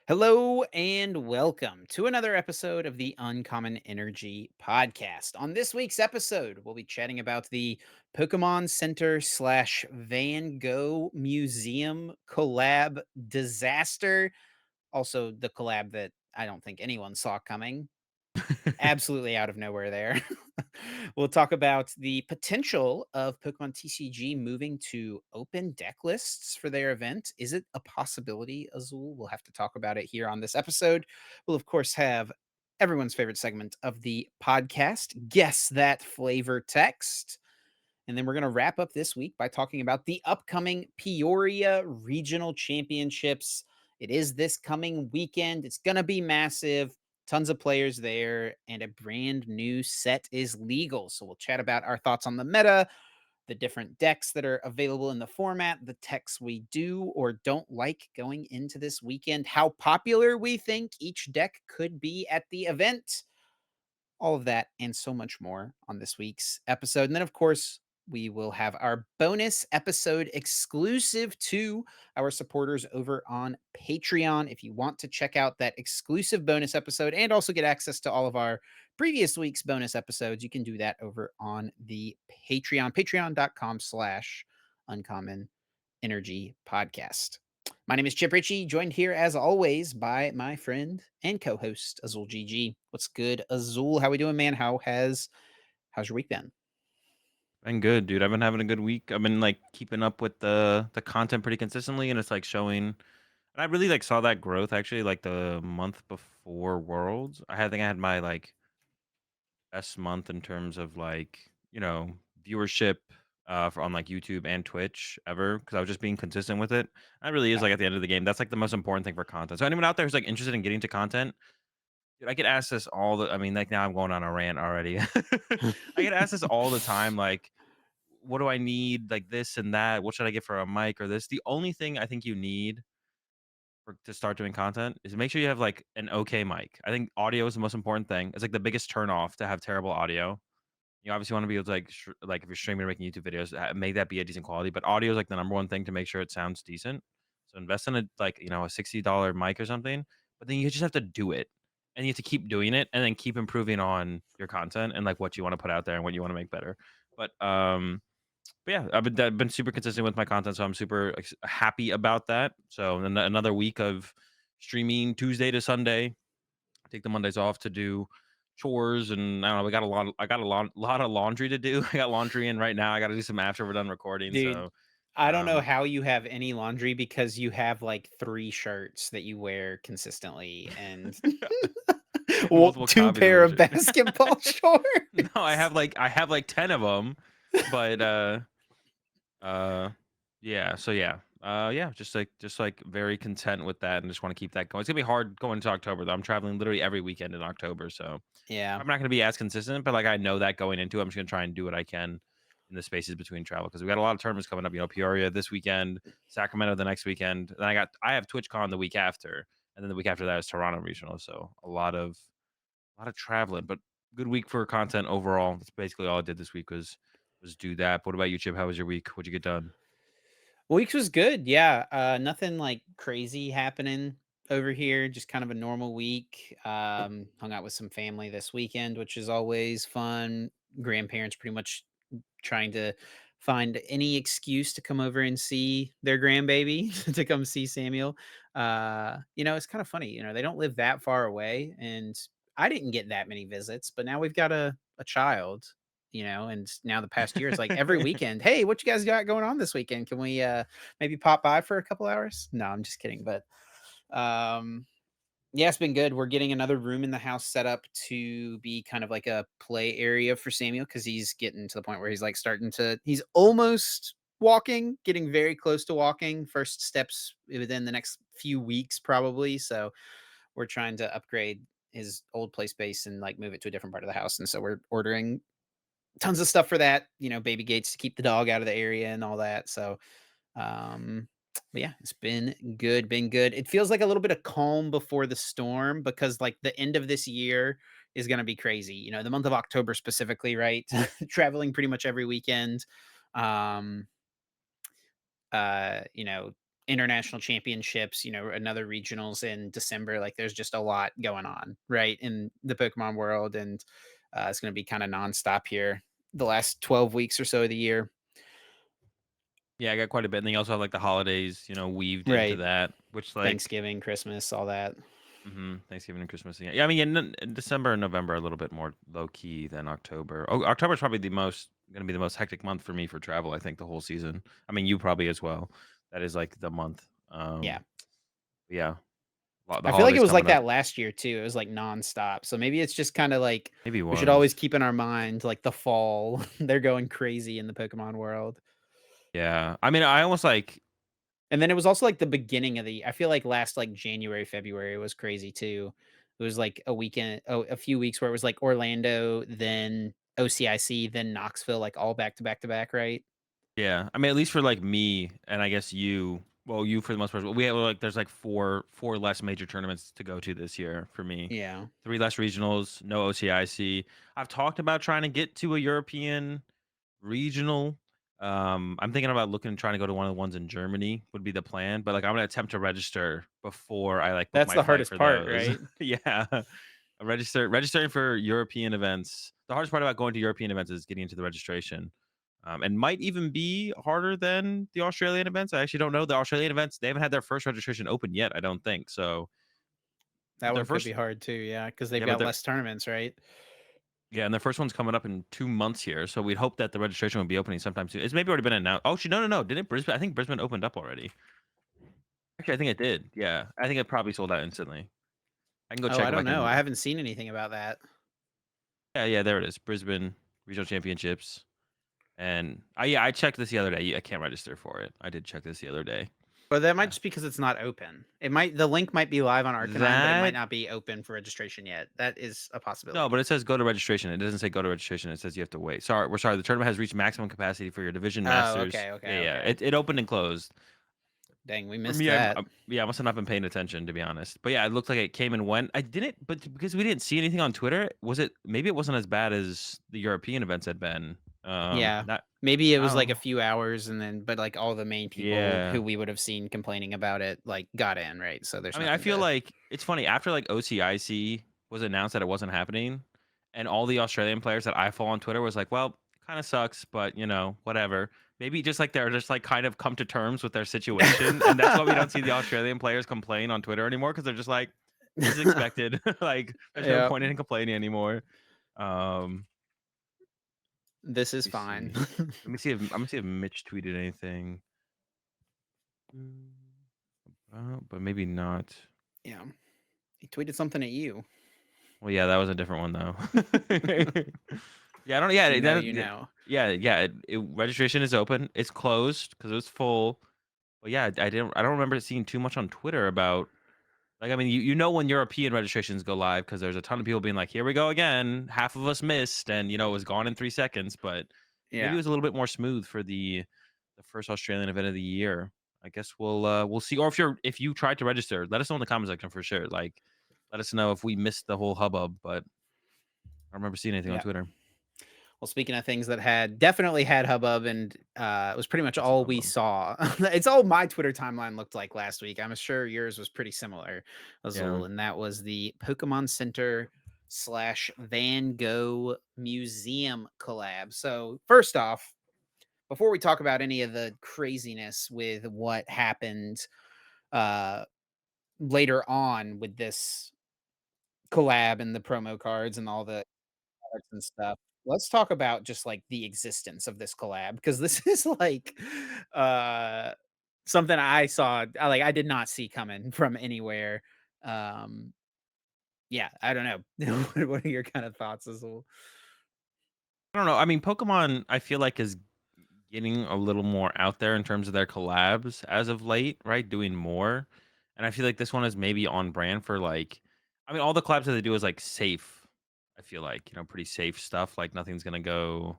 Hello and welcome to another episode of the Uncommon Energy podcast. On this week's episode, we'll be chatting about the Pokemon Center slash Van Gogh Museum collab disaster. Also, the collab that I don't think anyone saw coming. Absolutely out of nowhere there. We'll talk about the potential of Pokemon TCG moving to open deck lists for their event. Is it a possibility, Azul? We'll have to talk about it here on this episode. We'll, of course, have everyone's favorite segment of the podcast, Guess That Flavor Text. And then we're going to wrap up this week by talking about the upcoming Peoria Regional Championships. It is this coming weekend. It's going to be massive. Tons of players there, and a brand new set is legal. So we'll chat about our thoughts on the meta, the different decks that are available in the format, the techs we do or don't like going into this weekend, how popular we think each deck could be at the event, all of that and so much more on this week's episode. And then, of course, we will have our bonus episode exclusive to our supporters over on Patreon. If you want to check out that exclusive bonus episode and also get access to all of our previous week's bonus episodes, you can do that over on the Patreon, patreon.com/slash uncommon energy podcast. My name is Chip Ritchie, joined here as always by my friend and co-host Azul GG. What's good, Azul? How we doing, man? How's your week been? Been good, dude. I've been having a good week. I've been like keeping up with the content pretty consistently, and it's like showing. And I really like saw that growth actually, like the month before Worlds. I think I had my like best month in terms of like viewership for on like YouTube and Twitch ever because I was just being consistent with it. That really is Yeah. like at the end of the game. That's like the most important thing for content. So anyone out there who's like interested in getting to content, dude, I get asked this all the. I mean, like now I'm going on a rant already. I get asked this all the time, like what do I need? Like this and that. What should I get for a mic or this? The only thing I think you need to start doing content is make sure you have like an okay mic. I think audio is the most important thing. It's like the biggest turn off to have terrible audio. You obviously want to be able to like like if you're streaming or making YouTube videos, make that be a decent quality. But audio is like the number one thing to make sure it sounds decent. So invest in a like a $60 mic or something. But then you just have to do it, and you have to keep doing it, and then keep improving on your content and like what you want to put out there and what you want to make better. But yeah, I've been super consistent with my content, so I'm super happy about that. So then another week of streaming Tuesday to Sunday. Take the Mondays off to do chores, and I don't know. We got a lot. I got a lot of laundry to do. I got laundry in right now. I got to do some after we're done recording. Dude, So, I don't know um, how you have any laundry because you have like 3 shirts that you wear consistently and well, multiple 2 copies of pair the of shit. basketball No, I shorts. have like 10 of them, but Uh, yeah, so yeah, just like very content with that and just wanna keep that going. It's gonna be hard going into October, though. I'm traveling literally every weekend in October, so Yeah. I'm not gonna be as consistent, but, like, I know that going into it, I'm just gonna try and do what I can in the spaces between travel because we got a lot of tournaments coming up, Peoria this weekend, Sacramento the next weekend, then I have TwitchCon the week after, and then the week after that is Toronto Regional, so a lot of traveling, but good week for content overall. That's basically all I did this week was do that. What about you, Chip? How was your week? What'd you get done? Weeks was good, yeah, nothing, like, crazy happening over here, just kind of a normal week, hung out with some family this weekend, which is always fun. Grandparents pretty much trying to find any excuse to come over and see their grandbaby, to come see Samuel. It's kind of funny, they don't live that far away, and I didn't get that many visits, but now we've got a child, and now the past year, it's like every weekend, "Hey, what you guys got going on this weekend? Can we, maybe pop by for a couple hours?" No, I'm just kidding, but, um yeah, it's been good. We're getting another room in the house set up to be kind of like a play area for Samuel because he's getting to the point where he's like he's almost walking, getting very close to walking. First steps within the next few weeks, probably. So we're trying to upgrade his old play space and like move it to a different part of the house. And so we're ordering tons of stuff for that, baby gates to keep the dog out of the area and all that. So um, but yeah, it's been good. It feels like a little bit of calm before the storm because like the end of this year is going to be crazy. The month of October specifically, right? Traveling pretty much every weekend. Um, uh, you know, international championships, another regionals in December. Like there's just a lot going on, right, in the Pokemon world, and it's going to be kind of nonstop here the last 12 weeks or so of the year. Yeah, I got quite a bit, and then you also have, like, the holidays, weaved into Right. that, which, like Thanksgiving, Christmas, all that. Thanksgiving and Christmas, yeah. Yeah, I mean, in December and November are a little bit more low key than October. Oh, October is probably the most gonna be the most hectic month for me for travel, I think, the whole season. I mean, you probably as well. That is, like, the month. Yeah. Yeah, the I feel like it holidays was like coming up. that last year too. It was like nonstop. So maybe it's just kind of like Maybe it we should always was. keep in our mind like the fall. They're going crazy in the Pokemon world. Yeah. I mean, I almost, like And then it was also like the beginning of the I feel like last like January, February was crazy too. It was like a weekend, a few weeks where it was like Orlando, then OCIC, then Knoxville, like all back to back to back, right? yeah. I mean, at least for, like, me and I guess you well, you for the most part, we have, like there's, like, 4 less major tournaments to go to this year for me. Yeah. 3 less regionals, no OCIC. I've talked about trying to get to a European regional. I'm thinking about looking trying to go to one of the ones in Germany would be the plan, but, like, I'm gonna attempt to register before I, like, book That's my the flight hardest for part, those. right? Yeah. Registering for European events. The hardest part about going to European events is getting into the registration, and might even be harder than the Australian events. I actually don't know. The Australian events, they haven't had their first registration open yet, I don't think. So, That but their one could be first hard too, yeah, because 'cause they've yeah, but got their less tournaments, right? yeah, and their first one's coming up in 2 months here, so we'd hope that the registration would be opening sometime soon. It's maybe already been announced. Oh, actually, no, no, no. Didn't Brisbane? I think Brisbane opened up already. Actually, I think it did. Yeah, I think it probably sold out instantly. I can go Oh, check I if I don't know. can. I haven't seen anything about that. Yeah, yeah, there it is. Brisbane Regional Championships, and yeah, I checked this the other day. I can't register for it. I did check this the other day. But that might Yeah, just because it's not open. The link might be live on Arcanine, but it might that not be open for registration yet. That is a no, but possibility. it says go to registration. It doesn't say go to registration. It says you have to wait. Sorry, we're sorry. The tournament has reached maximum capacity for your division Oh, masters. okay, Yeah, okay, yeah. okay. It opened and closed. Dang, we For missed me, that. yeah, I must have not been paying attention to be honest. But yeah, it looked like it came and went. I didn't, but because we didn't see anything on Twitter, was it maybe it wasn't as bad as the European events had been. Yeah. That Maybe it I was don't like a know. few hours and then but like all the main people Yeah, who we would have seen complaining about it like got in, right? So there's I mean, I nothing feel to like it's funny after like OCIC was announced that it wasn't happening, and all the Australian players that I follow on Twitter was like, well, kind of sucks, but whatever. Maybe just like they're just like kind of come to terms with their situation, and that's why we don't see the Australian players complain on Twitter anymore because they're just like, this is expected. Like, there's no Yeah. point in complaining anymore. This Let is me fine. see. I'm gonna see if Mitch tweeted anything. Mm, but maybe not. Yeah. He tweeted something at you. Well, yeah, that was a different one though. Yeah, I don't. Yeah, You know, you yeah, know. yeah, yeah. Registration is open. It's closed because it was full. But yeah, I didn't. I don't remember seeing too much on Twitter about. Like, I mean, when European registrations go live because there's a ton of people being like, "Here we go again." Half of us missed, and it was gone in 3 seconds. But maybe it Yeah. was a little bit more smooth for the first Australian event of the year. I guess we'll see. Or if you tried to register, let us know in the comment section for sure. Like, let us know if we missed the whole hubbub. But I don't remember seeing anything on Yeah. Twitter. Well, speaking of things that had definitely had hubbub and it was pretty much Lots of all we hubbub. saw. It's all my Twitter timeline looked like last week. I'm sure yours was pretty similar, Yeah. Azul, and that was the Pokemon Center slash Van Gogh Museum collab. So first off, before we talk about any of the craziness with what happened uh later on with this collab and the promo cards and all the products and stuff. Let's talk about just like the existence of this collab because this is like uh something I did not see coming from anywhere. Um yeah, I don't know. What are your kind of thoughts as well? I don't know. I mean, Pokemon, I feel like is getting a little more out there in terms of their collabs as of late, right? Doing more, and I feel like this one is maybe on brand for like. I mean, all the collabs that they do is like safe. I feel like pretty safe stuff. Like nothing's gonna go,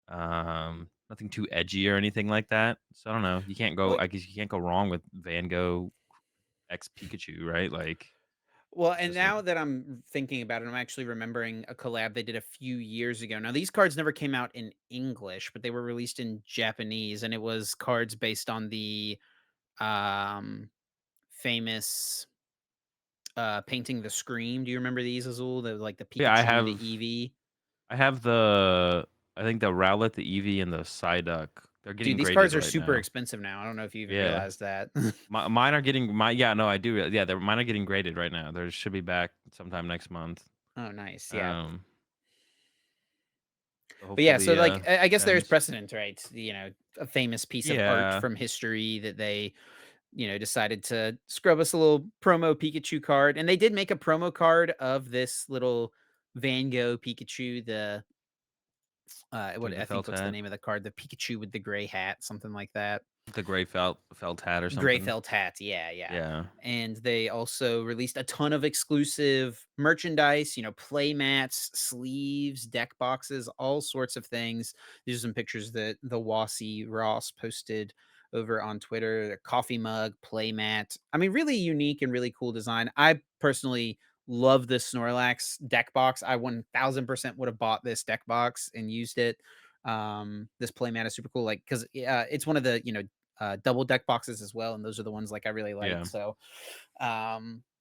nothing too edgy or anything like that. So I don't know. You can't go. Well, I guess you can't go wrong with Van Gogh X Pikachu, right? Like well, it's and just a now that I'm thinking about it, I'm actually remembering a collab they did a few years ago. Now, these cards never came out in English, but they were released in Japanese, and it was cards based on the famous painting the Scream. Do you remember these, Azul? The like the Yeah, Pikachu and the Eevee. I have the I think the Rowlet, the Eevee, and the Psyduck. They're Dude, getting these graded cards are right super now. expensive now. I don't know if you even Yeah. realized that. Mine are getting my yeah, no, I do. Yeah, mine are getting graded right now. They should be back sometime next month. Oh, nice. Yeah. Um, so But yeah, so hopefully, like I guess there's ends. precedent, right? A famous piece of art Yeah, from history that they, decided to scrub us a little promo Pikachu card. And they did make a promo card of this little Van Gogh Pikachu, the with what the I think felt what's the hat, name of the card? The Pikachu with the gray hat, something like that. the gray felt hat or Gray something. felt hat, yeah, yeah. Yeah, And they also released a ton of exclusive merchandise, play mats, sleeves, deck boxes, all sorts of things. These are some pictures that the Wasi Ross posted over on Twitter. A coffee mug, play mat. I mean, really unique and really cool design. I personally love this Snorlax deck box. I 1000% would have bought this deck box and used it. This playmat is super cool, like because it's one of the double deck boxes as well, and those are the ones like I really like. yeah. So,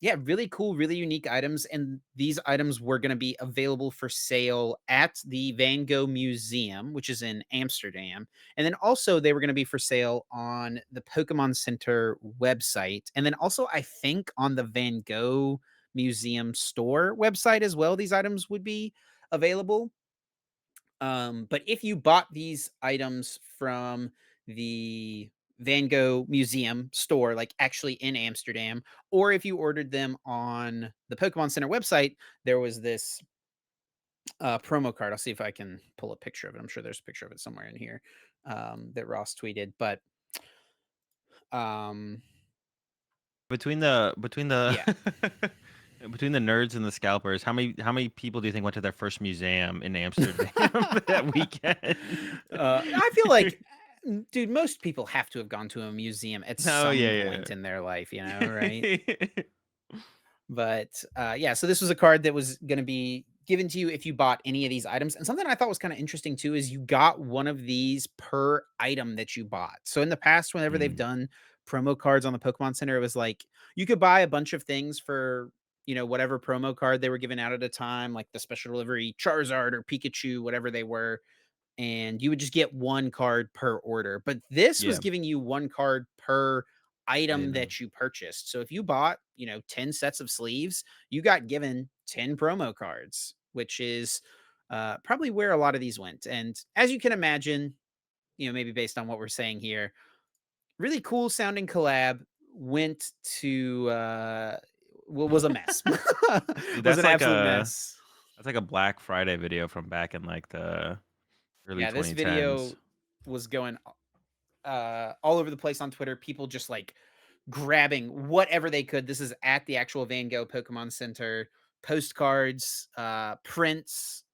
yeah, really cool, really unique items, and these items were going to be available for sale at the Van Gogh Museum, which is in Amsterdam, and then also they were going to be for sale on the Pokemon Center website, and then also I think on the Van Gogh Museum store website as well. These items would be available. But if you bought these items from the Van Gogh Museum store, like actually in Amsterdam, or if you ordered them on the Pokemon Center website, there was this promo card. I'll see if I can pull a picture of it. I'm sure there's a picture of it somewhere in here that Ross tweeted. But um, Between the yeah, between the nerds and the scalpers, how many people do you think went to their first museum in Amsterdam that weekend? I feel like, dude, most people have to have gone to a museum at Oh some yeah, point in their life, right? yeah. But, yeah, so this was a card that was gonna be given to you if you bought any of these items, and something I thought was kinda interesting too is you got one of these per item that you bought. So in the past, whenever they've Mm, done promo cards on the Pokemon Center, it was like, you could buy a bunch of things for, whatever promo card they were giving out at a time, like the special delivery Charizard or Pikachu, whatever they were, and you would just get 1 card per order. But this was yeah, giving you 1 card per item item. that you purchased. So if you bought, 10 sets of sleeves, you got given 10 promo cards, which is probably where a lot of these went. And as you can imagine, maybe based on what we're saying here, really cool sounding collab went to was a mess. Dude, Was an absolute mess. that's like a Black Friday video from back in, like, the early Yeah, this 2010s. video was going all over the place on Twitter. People just like grabbing whatever they could. This is at the actual Van Gogh Pokemon Center. Postcards, prints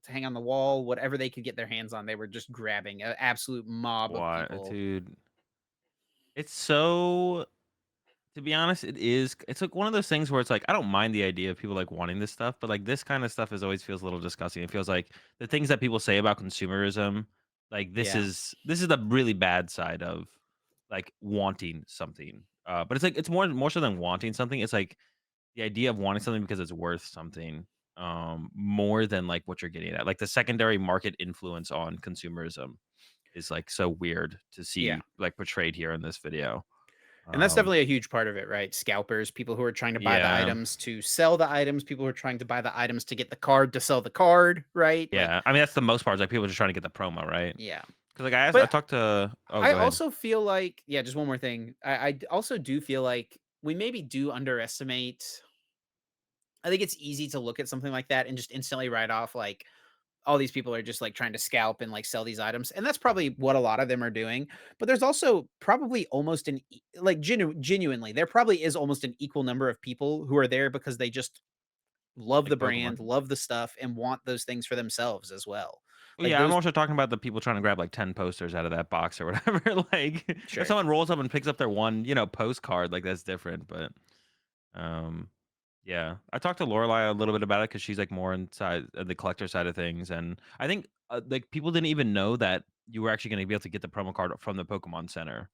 to hang on the wall, whatever they could get their hands on, they were just grabbing an absolute mob of What, people. dude? It's so To be honest, it's like one of those things where it's like, I don't mind the idea of people, like, wanting this stuff, but, like, this kinda stuff is always feels a little disgusting. It feels like the things that people say about consumerism, like, Yeah, this is the really bad side of, like, wanting something. But it's like it's more so than wanting something, it's like the idea of wanting something because it's worth something, more than, like, what you're getting at. Like, the secondary market influence on consumerism is, like, so weird to yeah. see, like, portrayed here in this video. And that's Um, definitely a huge part of it, right? Scalpers, people who are trying to buy the yeah. items to sell the items, people who are trying to buy the items to get the card to sell the card, right? Like, Yeah, I mean, that's the most part, like, people just trying to get the promo, right? yeah. Because like, I But talked to oh, I go ahead. also feel like, yeah, just one more thing. Also do feel like we maybe do underestimate. I think it's easy to look at something like that and just instantly write off like all these people are just like trying to scalp and like sell these items, and that's probably what a lot of them are doing. But there's also probably almost like genuinely, there probably is almost an equal number of people who are there because they just love Like the brand, Pokemon. love the stuff, and want those things for themselves as well. Well, Like yeah, I'm those, also talking about the people trying to grab, like, 10 posters out of that box or whatever, like, if sure, someone rolls up and picks up their one, postcard, like, that's different, but, um, yeah. I talked to Lorelai a little bit about it because she's, like, more inside the collector side of things, and I think, like, people didn't even know that you were actually gonna be able to get the promo card from the Pokemon Center.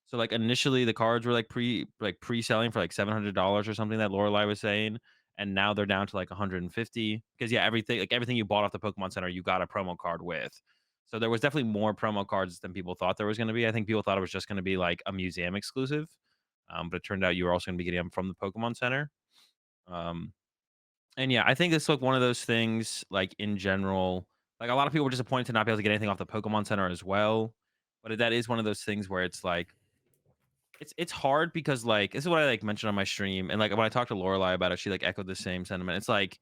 So, like, initially, the cards were, like, pre-selling for, like, $700 or something that Lorelei was saying, and now they're down to, like, 150 because, yeah, everything you bought off the Pokemon Center, you got a promo card with. So, there was definitely more promo cards than people thought there was gonna be. I think people thought it was just gonna be, like, a museum exclusive, but it turned out you were also gonna be getting them from the Pokemon Center. Um, and, yeah, I think it's, like, one of those things, like, in general, like, a lot of people were disappointed to not be able to get anything off the Pokemon Center as well, but that is one of those things where it's, like, it's hard because, like, this is what I, like, mentioned on my stream, and, like, when I talked to Lorelai about it, she, like, echoed the same sentiment. It's like,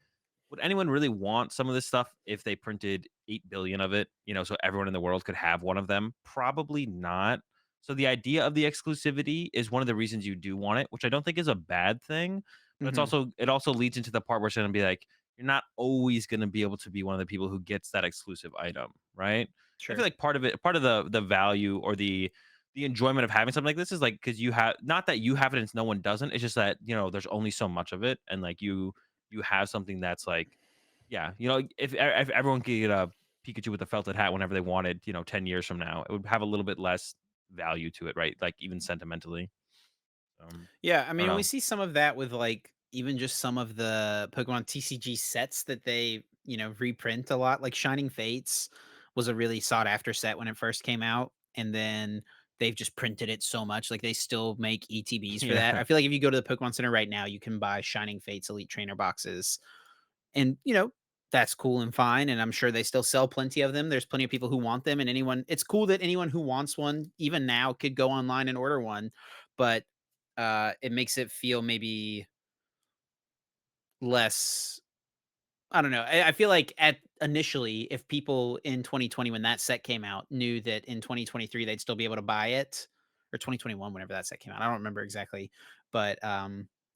would anyone really want some of this stuff if they printed 8 billion of it, so everyone in the world could have one of them? Probably not. So the idea of the exclusivity is one of the reasons you do want it, which I don't think is a bad thing, but Mhm. it also leads into the part where it's gonna be like, you're not always gonna be able to be one of the people who gets that exclusive item, right? I feel Sure. like part of the value or the enjoyment of having something like this is like because you have not that you have it and no one doesn't. It's just that there's only so much of it, and like you have something that's like, yeah, if everyone could get a Pikachu with a felted hat whenever they wanted, 10 years from now, it would have a little bit less value to it, right? Like even sentimentally. Yeah, I I don't mean, we know. see some of that with like even just some of the Pokemon TCG sets that they, reprint a lot. Like Shining Fates was a really sought after set when it first came out, and then they've just printed it so much. Like they still make ETBs for that. Yeah, I feel like if you go to the Pokemon Center right now, you can buy Shining Fates Elite Trainer boxes, and that's cool and fine. And I'm sure they still sell plenty of them. There's plenty of people who want them, and it's cool that anyone who wants one, even now, could go online and order one. But it makes it feel maybe less. I don't know. I feel like at initially, if people in 2020 when that set came out knew that in 2023 they'd still be able to buy it, or 2021 whenever that set came out, I don't remember exactly, but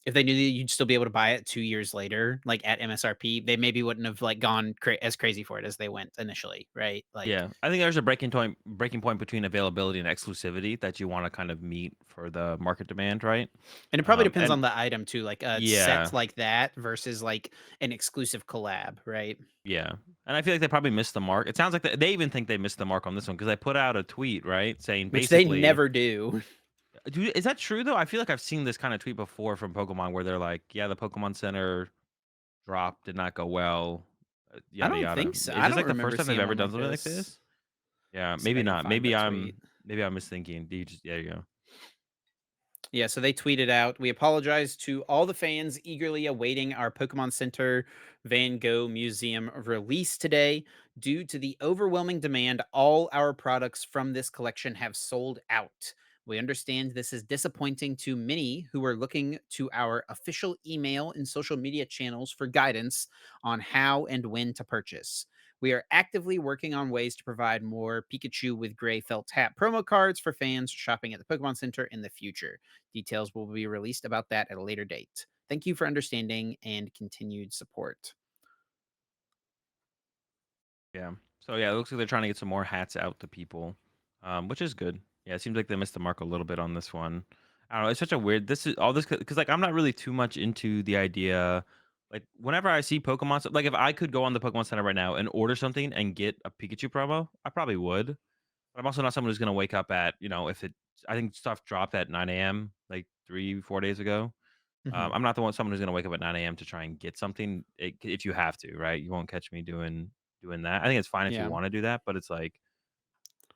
if they knew that you'd still be able to buy it 2 years later, like at MSRP, they maybe wouldn't have like gone as crazy for it as they went initially, right? Like, yeah. I think there's a breaking point between availability and exclusivity that you want to kind of meet for the market demand, right? and it probably depends And on the item too, like a set yeah, like that versus like an exclusive collab, right? yeah, and I feel like they probably missed the mark. It sounds like they even think they missed the mark on this one because they put out a tweet, right, saying Which they basically, never do. dude, is that true though? I feel like I've seen this kind of tweet before from Pokemon where they're like, "Yeah, the Pokemon Center drop did not go well, I yada don't yada." think so. Is I this don't like the remember first time they've seeing ever one done like something like this. this? Yeah, See if I maybe can not. find the Maybe tweet. I'm misthinking. You just there you go. Yeah, so they tweeted out, "We apologize to all the fans eagerly awaiting our Pokemon Center Van Gogh Museum release today. Due to the overwhelming demand, all our products from this collection have sold out. We understand this is disappointing to many who are looking to our official email and social media channels for guidance on how and when to purchase. We are actively working on ways to provide more Pikachu with gray felt hat promo cards for fans shopping at the Pokemon Center in the future. Details will be released about that at a later date. Thank you for understanding and continued support." Yeah. So yeah, it looks like they're trying to get some more hats out to people, which is good. Yeah, it seems like they missed the mark a little bit on this one. I don't know. It's such a weird. This is all this because like I'm not really too much into the idea. Like whenever I see Pokemon, like if I could go on the Pokemon Center right now and order something and get a Pikachu promo, I probably would. But I'm also not someone who's gonna wake up at if it. I think stuff dropped at 9 a.m. like 3 4 days ago. Mhm. I'm not the one someone who's gonna wake up at 9 a.m. to try and get something, if you have to, right? You won't catch me doing that. I think it's fine if you Yeah. wanna do that, but it's like,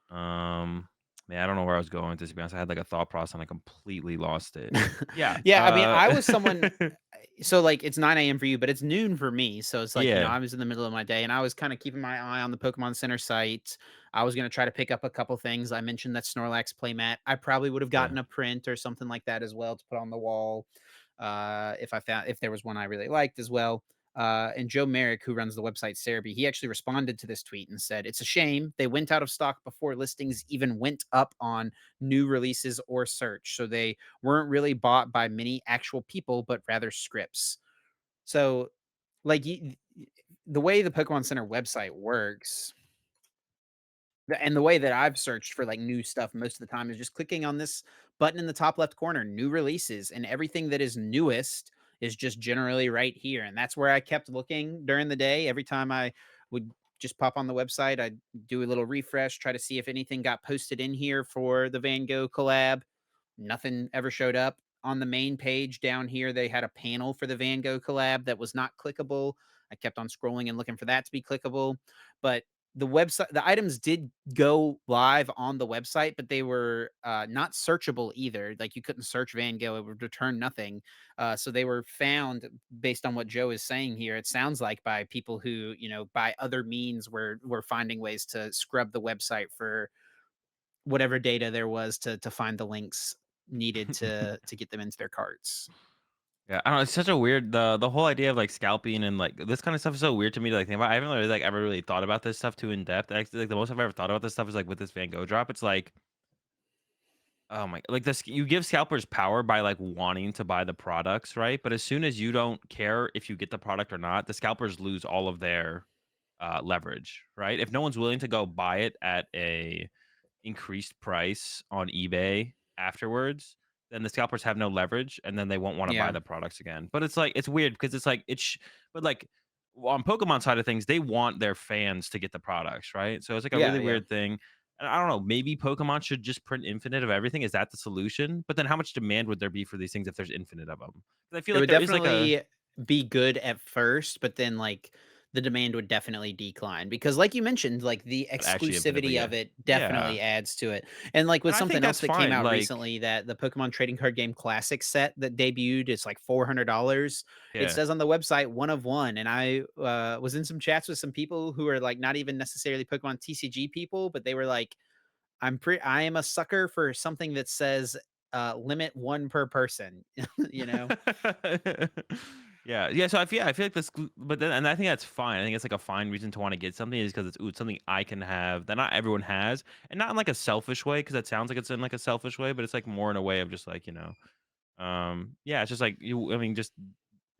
um, man, I don't know where I was going with this, to be honest. I had, like, a thought process, and I completely lost it. Yeah, Yeah, I mean, I was someone so, like, it's 9 a.m. for you, but it's noon for me, so it's like, yeah, I was in the middle of my day, and I was kinda keeping my eye on the Pokemon Center site. I was gonna try to pick up a couple things. I mentioned that Snorlax playmat. I probably would have yeah, gotten a print or something like that as well to put on the wall, if there was one I really liked as well. And Joe Merrick, who runs the website Cerebi, he actually responded to this tweet and said, "It's a shame they went out of stock before listings even went up on new releases or search. So they weren't really bought by many actual people, but rather scripts." So, like, the way the Pokemon Center website works, and the way that I've searched for like new stuff most of the time is just clicking on this button in the top left corner, new releases, and everything that is newest is just generally right here. And that's where I kept looking during the day. Every time I would just pop on the website, I'd do a little refresh, try to see if anything got posted in here for the Van Gogh collab. nothing ever showed up. On the main page down here, they had a panel for the Van Gogh collab that was not clickable. I kept on scrolling and looking for that to be clickable, but the items did go live on the website, but they were not searchable either. Like you couldn't search Van Gogh; it would return nothing. So they were found based on what Joe is saying here. It sounds like by people who, by other means, were finding ways to scrub the website for whatever data there was to find the links needed to get them into their carts. Yeah, I don't know, it's such a weird the whole idea of, like, scalping and, like, this kinda stuff is so weird to me to, like, think about. I haven't really, like, ever really thought about this stuff too in depth. Actually, like, the most I've ever thought about this stuff is, like, with this Van Gogh drop. It's like, oh my like, this you give scalpers power by, like, wanting to buy the products, right? But as soon as you don't care if you get the product or not, the scalpers lose all of their, leverage, right? If no one's willing to go buy it at a increased price on eBay afterwards, then the scalpers have no leverage, and then they won't wanna buy Yeah. the products again. But it's like it's weird because it's like but like on Pokemon side of things, they want their fans to get the products, right? So it's like a Yeah, really yeah. weird thing. And I don't know, maybe Pokemon should just print infinite of everything. Is that the solution? But then how much demand would there be for these things if there's infinite of them? I feel It like would there is like a definitely be good at first, but then, like, the demand would definitely decline because, like you mentioned, like, the actually infinite, but exclusivity yeah. of it Yeah. definitely adds to it. And, like, with And I think something else that's that came fine. out Like, recently, that the Pokemon Trading Card Game Classic set that debuted, it's like $400. It yeah. says on the website, "1 of 1," and I, was in some chats with some people who are, like, not even necessarily Pokemon TCG people, but they were like, I am a sucker for something that says, limit 1 per person," you know? Yeah, yeah, so I feel like this but then and I think that's fine. I think it's, like, a fine reason to wanna get something is because it's something I can have that not everyone has, and not in, like, a selfish way, because that sounds like it's in, like, a selfish way, but it's, like, more in a way of just, like, yeah, it's just, like, I mean, just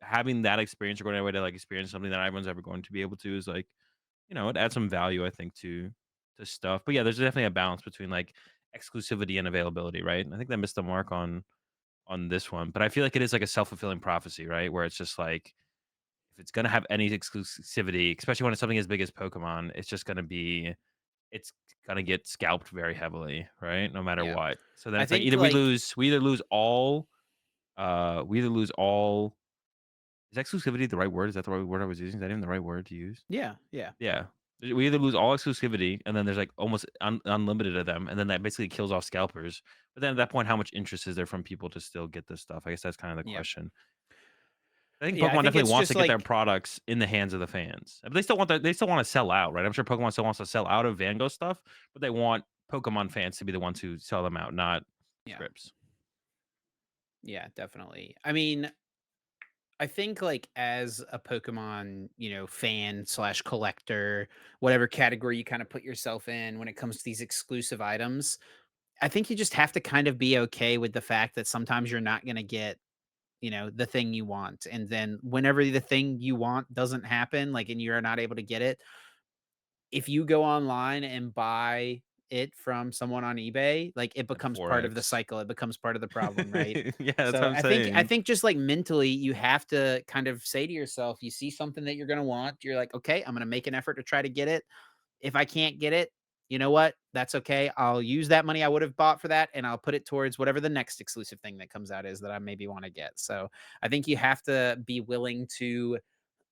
having that experience or going away to, like, experience something that everyone's ever going to be able to is, like, it adds some value, I think, to stuff. But, yeah, there's definitely a balance between, like, exclusivity and availability, right? And I think they missed the mark on this one, but I feel like it is like a self-fulfilling prophecy, right? Where it's just like if it's gonna have any exclusivity, especially when it's something as big as Pokemon, it's gonna get scalped very heavily, right? No matter Yeah. what. So then I it's like think, either like, we either lose all is exclusivity the right word? Is that the right word I was using? Is that even the right word to use? yeah, yeah, Yeah. We either lose all exclusivity and then there's like almost unlimited of them, and then that basically kills off scalpers. But then at that point, how much interest is there from people to still get this stuff? I guess that's kind of the yeah. question. I think Yeah, I Pokemon think definitely it's wants to just get their like, products in the hands of the fans. But they still wanna sell out, right? I'm sure Pokemon still wants to sell out of Van Gogh stuff, but they want Pokemon fans to be the ones who sell them out, not yeah, scripts. yeah, definitely. I mean, I think, like, as a Pokemon, fan slash collector, whatever category you kind of put yourself in when it comes to these exclusive items, I think you just have to kind of be okay with the fact that sometimes you're not going to get, the thing you want. And then whenever the thing you want doesn't happen, like, and you're not able to get it, if you go online and buy it from someone on eBay, like, it At becomes part of the 4x. cycle, it becomes part of the problem, right? Yeah, that's what So I'm I saying. think just, like, mentally, you have to kind of say to yourself, you see something that you're gonna want, you're like, "Okay, I'm gonna make an effort to try to get it. If I can't get it, you know what? That's okay. I'll use that money I would have bought for that, and I'll put it towards whatever the next exclusive thing that comes out is that I maybe wanna get." So, I think you have to be willing to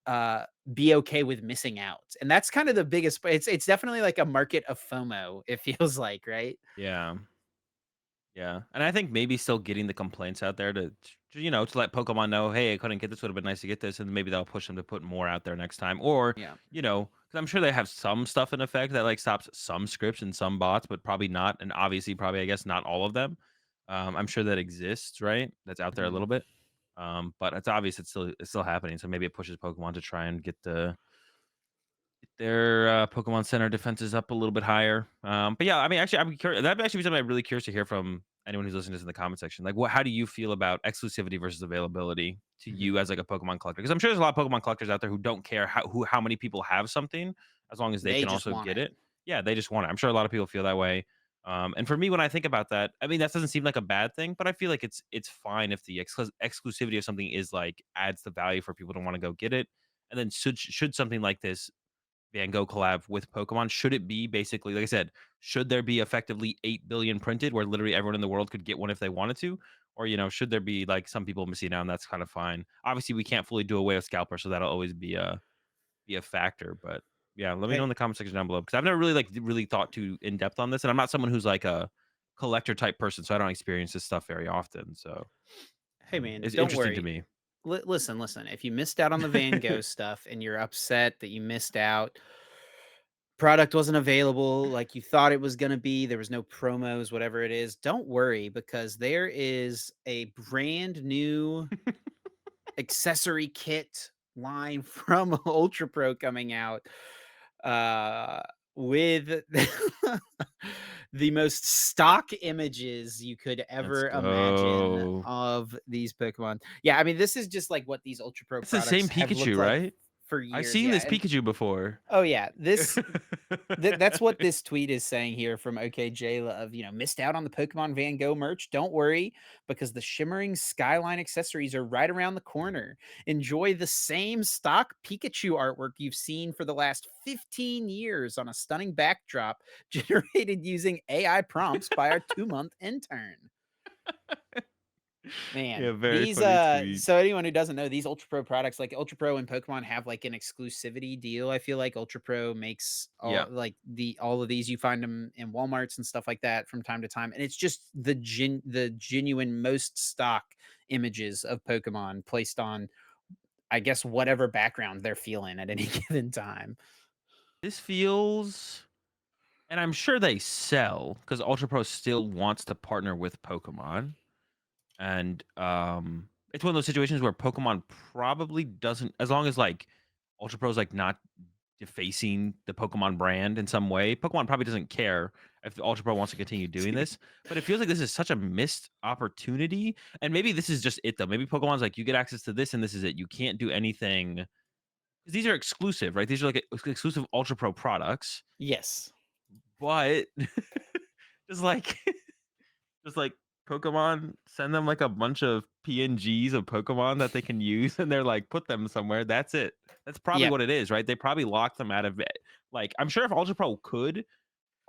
uh, be okay with missing out. And that's kind of the biggest, it's definitely like a market of FOMO, it feels like, right? Yeah. Yeah, and I think maybe still getting the complaints out there to let Pokemon know, "Hey, I couldn't get this. Would have been nice to get this," and maybe that'll push them to put more out there next time. Or, Yeah. 'cause I'm sure they have some stuff in effect that like stops some scripts and some bots, but probably not, and obviously probably I guess not all of them. I'm sure that exists, right? That's out there a Mhm. little bit. But it's obvious it's still happening. So maybe it pushes Pokemon to try and get their Pokemon Center defenses up a little bit higher. But yeah, I mean, actually, I'm curious. That'd actually be something I'm really curious to hear from anyone who's listening to this in the comment section. Like, how do you feel about exclusivity versus availability to Mhm. you as like a Pokemon collector? Because I'm sure there's a lot of Pokemon collectors out there who don't care how many people have something, as long as they They can just also want get it. it. Yeah, they just want it. I'm sure a lot of people feel that way. And for me, when I think about that, I mean, that doesn't seem like a bad thing, but I feel like it's fine if the exclusivity of something is like adds the value for people to want to go get it. And then should something like this Van Gogh collab with Pokemon? Should it be basically, like I said, should there be effectively 8 billion printed where literally everyone in the world could get one if they wanted to? Or, should there be like some people missing out and that's kind of fine. Obviously, we can't fully do away with scalpers, so that'll always be a factor. But yeah, let me know Hey, in the comment section down below because I've never really like really thought too in depth on this, and I'm not someone who's like a collector type person, so I don't experience this stuff very often. So hey, man, it's don't interesting to worry. me. Listen. If you missed out on the Van Gogh stuff and you're upset that you missed out, product wasn't available like you thought it was going to be, there was no promos, whatever it is, don't worry because there is a brand new accessory kit line from Ultra Pro coming out uh with the most stock images you could Let's ever imagine go. of these Pokemon. Yeah, I mean this is just like what these Ultra Pro It's the products same have Pikachu, looked like right? for I've years. seen Yeah, this and Pikachu before. oh yeah, that's what this tweet is saying here from OKJ of, missed out on the Pokemon Van Gogh merch. Don't worry, because the shimmering Skyline accessories are right around the corner. Enjoy the same stock Pikachu artwork you've seen for the last 15 years on a stunning backdrop generated using AI prompts by our 2-month intern. Yeah, Man, very these funny tweet. so anyone who doesn't know, these Ultra Pro products, like Ultra Pro and Pokemon have like an exclusivity deal. I feel like Ultra Pro makes Yeah. all of these, you find them in Walmarts and stuff like that from time to time. And it's just the genuine most stock images of Pokemon placed on, I guess, whatever background they're feeling at any given time. This feels and I'm sure they sell because Ultra Pro still wants to partner with Pokemon. And it's one of those situations where Pokemon probably doesn't as long as like Ultra Pro's like not defacing the Pokemon brand in some way. Pokemon probably doesn't care if the Ultra Pro wants to continue doing this, but it feels like this is such a missed opportunity. And maybe this is just it though. Maybe Pokemon's like you get access to this and this is it. You can't do anything because these are exclusive, right? These are like exclusive Ultra Pro products, Yes. but just like just like Pokemon, send them like a bunch of PNGs of Pokemon that they can use, and they're like, put them somewhere. That's it. That's probably Yep. what it is, right? They probably locked them out of it. Like, I'm sure if Ultra Pro could,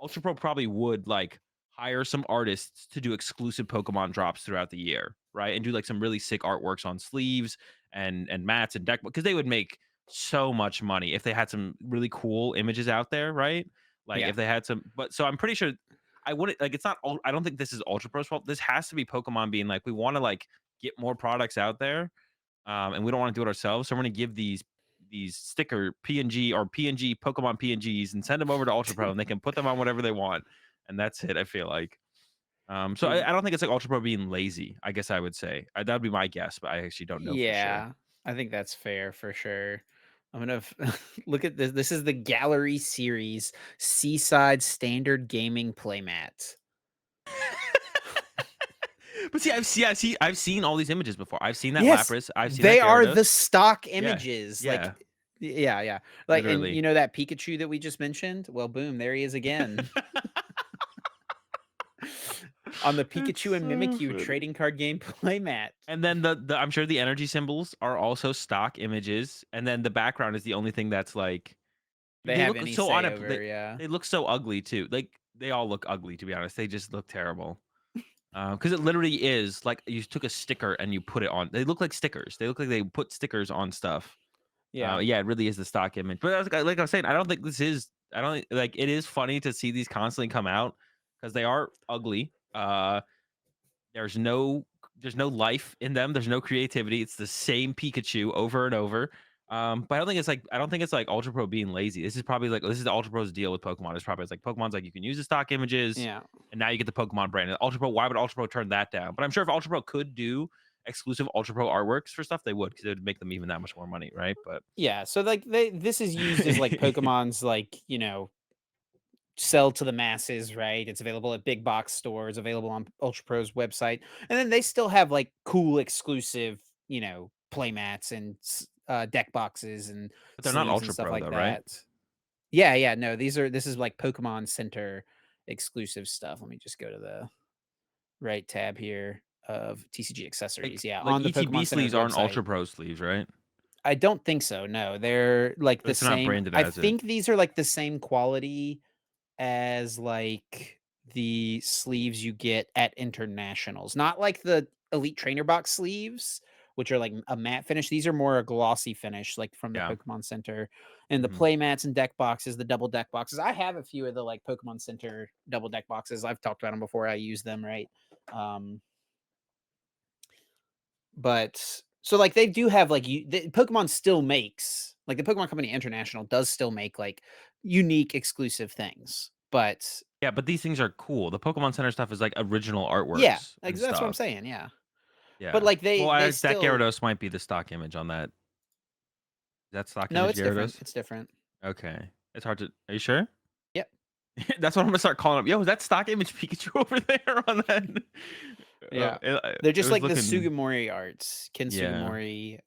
Ultra Pro probably would like hire some artists to do exclusive Pokemon drops throughout the year, right? And do like some really sick artworks on sleeves and mats and deck because they would make so much money if they had some really cool images out there, right? Like Yeah. if they had some, but so I'm pretty sure I wouldn't like it's not. I don't think this is Ultra Pro's fault. This has to be Pokemon being like, we want to like get more products out there, and we don't want to do it ourselves. So we're going to give these sticker PNG or PNG Pokemon PNGs and send them over to Ultra Pro, and they can put them on whatever they want, and that's it. I feel like. So I don't think it's like Ultra Pro being lazy. I guess I would say that would be my guess, but I actually don't know for sure. Yeah, I think that's fair for sure. I'm gonna look at this. This is the Gallery Series Seaside Standard Gaming Playmat. But see, I've seen all these images before. I've seen that Yes, Lapras. I've seen that they are Gyarados. the stock Yeah, images. yeah, Yeah. Like, and literally. that Pikachu that we just mentioned? Well, boom, there he is again on the It's Pikachu and so Mimikyu funny. trading card game playmat. And then the I'm sure the energy symbols are also stock images, and then the background is the only thing that's like They they have look any so say over, yeah. they look so ugly too. Like they all look ugly to be honest. They just look terrible. Because it literally is like you took a sticker and you put it on. They look like stickers. They look like they put stickers on stuff. Yeah. Yeah, it really is the stock image. But like I was saying, I don't think this is. I don't like. It is funny to see these constantly come out because they are ugly. There's no there's no life in them. There's no creativity. It's the same Pikachu over and over. But I don't think it's like Ultra Pro being lazy. This is probably like this is the Ultra Pro's deal with Pokemon. It's probably it's like Pokemon's like you can use the stock images, Yeah. and now you get the Pokemon brand. And Ultra Pro, why would Ultra Pro turn that down? But I'm sure if Ultra Pro could do exclusive Ultra Pro artworks for stuff, they would because it would make them even that much more money, right? But Yeah, so, like, this is used as, like, Pokemon's, like, sell to the masses, right? It's available at big box stores, available on Ultra Pro's website, and then they still have, like, cool exclusive, playmats and deck boxes and but they're not sleeves and Ultra stuff Pro like though, right? that. Yeah, no, this is, like, Pokemon Center exclusive stuff. Let me just go to the right tab here of TCG accessories. Yeah, Like on the ETB Pokemon Center's sleeves aren't website. Ultra Pro sleeves, right? I don't think so, no, they're, like, the It's not same branded I as it. think these are, like, the same quality as like the sleeves you get at internationals, not like the Elite Trainer Box sleeves, which are like a matte finish. These are more a glossy finish, like from the Yeah. Pokemon Center, and the Mhm. play mats and deck boxes, the double deck boxes. I have a few of the like Pokemon Center double deck boxes. I've talked about them before. I use them, right? Um, but so like they do have like Pokemon still makes like the Pokemon Company International does still make like unique exclusive things. But Yeah, but these things are cool. The Pokemon Center stuff is like original yeah, artworks like and that's what I'm stuff. saying. Yeah. But Yeah. like Well, they that still Gyarados might be the stock image on that. Is that stock no, image it's different. Gyarados? It's different. Okay. It's hard to. Are you sure? Yep. That's what I'm gonna start calling up. Yo, is that stock image Pikachu over there on that? Yeah. It, They're it just was like the looking. Sugimori arts. Ken Yeah. Sugimori,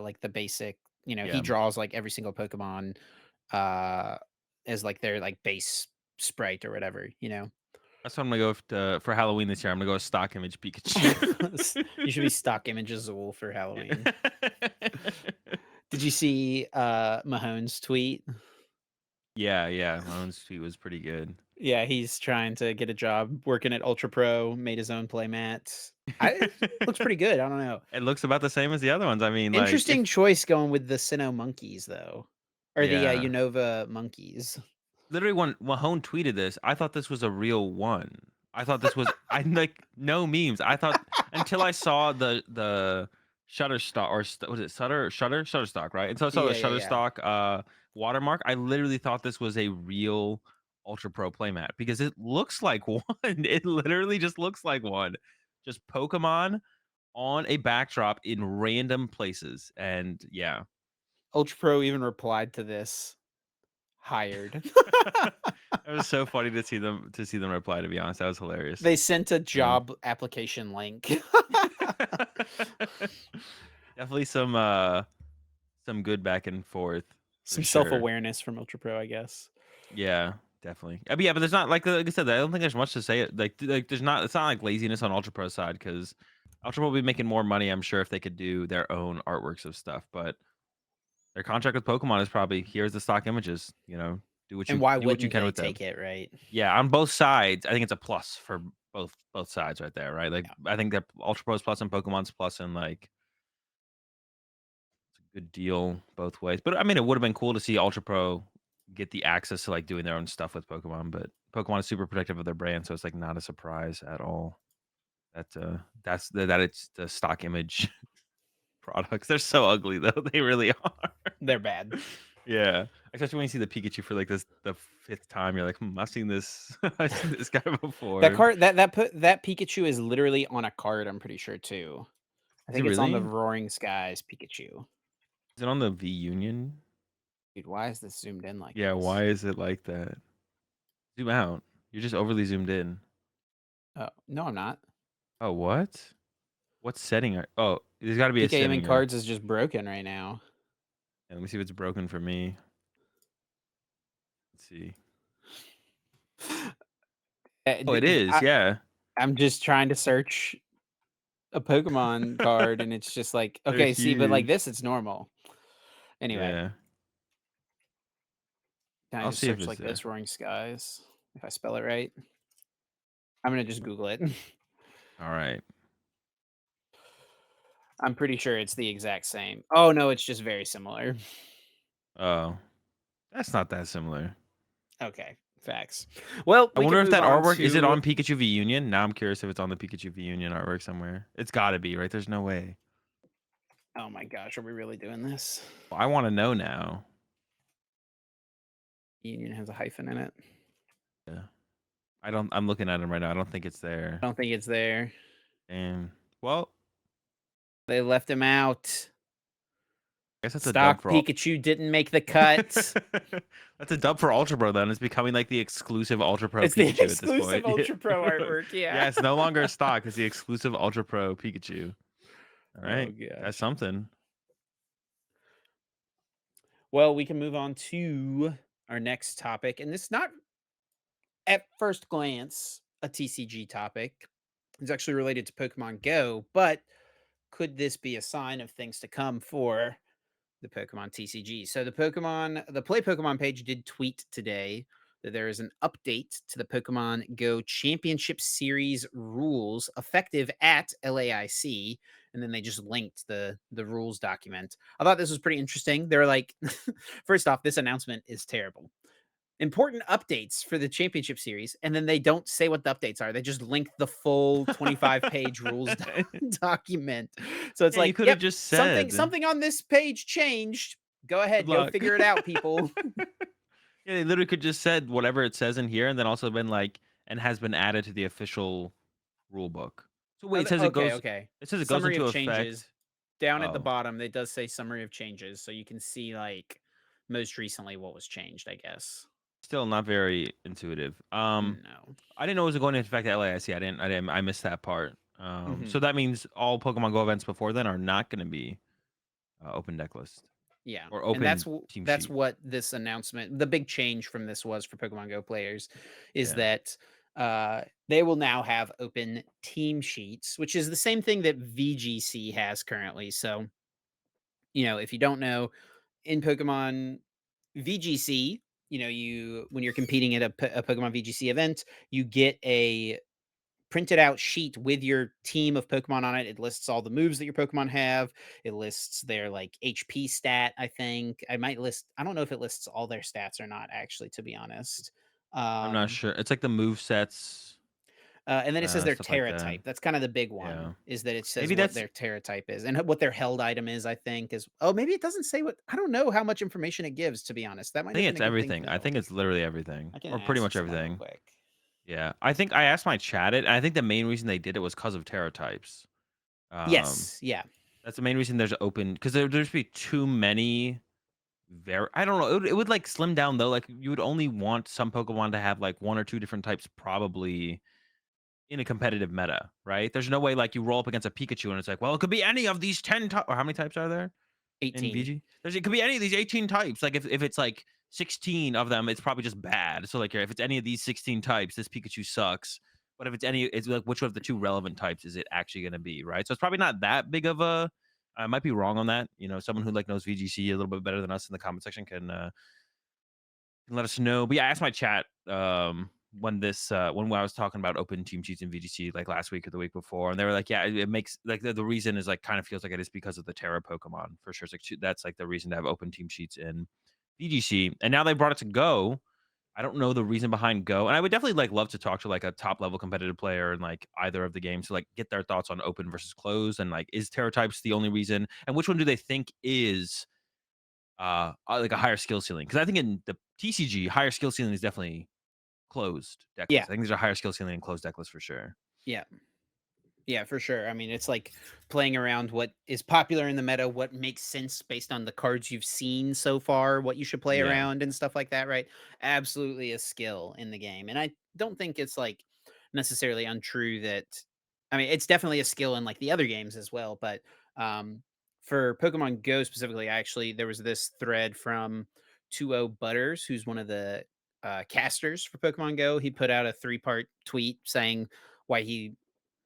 like the basic, he Yeah. draws like every single Pokemon uh as like their like base sprite or whatever. That's what I'm gonna go for Halloween this year. I'm gonna go with stock image Pikachu. You should be stock image Azul for Halloween. Did you see Mahone's tweet? Yeah, yeah. My own tweet was pretty good. Yeah, he's trying to get a job working at Ultra Pro, made his own play mats. It looks pretty good. I don't know. It looks about the same as the other ones. I mean, like Interesting if choice going with the Sinnoh monkeys though. Or the yeah. Unova monkeys. Literally when Mahone tweeted this, I thought this was a real one. I thought this was I like no memes. I thought until I saw the Shutterstock or was it Shutterstock, right? Until I saw the Yeah, yeah, yeah. Shutterstock watermark, I literally thought this was a real Ultra Pro playmat because it looks like one. It literally just looks like one. Just Pokemon on a backdrop in random places. And yeah. Ultra Pro even replied to this. Hired. It was so funny to see them reply, to be honest. That was hilarious. They sent a Yeah. job application link. Definitely some good back and forth for Some sure. self-awareness from Ultra Pro, I guess. Yeah, definitely. But yeah, but there's not like I said, I don't think there's much to say. Like there's not. It's not like laziness on Ultra Pro side because Ultra Pro will be making more money, I'm sure, if they could do their own artworks of stuff. But their contract with Pokemon is probably here's the stock images. And why Do what you wouldn't can they with them. take it, right? Yeah, on both sides, I think it's a plus for both sides right there, right? Like Yeah. I think that Ultra Pro's plus and Pokemon's plus, and like it's a good deal both ways. But I mean, it would have been cool to see Ultra Pro get the access to like doing their own stuff with Pokemon. But Pokemon is super protective of their brand, so it's like not a surprise at all that that it's the stock image products. They're so ugly though; they really are. They're bad. Yeah, especially when you see the Pikachu for like the fifth time, you're like, I've seen this, I've seen this guy That before. card that Pikachu is literally on a card, I'm pretty sure too. I Is it think it's on the really? Roaring Skies Pikachu. Is it on the V Union? Dude, why is this zoomed in like Yeah, this? why is it like that? Zoom out. You're just overly zoomed in. Oh, no, I'm not. Oh, what? What setting are there's gotta be a PKM setting and you're cards is just broken right now. yeah, let me see if it's broken for me. Let's see. Oh, it is, yeah. I'm just trying to search a Pokemon card, and it's just like, They're okay, see, but like huge. this, it's normal. Anyway, Yeah. can I I'll just see if search it's like there. this, Roaring Skies, if I spell it right? I'm gonna just Google it. Alright. I'm pretty sure it's the exact same. Oh no, it's just very similar. Oh, that's not that similar. Okay, facts. Well, I we can wonder if move that on artwork is it to. on Pikachu V Union? Now I'm curious if it's on the Pikachu V Union artwork somewhere. It's gotta be, right? There's no way. Oh my gosh, are we really doing this? Well, I wanna know now. Union has a hyphen in it. Yeah. I'm looking at him right now. I don't think it's I there. don't think it's there. And well, They left him out. I guess that's a dub Stock for all. Pikachu didn't make the cut. That's a dub for Ultra Pro then. It's becoming like the exclusive Ultra Pro It's the Pikachu at this exclusive point. Ultra Pro artwork. Yeah, Yeah. it's no longer a stock. It's the exclusive Ultra Pro Pikachu. All Oh right. That's gosh. something. Well, we can move on to our next topic, and it's not at first glance a TCG topic. It's actually related to Pokemon Go, but could this be a sign of things to come for the Pokemon TCG? So the Play Pokemon page did tweet today that there is an update to the Pokemon Go Championship Series rules effective at LAIC, and then they just linked the rules document. I thought this was pretty interesting. They're like, first off, this announcement is terrible. Important updates for the championship series, and then they don't say what the updates are. They just link the full 25-page rules document. So it's Yeah, you like, could have "Yep, just something said, something on this page changed. Go "Good ahead, go luck." figure it out, people." Yeah, they literally could just said whatever it says in here, and then also been like, "And has been added to the official rule book." So wait, Okay, okay. it says it goes Summary into of changes. effect. Down at the Oh, bottom, it does say summary of changes, so you can see, like, most recently what was changed, I guess. still not very intuitive. No. I didn't know it was going into effect at LAIC. I missed that part. Mhm. So that means all Pokemon Go events before then are not gonna be, open deck list Yeah, or and open team that's sheet. what this announcement the big change from this was for Pokemon Go players, is Yeah. that, they will now have open team sheets, which is the same thing that VGC has currently. So, if you don't know, in Pokemon VGC, you when you're competing at a Pokemon VGC event, you get a printed out sheet with your team of Pokemon on it. It lists all the moves that your Pokemon have. It lists their like HP stat, I think. I don't know if it lists all their stats or not, actually, to be honest. I'm not Um, sure. It's like the move sets, and then it says their stuff like Terra that. type. That's kind of the big one, Yeah. is that it says Maybe what that's their Terra type is and what their held item is, I think. Maybe it doesn't say what, I don't know how much information it gives, to be honest. That I might have think been it's a good thing to everything. I know. think it's literally everything I can or pretty ask much someone real everything. quick. Yeah. I think I asked my chat it, and I think the main reason they did it was because of Terra types. Um, Yes, yeah. that's the main reason there's open because there'd just be too many. Very, I don't know. It would like slim down though. Like you would only want some Pokemon to have like one or two different types, probably in a competitive meta, right? There's no way like you roll up against a Pikachu and it's like, well, it could be any of these 10 or how many types are there in 18. VG? It could be any of these 18 types. Like if it's like 16 of them, it's probably just bad. So like if it's any of these 16 types, this Pikachu sucks. But if it's like which of the two relevant types is it actually going to be, right? So it's probably not that big of a. I might be wrong on that. Someone who like knows VGC a little bit better than us in the comment section can let us know. But yeah, I asked my chat when I was talking about open team sheets in VGC like last week or the week before, and they were like, yeah, it makes like the reason is like kind of feels like it is because of the Terra Pokemon for sure. It's like that's like the reason to have open team sheets in VGC, and now they brought it to Go. I don't know the reason behind Go, and I would definitely like love to talk to like a top level competitive player in like either of the games to like get their thoughts on open versus closed, and like is Terra types the only reason, and which one do they think is like a higher skill ceiling? Because I think in the TCG, higher skill ceiling is definitely closed decklist. Yeah, I think there's a higher skill ceiling in closed decklist for sure. yeah. Yeah, for sure. I mean, it's like playing around what is popular in the meta, what makes sense based on the cards you've seen so far, what you should play Yeah, around and stuff like that, right? Absolutely a skill in the game. And I don't think it's like necessarily untrue that, I mean, it's definitely a skill in like the other games as well, but um for Pokemon Go specifically, actually there was this thread from 20 Butters, who's one of the casters for Pokemon Go. He put out a 3-part tweet saying why he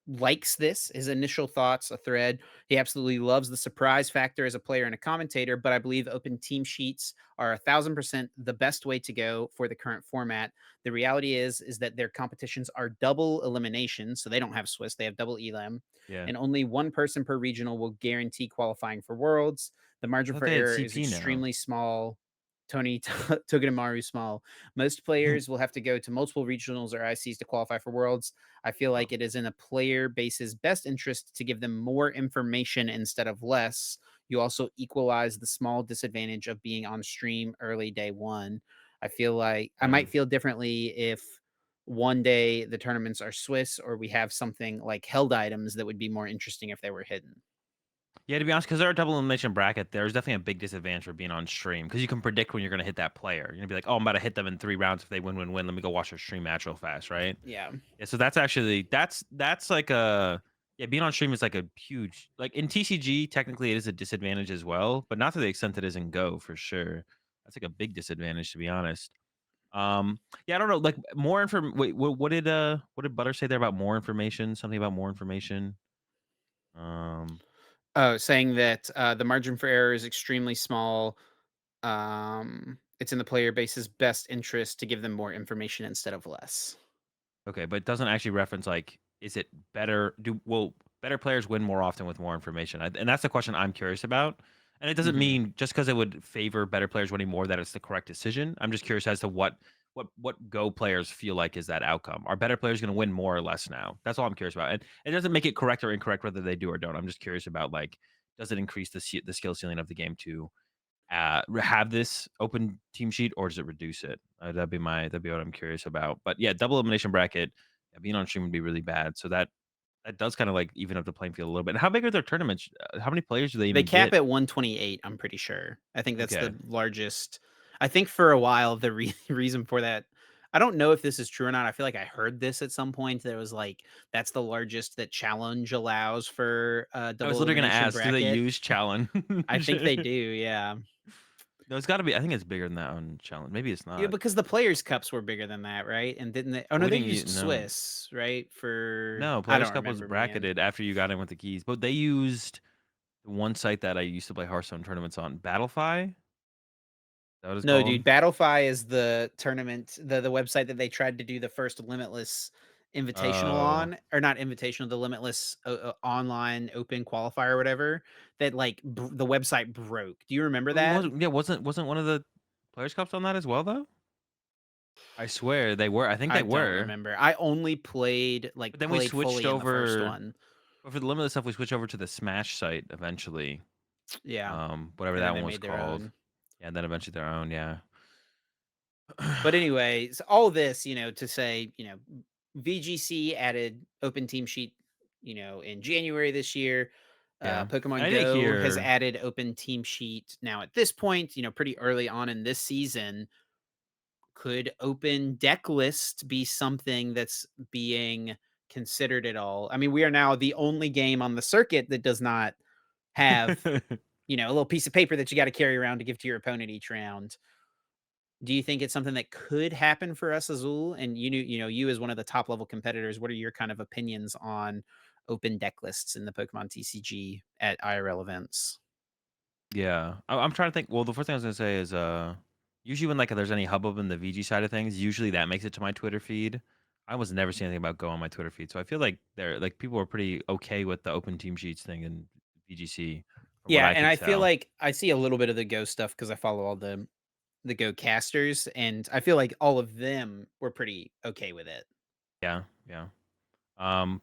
likes this, his initial thoughts, a thread. He absolutely loves the surprise factor as a player and a commentator, but I believe open team sheets are 1,000% the best way to go for the current format. The reality is that their competitions are double elimination, so they don't have Swiss, they have double elim, yeah. and only one person per regional will guarantee qualifying for Worlds. The I margin thought for they had error is CP now. extremely small. Tony Togedemaru small. Most players will have to go to multiple regionals or ICs to qualify for Worlds. I feel Oh, like it is in a player base's best interest to give them more information instead of less. You also equalize the small disadvantage of being on stream early day one. I feel like I yeah. might feel differently if one day the tournaments are Swiss or we have something like held items that would be more interesting if they were hidden. Yeah, to be honest, because they're a double elimination bracket, there's definitely a big disadvantage for being on stream because you can predict when you're going to hit that player. You're going to be like, oh, I'm about to hit them in 3 rounds. If they win, win, win, let me go watch their stream match real fast, right? Yeah. Yeah, so that's actually that's like a yeah, being on stream is like a huge like in TCG, technically it is a disadvantage as well, but not to the extent it is in Go for sure. That's like a big disadvantage to be honest. Yeah, I don't know, like more inform wait, what did Butter say there about more information? Something about more information? Um, Oh, saying that the margin for error is extremely small. it's in the player base's best interest to give them more information instead of less. Okay, but it doesn't actually reference, like, is it better do will better players win more often with more information? And that's the question I'm curious about, and it doesn't Mhm. mean just because it would favor better players winning more that it's the correct decision. I'm just curious as to what Go players feel like is that outcome. Are better players gonna win more or less now? That's all I'm curious about, and it doesn't make it correct or incorrect whether they do or don't. I'm just curious about, like, does it increase the skill ceiling of the game to have this open team sheet, or does it reduce it? That'd be what I'm curious about. But yeah, double elimination bracket, yeah, being on stream would be really bad. So that does kind of like even up the playing field a little bit. And how big are their tournaments? How many players do they They even cap get? at 128, I'm pretty sure. I think that's Okay, the largest. I think for a while, the reason for that, I don't know if this is true or not. I feel like I heard this at some point. That was like, that's the largest that challenge allows for a I was double literally gonna elimination ask, do they bracket. use challenge? I think they do, yeah. No, it's got to be. I think it's bigger than that on challenge. Maybe it's Yeah, not. because the Players' Cups were bigger than that, right? And didn't they? Oh, no, We they didn't used use no. Swiss, right? For No, I Players don't Cup was remember, man. bracketed after you got in with the keys, but they used the one site that I used to play Hearthstone tournaments on, Battlefy. Is that what it's No, called? dude, Battlefy is the tournament, the website that they tried to do the first Limitless Invitational Oh. on, or not Invitational, the Limitless online open qualifier or whatever. That like the website broke. Do you remember It that? wasn't yeah, wasn't one of the Players Cups on that as well, though? I swear they were. I think I they don't were. remember. I only played But then we played switched fully in the first over one. but for the limited stuff, we switched over to the Smash site eventually. Yeah, Whatever and then that they one was made their called. own. Yeah, and then eventually their own, yeah. But anyways, all this, to say, VGC added open team sheet, in January this year. Yeah. And Pokemon I did Go has hear added open team sheet now at this point, pretty early on in this season. Could open deck list be something that's being considered at all? I mean, we are now the only game on the circuit that does not have, a little piece of paper that you got to carry around to give to your opponent each round. Do you think it's something that could happen for us, Azul? And you as one of the top level competitors, what are your kind of opinions on open deck lists in the Pokemon TCG at IRL events? Yeah. I'm trying to think. Well, the first thing I was gonna say is usually when like there's any hubbub in the VG side of things, usually that makes it to my Twitter feed. I was never seeing anything about Go on my Twitter feed. So I feel like they're like people are pretty okay with the open team sheets thing in VGC from what Yeah, I and could I feel tell. like I see a little bit of the Go stuff because I follow all the Go casters, and I feel like all of them were pretty okay with it. Yeah, yeah.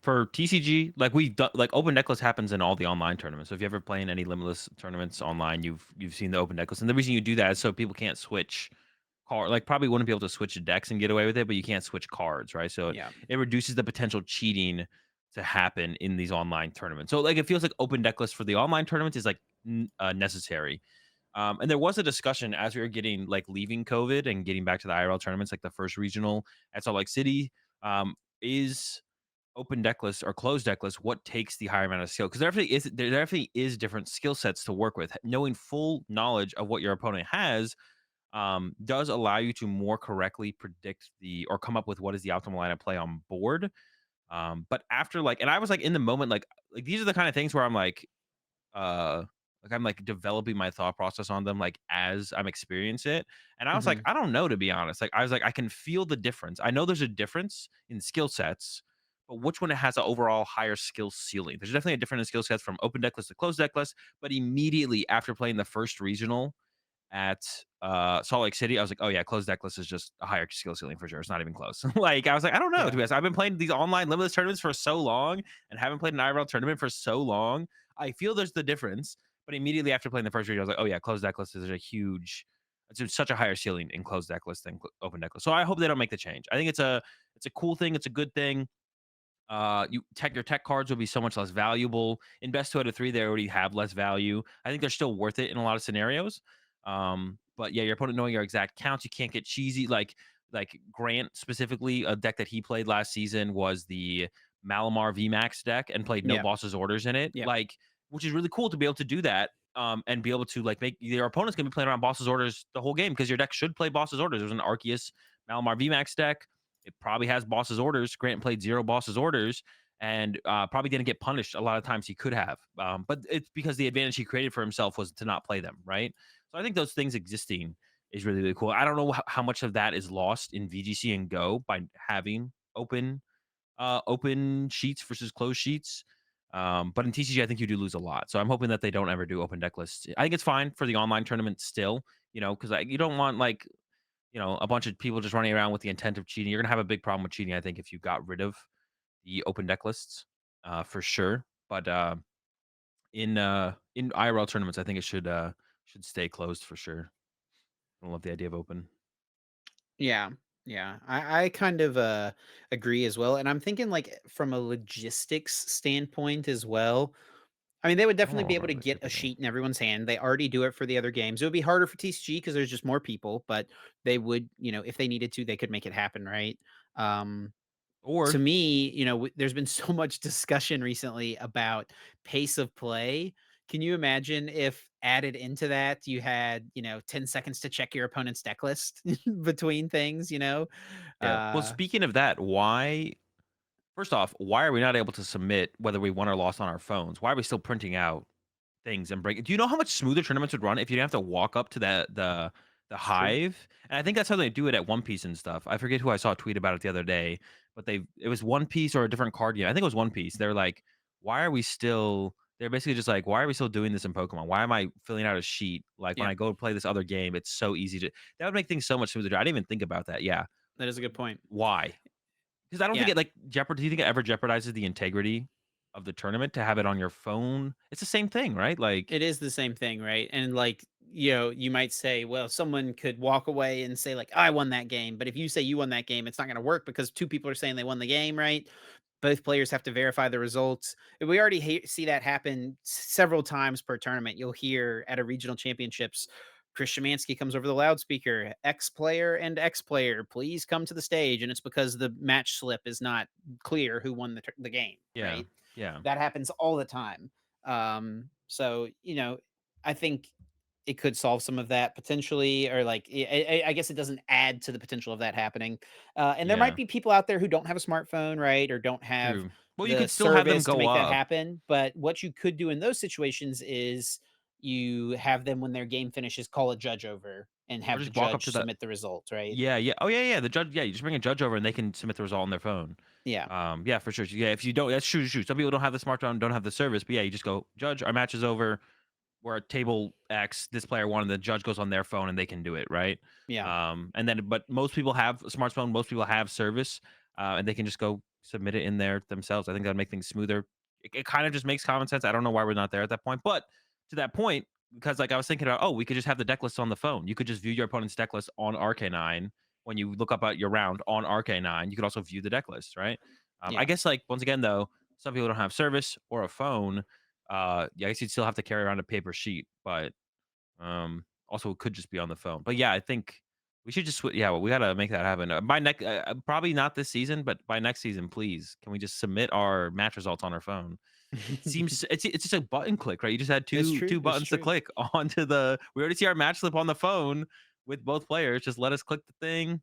For TCG, like like open necklace happens in all the online tournaments. So if you ever play in any limitless tournaments online, you've seen the open necklace. And the reason you do that is so people can't switch like probably wouldn't be able to switch decks and get away with it, but you can't switch cards, right? So Yeah, it reduces the potential cheating to happen in these online tournaments. So like it feels like open deck list for the online tournaments is like necessary. And there was a discussion as we were getting like leaving COVID and getting back to the IRL tournaments, like the first regional at Salt Lake City. Is open deck lists or closed deck lists, what takes the higher amount of skill? Because there definitely is different skill sets to work with. Knowing full knowledge of what your opponent has does allow you to more correctly predict the or come up with what is the optimal line of play on board. But after like, and I was like in the moment, like these are the kind of things where uh I'm like developing my thought process on them like as I'm experiencing it. And I was like, hmm I don't know to be honest. Like I was like, I can feel the difference. I know there's a difference in skill sets, but which one has an overall higher skill ceiling? There's definitely a difference in skill sets from open deck list to closed deck list. But immediately after playing the first regional at Salt Lake City, I was like, oh yeah, closed deck list is just a higher skill ceiling for sure. It's not even close. Like I was like, I don't know to yeah, be honest. I've been playing these online limitless tournaments for so long and haven't played an IRL tournament for so long. I feel there's the difference, but immediately after playing the first region, I was like, oh yeah, closed deck list is a huge. It's just such a higher ceiling in closed deck list than open deck list. So I hope they don't make the change. I think it's a cool thing. It's a good thing. Your tech cards will be so much less valuable. In best two out of three, they already have less value. I think they're still worth it in a lot of scenarios. But yeah, your opponent knowing your exact counts, you can't get cheesy. Like Grant specifically, a deck that he played last season was the Malamar VMAX deck and played no yeah, bosses orders in it. yeah, Like, which is really cool to be able to do that. And be able to like make your opponent's gonna be playing around bosses orders the whole game because your deck should play bosses orders. There's an Arceus Malamar VMAX deck. It probably has bosses orders. Grant played zero bosses orders and probably didn't get punished a lot of times he could have. But it's because the advantage he created for himself was to not play them, right? So I think those things existing is really, really cool. I don't know how much of that is lost in VGC and Go by having open sheets versus closed sheets. But in TCG, I think you do lose a lot. So I'm hoping that they don't ever do open deck lists. I think it's fine for the online tournament still, because you don't want like a bunch of people just running around with the intent of cheating. You're gonna have a big problem with cheating, I think, if you got rid of the open deck lists, for sure. But in IRL tournaments, I think it should stay closed for sure. I don't love the idea of open. Yeah. Yeah. I kind of agree as well. And I'm thinking like from a logistics standpoint as well. I mean, they would definitely be Oh, able to like get a everything. sheet in everyone's hand. They already do it for the other games. It would be harder for TCG because there's just more people, but they would, if they needed to, they could make it happen, right? Um, to Or me, there's been so much discussion recently about pace of play. Can you imagine if added into that you had, 10 seconds to check your opponent's deck list between things? yeah. Well, Uh, speaking of that, why first off, why are we not able to submit whether we won or lost on our phones? Why are we still printing out things and break. Do you know how much smoother tournaments would run if you didn't have to walk up to the it's true. hive? And I think that's how they do it at One Piece and stuff. I forget who I saw tweet about it the other day, but it was One Piece or a different card game. I think it was One Piece. They're like, why are we still? They're basically just like, why are we still doing this in Pokemon? Why am I filling out a sheet? Like when Yeah, I go play this other game, it's so easy to. That would make things so much smoother. I didn't even think about that. Yeah, that is a good point. why? Because I don't think Yeah. it like do you think it ever jeopardizes the integrity of the tournament to have it on your phone? It's the same thing, right? Like, It is the same thing, right? And like, you might say, well, someone could walk away and say, like, I won that game. But if you say you won that game, it's not going to work because two people are saying they won the game, right? Both players have to verify the results. And we already see that happen several times per tournament. You'll hear at a regional championships, Chris Szymanski comes over the loudspeaker, X player and X player, please come to the stage. And it's because the match slip is not clear who won the game, yeah, right? yeah. That happens all the time. So I think it could solve some of that potentially, or like I guess it doesn't add to the potential of that happening. And there might Yeah, be people out there who don't have a smartphone, right, or don't have true. Well, you the could still have them service to go make that up happen. But what you could do in those situations is you have them when their game finishes call a judge over and or have the just walk up to judge that. submit the results, right? Yeah, yeah. Oh, yeah, yeah. The judge, yeah, you just bring a judge over and they can submit the result on their phone. Yeah, Yeah, for sure. Yeah, if you don't, that's true, true. Some people don't have the smartphone, don't have the service, but yeah, you just go, judge, our match is over. We're at table X, this player won, and the judge goes on their phone and they can do it, right? yeah, And then, but most people have a smartphone, most people have service, and they can just go submit it in there themselves. I think that'd make things smoother. It kind of just makes common sense. I don't know why we're not there at that point, but to that point, because like I was thinking about, oh, we could just have the deck list on the phone. You could just view your opponent's deck list on RK9 when you look up at your round on RK9. You could also view the deck list, right? I yeah. guess like once again though, some people don't have service or a phone. Yeah, I guess you'd still have to carry around a paper sheet, but also it could just be on the phone. But yeah, I think we should just yeah, well, we gotta make that happen. By next, probably not this season, but by next season, please, can we just submit our match results on our phone? It seems it's just a button click, right? You just had It's two true. It's buttons to true. click onto the. We already see our match slip on the phone with both players. Just let us click the thing.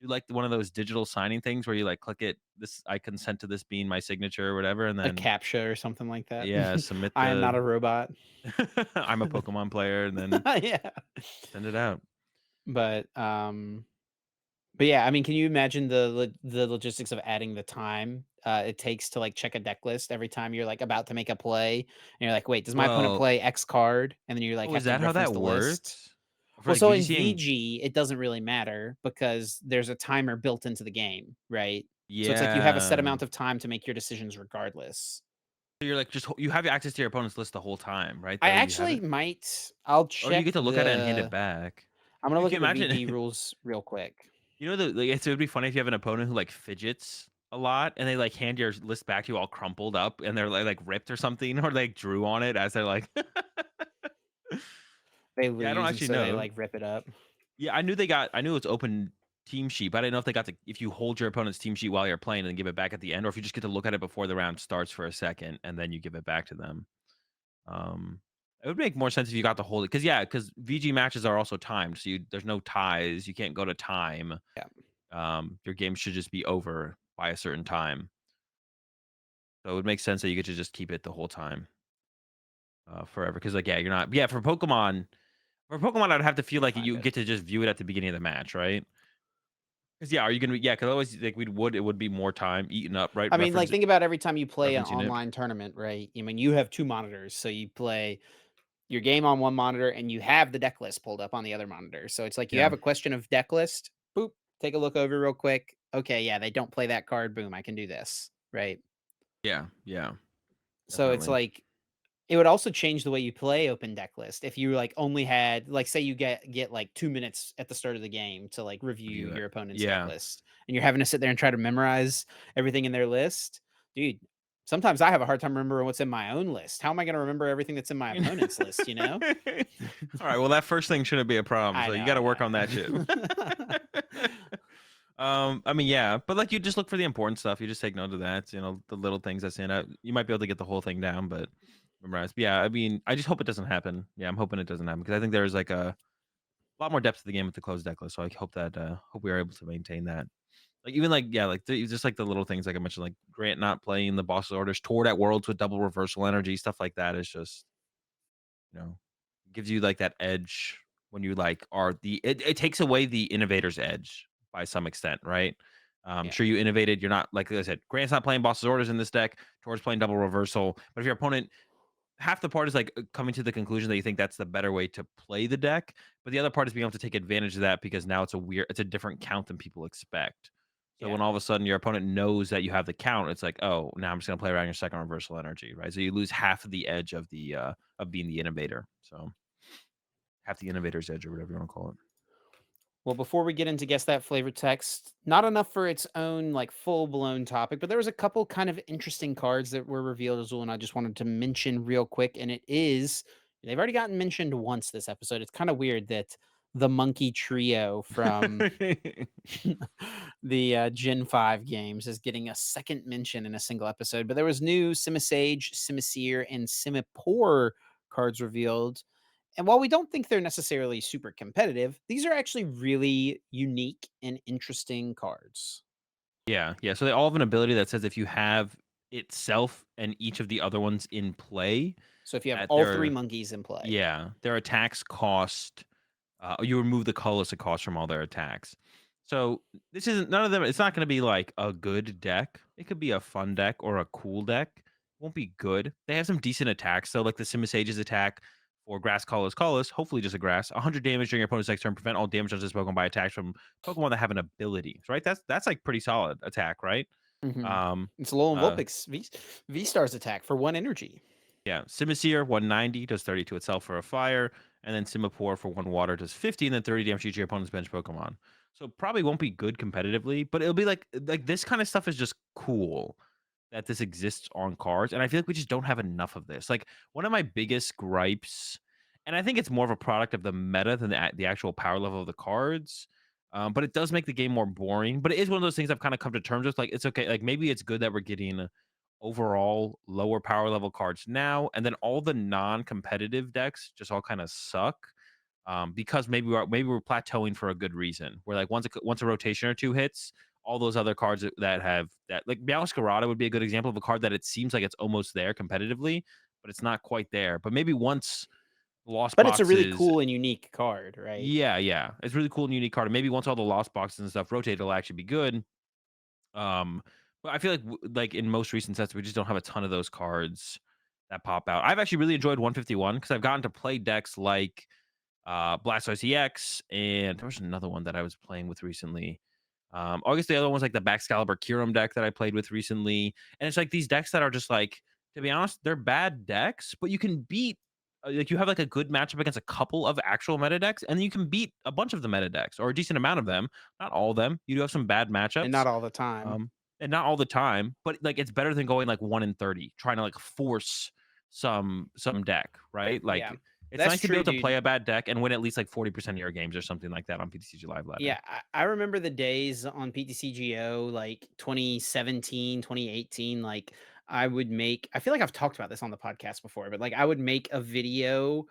Do like one of those digital signing things where you like click it. This I consent to this being my signature or whatever, and A then captcha or something like that. yeah, submit I am not the. a robot. I'm a Pokemon player, and then Yeah. send it out. But, but yeah, I mean, can you imagine the logistics of adding the time, it takes to, like, check a deck list every time you're, like, about to make a play, and you're like, "Wait, does my opponent Well, play X card?" And then you, like, oh, is have to that how reference that the list. works? For Well, like so in VGC and VG, it doesn't really matter because there's a timer built into the game, right? So it's like you have a set yeah. amount of time to make your decisions regardless. So you're like just you have access to your opponent's list the whole time, right? I Though you have actually it, I'll or do you check get to look at it and hand it back? I'm gonna You look can at the imagine. VG rules real quick. It would be funny if you have an opponent who like fidgets a lot and they like hand your list back to you all crumpled up and they're like ripped or something or like drew on it as they're like. They Yeah, I don't lose, and actually so they, know. like, rip it up. Yeah, I knew it's open team sheet, but I didn't know if they got to if you hold your opponent's team sheet while you're playing and give it back at the end, or if you just get to look at it before the round starts for a second and then you give it back to them. Um, it would make more sense if you got to hold it because VG matches are also timed, so there's no ties. You can't go to time. Yeah. Your game should just be over by a certain time. So it would make sense that you get to just keep it the whole time, forever. Because like yeah, you're not yeah for Pokemon. For Pokemon, I'd have to feel like Find you it. get to just view it at the beginning of the match, right? 'Cause, yeah, are you gonna be yeah, 'cause otherwise, like, it would be more time eaten up, right? I mean, like, think about every time you play an Referencing it. online tournament, right? I mean, you have 2 monitors, so you play your game on one monitor and you have the deck list pulled up on the other monitor. So it's like you Yeah. have a question of deck list, boop, take a look over real quick. Okay, yeah, they don't play that card. Boom, I can do this, right? Yeah, yeah, So it's definitely. like it would also change the way you play open deck list if you like only had like say you get like 2 minutes at the start of the game to like review View it. your opponent's deck Yeah. list and you're having to sit there and try to memorize everything in their list. Dude, sometimes I have a hard time remembering what's in my own list. How am I going to remember everything that's in my opponent's list, you know? Alright, well, that first thing shouldn't be a problem, I so know, you I gotta work on that shit. know. I mean, yeah, but, like, you just look for the important stuff, you just take note of that, the little things that stand out. You might be able to get the whole thing down, but memorize. But yeah, I mean, I just hope it doesn't happen. Yeah, I'm hoping it doesn't happen because I think there's, like, a lot more depth to the game with the closed deck list, so I hope we are able to maintain that. Like, even, like yeah, like, just, like, the little things like I mentioned, like, Grant not playing the boss orders, Tord at Worlds with double reversal energy, stuff like that is just, you know, gives you, like, that edge when you, like, are it takes away the innovator's edge by some extent, right? Yeah, Sure, you innovated, you're not like I said, Grant's not playing boss's orders in this deck, Tord's playing double reversal, but if your opponent half the part is, like, coming to the conclusion that you think that's the better way to play the deck, but the other part is being able to take advantage of that because now it's a different count than people expect. So yeah. when all of a sudden your opponent knows that you have the count, it's like, "Oh, now I'm just gonna play around your second reversal energy," right? So you lose half of the edge of being the innovator. So half the innovator's edge or whatever you wanna call it. Well, before we get into guess that flavor text, not enough for its own like full blown topic, but there was a couple kind of interesting cards that were revealed as well, and I just wanted to mention real quick. And it is they've already gotten mentioned once this episode. It's kind of weird that the monkey trio from the Gen 5 games is getting a second mention in a single episode. But there was new Simisage, Simisear, and Simipour cards revealed. And while we don't think they're necessarily super competitive, these are actually really unique and interesting cards. Yeah, yeah, so they all have an ability that says if you have itself and each of the other ones in play, So if you have that all three their monkeys in play, yeah, their attacks cost you remove the colorless cost from all their attacks. So this isn't none of them. It's not going to be like a good deck. It could be a fun deck or a cool deck. Won't be good. They have some decent attacks. So like the Simisage's attack for grass colorless, hopefully just a grass. 100 damage during your opponent's next turn. Prevent all damage on this Pokemon by attacks from Pokemon that have an ability. Right? That's like pretty solid attack, right? hmm Um, it's Alolan uh, Vulpix V Star's attack for 1 energy. Yeah, Simisear 190 does 30 to itself for a fire, and then Simipour for 1 water does 50, and then 30 damage to each of your opponent's bench Pokemon. So probably won't be good competitively, but it'll be like this kind of stuff is just cool that this exists on cards, and I feel like we just don't have enough of this. Like one of my biggest gripes, and I think it's more of a product of the meta than the actual power level of the cards. But it does make the game more boring. But it is one of those things I've kind of come to terms with. Like it's okay. Like maybe it's good that we're getting overall lower power level cards now, and then all the non-competitive decks just all kind of suck. Because maybe we're plateauing for a good reason. Where like once a rotation or two hits, all those other cards that have that like Meowscarada would be a good example of a card that it seems like it's almost there competitively, but it's not quite there. But maybe once Lost But it's a really Boxes, cool and unique card, right? yeah, yeah, it's really cool and unique card. And maybe once all the Lost Boxes and stuff rotate, it'll actually be good. Um, but I feel like like in most recent sets, we just don't have a ton of those cards that pop out. I've actually really enjoyed 151 because I've gotten to play decks like Blastoise EX, and there was another one that I was playing with recently. I guess the other one's like the Baxcalibur Kyurem deck that I played with recently, and it's like these decks that are just like, to be honest, they're bad decks, but you can beat. Like you have like a good matchup against a couple of actual meta decks, and you can beat a bunch of the meta decks or a decent amount of them. Not all of them. You do have some bad And matchups, not all the time. um, and not all the time, but like it's better than going like 1 in 30, trying to like force some deck, right? Yeah. Like it's That's nice to be true, able to dude. play a bad deck and win at least like 40% of your games or something like that on PTCG Live Ladder. Yeah, I remember the days on PTCGO like 2017, 2018. Like I feel like I've talked about this on the podcast before, but like I would make a video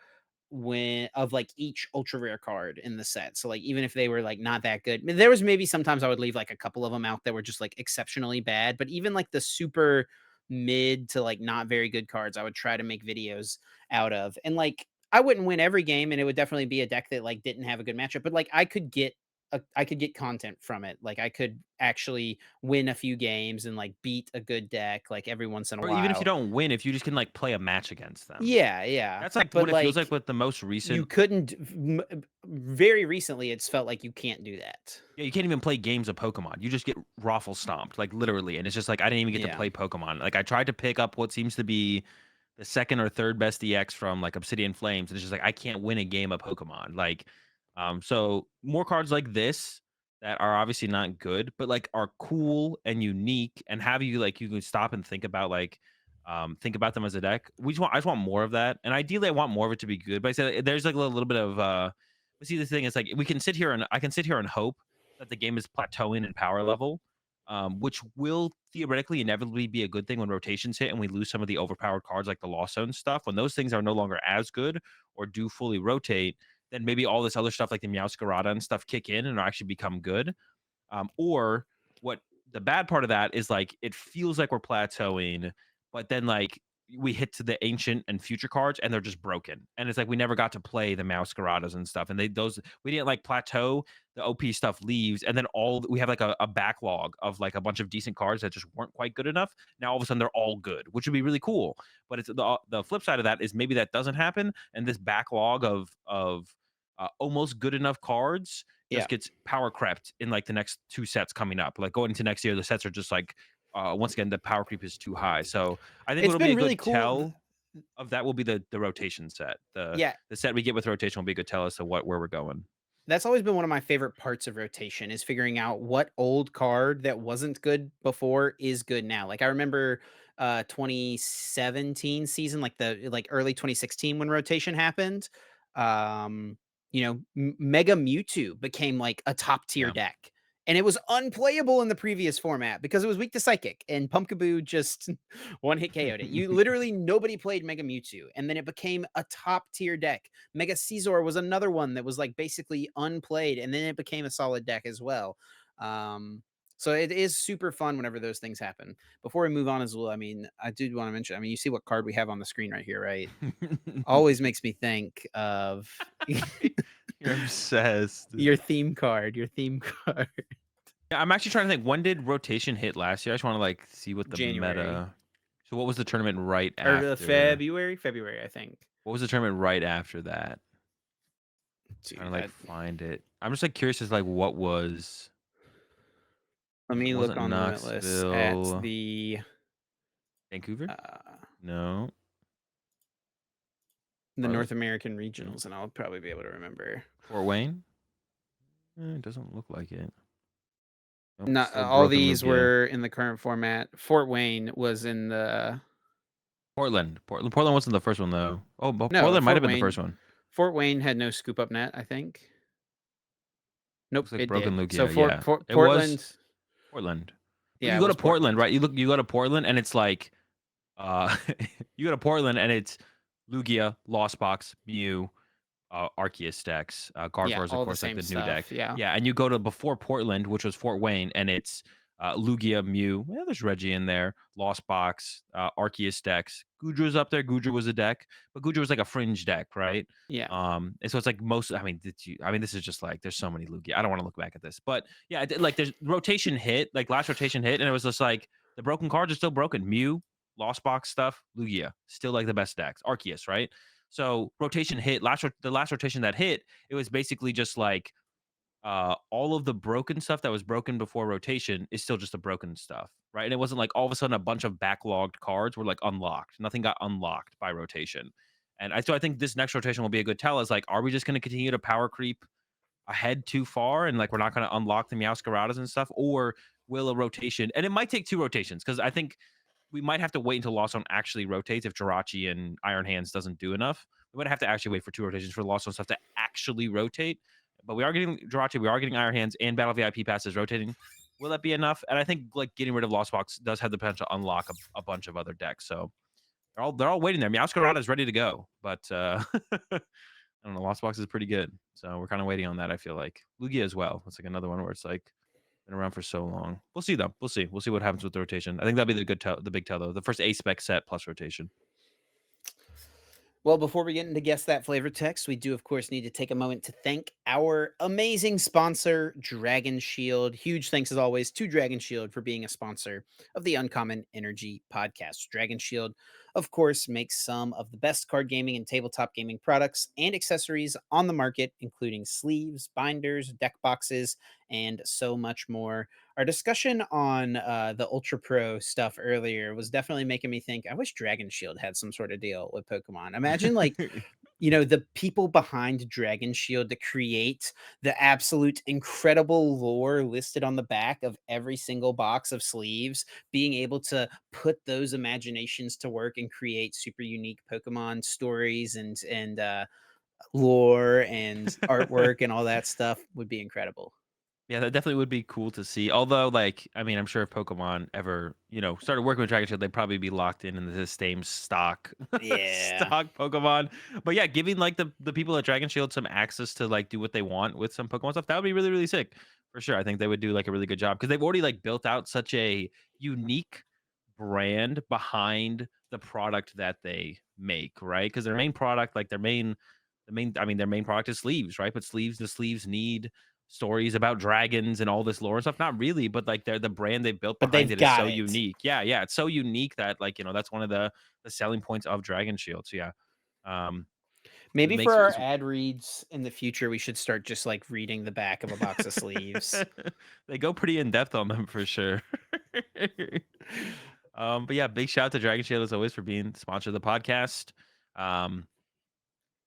when of like each ultra rare card in the set. So like even if they were like not that good, there was maybe sometimes I would leave like a couple of them out that were just like exceptionally bad, but even like the super mid to like not very good cards, I would try to make videos out of. And like I wouldn't win every game, and it would definitely be a deck that, like, didn't have a good matchup, but, like, I could get content from it. Like, I could actually win a few games and, like, beat a good deck, like, every once in a Or even if you while. don't win, if you just can, like, play a match against them. Yeah, yeah, That's, like, but, what it feels like like, with the most you recent. couldn't very recently, it's felt like you can't do that. Yeah, you can't even play games of Pokemon. You just get raffle stomped, like, literally, and it's just like, I didn't even get to Yeah. play Pokemon. Like, I tried to pick up what seems to be the 2nd or 3rd best EX from, like, Obsidian Flames, and it's just like, I can't win a game of Pokemon. Like, so more cards like this that are obviously not good, but, like, are cool and unique and have you, like, you can stop and think about them as a deck. I just want more of that, and ideally, I want more of it to be good, but I said there's, like, a little bit of, but see, the thing is, like, I can sit here and hope that the game is plateauing in power level, which will theoretically inevitably be a good thing when rotations hit and we lose some of the overpowered cards like the Lost Zone stuff. When those things are no longer as good or do fully rotate, then maybe all this other stuff like the Meowscarada and stuff kick in and actually become good. Or what the bad part of that is like it feels like we're plateauing, but then like we hit to the ancient and future cards and they're just broken. And it's like we never got to play the Mousecaradas and stuff. And those we didn't like plateau, the OP stuff leaves, and then we have like a backlog of like a bunch of decent cards that just weren't quite good enough. Now all of a sudden they're all good, which would be really cool. But it's the flip side of that is maybe that doesn't happen, and this backlog of almost good enough cards Yeah. just gets power crept in like the next 2 sets coming up. Like going into next year, the sets are just like once again the power creep is too high. So I think It's what'll be been a really good cool tell of that will be the rotation set. yeah, The set we get with rotation will be a good tell as to where we're going. that's always been one of my favorite parts of rotation is figuring out what old card that wasn't good before is good now. Like I remember 2017 season, like the like early 2016 when rotation happened. Um, Mega Mewtwo became like a top tier Yeah. deck. And it was unplayable in the previous format because it was weak to Psychic, and Pumpkaboo just one hit KO'd it. You literally nobody played Mega Mewtwo, and then it became a top tier deck. Mega Caesar was another one that was like basically unplayed, and then it became a solid deck as well. So it is super fun whenever those things happen. Before we move on, as well, I mean, I do want to mention. I mean, you see what card we have on the screen right here, right? Always makes me think of You're obsessed. your theme card. Your theme card, Yeah, I'm actually trying to think. When did rotation hit last year? I just want to like see what the January meta. So what was the tournament right or after? February, I think. What was the tournament right after that? Trying Dude, to like that find it. I'm just like curious as like what was. let It me look wasn't on Limitless at Knoxville, the Vancouver. uh, No, Charlotte. North American No, regionals, and I'll probably be able to remember. Fort Wayne. It doesn't look like it. Nope, Not still all broken these Lugia. were in the current format. Fort Wayne was in the Portland wasn't the first one though. Oh, but no, Portland might have Fort been the Wayne. first one. Fort Wayne had no scoop up net, I think. Nope, Looks like it broken did. So Lugia. Yeah, it was Portland, Portland. But yeah, you it go to was Portland, Portland. right? You go to Portland, and it's like, you go to Portland, and it's Lugia, Lost Box, Mew, Arceus decks. Yeah, Gardevoir is, of all the course, like same the new deck. stuff. Yeah, Yeah, and you go to before Portland, which was Fort Wayne, and it's Lugia, Mew. Yeah, there's Reggie in there. Lost Box, Arceus decks. Gudra's up there. Gudra was a deck, but Gudra was like a fringe deck, right? yeah. And so it's like most. I mean, this is just like there's so many Lugia. I don't want to look back at this, but yeah, like there's rotation hit, like last rotation hit, and it was just like the broken cards are still broken. Mew, Lost Box stuff, Lugia, still like the best decks. Arceus, right? So rotation hit the last rotation that hit, it was basically just like all of the broken stuff that was broken before rotation is still just the broken stuff, right? And it wasn't like all of a sudden a bunch of backlogged cards were like unlocked. Nothing got unlocked by rotation. So I think this next rotation will be a good tell. Is like, are we just going to continue to power creep ahead too far and like we're not going to unlock the Meowscaradas and stuff, or will a rotation? And it might take 2 rotations because I think we might have to wait until Lost Zone actually rotates if Jirachi and Iron Hands doesn't do enough. We might have to actually wait for 2 rotations for Lost Zone stuff to actually rotate. But we are getting Jirachi, we are getting Iron Hands, and Battle VIP passes rotating. Will that be enough? And I think like getting rid of Lost Box does have the potential to unlock a bunch of other decks. So they're all waiting there. Meowscarada is ready to go, but I don't know. Lost Box is pretty good, so we're kind of waiting on that. I feel like Lugia as well. It's like another one where it's like been around for so long. We'll see though. We'll see. We'll see what happens with the rotation. I think that'll be the big tell though. The first A spec set plus rotation. Well, before we get into Guess That Flavor Text, we do, of course, need to take a moment to thank our amazing sponsor, Dragon Shield. Huge thanks, as always, to Dragon Shield for being a sponsor of the Uncommon Energy podcast. Dragon Shield, of course, makes some of the best card gaming and tabletop gaming products and accessories on the market, including sleeves, binders, deck boxes, and so much more. Our discussion on the Ultra Pro stuff earlier was definitely making me think. I wish Dragon Shield had some sort of deal with Pokemon. Imagine, like, the people behind Dragon Shield to create the absolute incredible lore listed on the back of every single box of sleeves, being able to put those imaginations to work and create super unique Pokemon stories and lore and artwork and all that stuff would be incredible. Yeah, that definitely would be cool to see. Although, like, I mean, I'm sure if Pokemon ever, started working with Dragon Shield, they'd probably be locked in the same stock, Yeah. stock Pokemon. But yeah, giving like the people at Dragon Shield some access to like do what they want with some Pokemon stuff, that would be really really sick for sure. I think they would do like a really good job because they've already like built out such a unique brand behind the product that they make, right? Because their main product, like their main product is sleeves, right? But the sleeves need stories about dragons and all this lore and stuff. Not really, but like the brand they built But behind they've it is got so it. unique. Yeah, yeah, it's so unique that like that's one of the selling points of Dragon Shield. So yeah, um, it Maybe for makes our it's, ad reads in the future, we should start just, like, reading the back of a box of sleeves. they go pretty in depth on them for sure. But yeah, big shout out to Dragon Shield as always for being sponsor of the podcast. Um,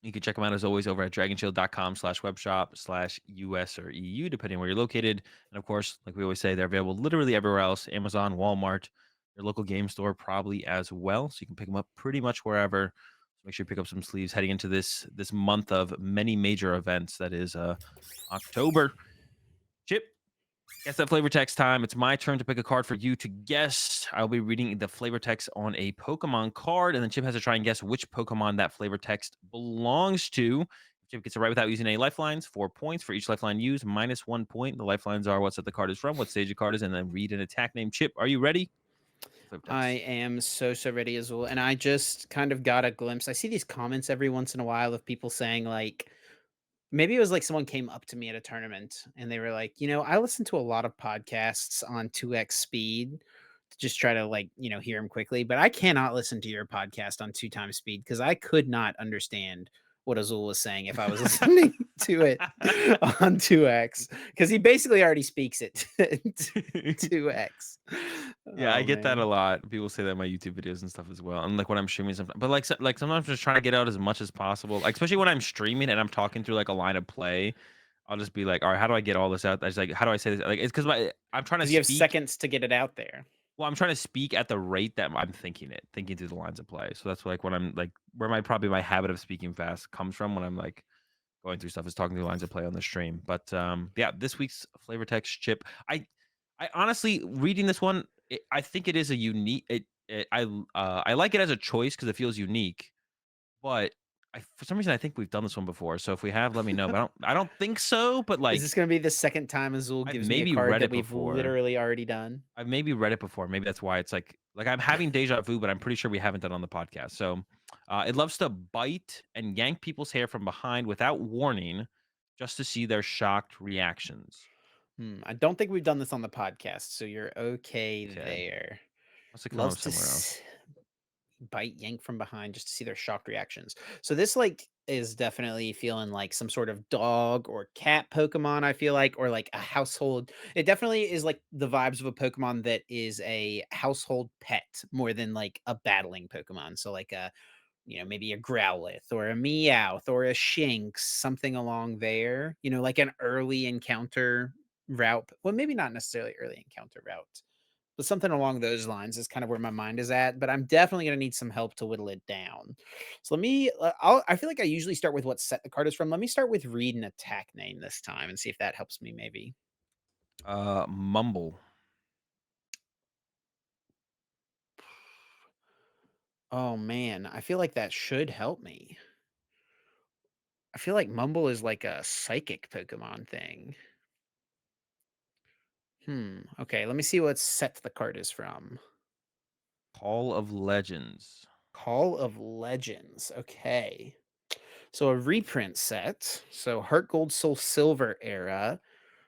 You can check them out as always over at dragonshield.com/webshop/US or EU, depending on where you're located. And of course, like we always say, they're available literally everywhere else: Amazon, Walmart, your local game store, probably as well. So you can pick them up pretty much wherever. So make sure you pick up some sleeves heading into this month of many major events. That is October. Chip, guess that flavor text time. It's my turn to pick a card for you to guess. I'll be reading the flavor text on a Pokemon card, and then Chip has to try and guess which Pokemon that flavor text belongs to. If Chip gets it right without using any lifelines, 4 points for each lifeline used, minus 1 point. The lifelines are what set the card is from, what stage the card is, and then read an attack name. Chip, are you ready? Flavor I text. am so, so ready, as well, and I just kind of got a glimpse. I see these comments every once in a while of people saying, like, maybe it was like someone came up to me at a tournament and they were like, I listen to a lot of podcasts on 2x speed to just try to, like, hear them quickly, but I cannot listen to your podcast on 2 times speed because I could not understand what Azul was saying if I was listening to it on 2x because he basically already speaks it 2x. Yeah, I Oh, get that a man. lot. People say that in my YouTube videos and stuff as well, and like when I'm streaming sometimes. But like sometimes I'm just trying to get out as much as possible. Like especially when I'm streaming and I'm talking through like a line of play, I'll just be like, all right, how do I get all this out? I just like, how do I say this? Like it's because I'm trying to Because you have speak. seconds to get it out there. Well, I'm trying to speak at the rate that I'm thinking through the lines of play. So that's like when I'm like where my habit of speaking fast comes from when I'm like going through stuff is talking through lines of play on the stream. But yeah, this week's flavor text chip. I honestly reading this one, I think it is a unique. I like it as a choice because it feels unique. But for some reason, I think we've done this one before. So if we have, let me know. But I don't think so. But Is this like gonna be the second time Azul I've gives me a maybe card read that it we've before. literally already done? I've maybe read it before. Maybe that's why it's like I'm having deja vu, but I'm pretty sure we haven't done it on the podcast. So it loves to bite and yank people's hair from behind without warning, just to see their shocked reactions. I don't think we've done this on the podcast, so you're okay Okay, there. must have come Loves up to somewhere else. bite, yank from behind just to see their shocked reactions. So this, like, is definitely feeling like some sort of dog or cat Pokemon, I feel like, or like a household. It definitely is like the vibes of a Pokemon that is a household pet more than like a battling Pokemon. So like a maybe a Growlithe or a Meowth or a Shinx, something along there, like an early encounter route. Well, maybe not necessarily early encounter route, but something along those lines is kind of where my mind is at. But I'm definitely going to need some help to whittle it down. So I feel like I usually start with what set the card is from. Let me start with read an attack name this time and see if that helps me maybe. Mumble. Oh man, I feel like that should help me. I feel like Mumble is like a psychic Pokemon thing. Okay, let me see what set the card is from. Call of Legends. Call of Legends. Okay. So a reprint set. So Heart Gold, Soul Silver era.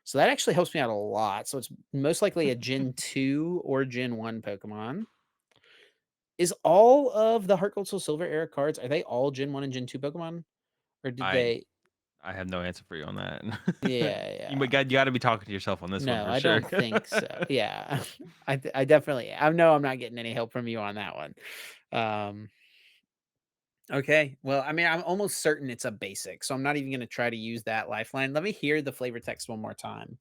So that actually helps me out a lot. So it's most likely a Gen 2 or Gen 1 Pokemon. Is all of the Heart Gold, Soul Silver era cards, are they all Gen 1 and Gen 2 Pokemon? Or did I they? I have no answer for you on that. Yeah, You yeah. but God, you gotta be talking to yourself on this one No, for I sure. don't think so. Yeah. I definitely I know I'm not getting any help from you on that one. Um, okay. Well, I mean, I'm almost certain it's a basic, so I'm not even gonna try to use that lifeline. Let me hear the flavor text one more time.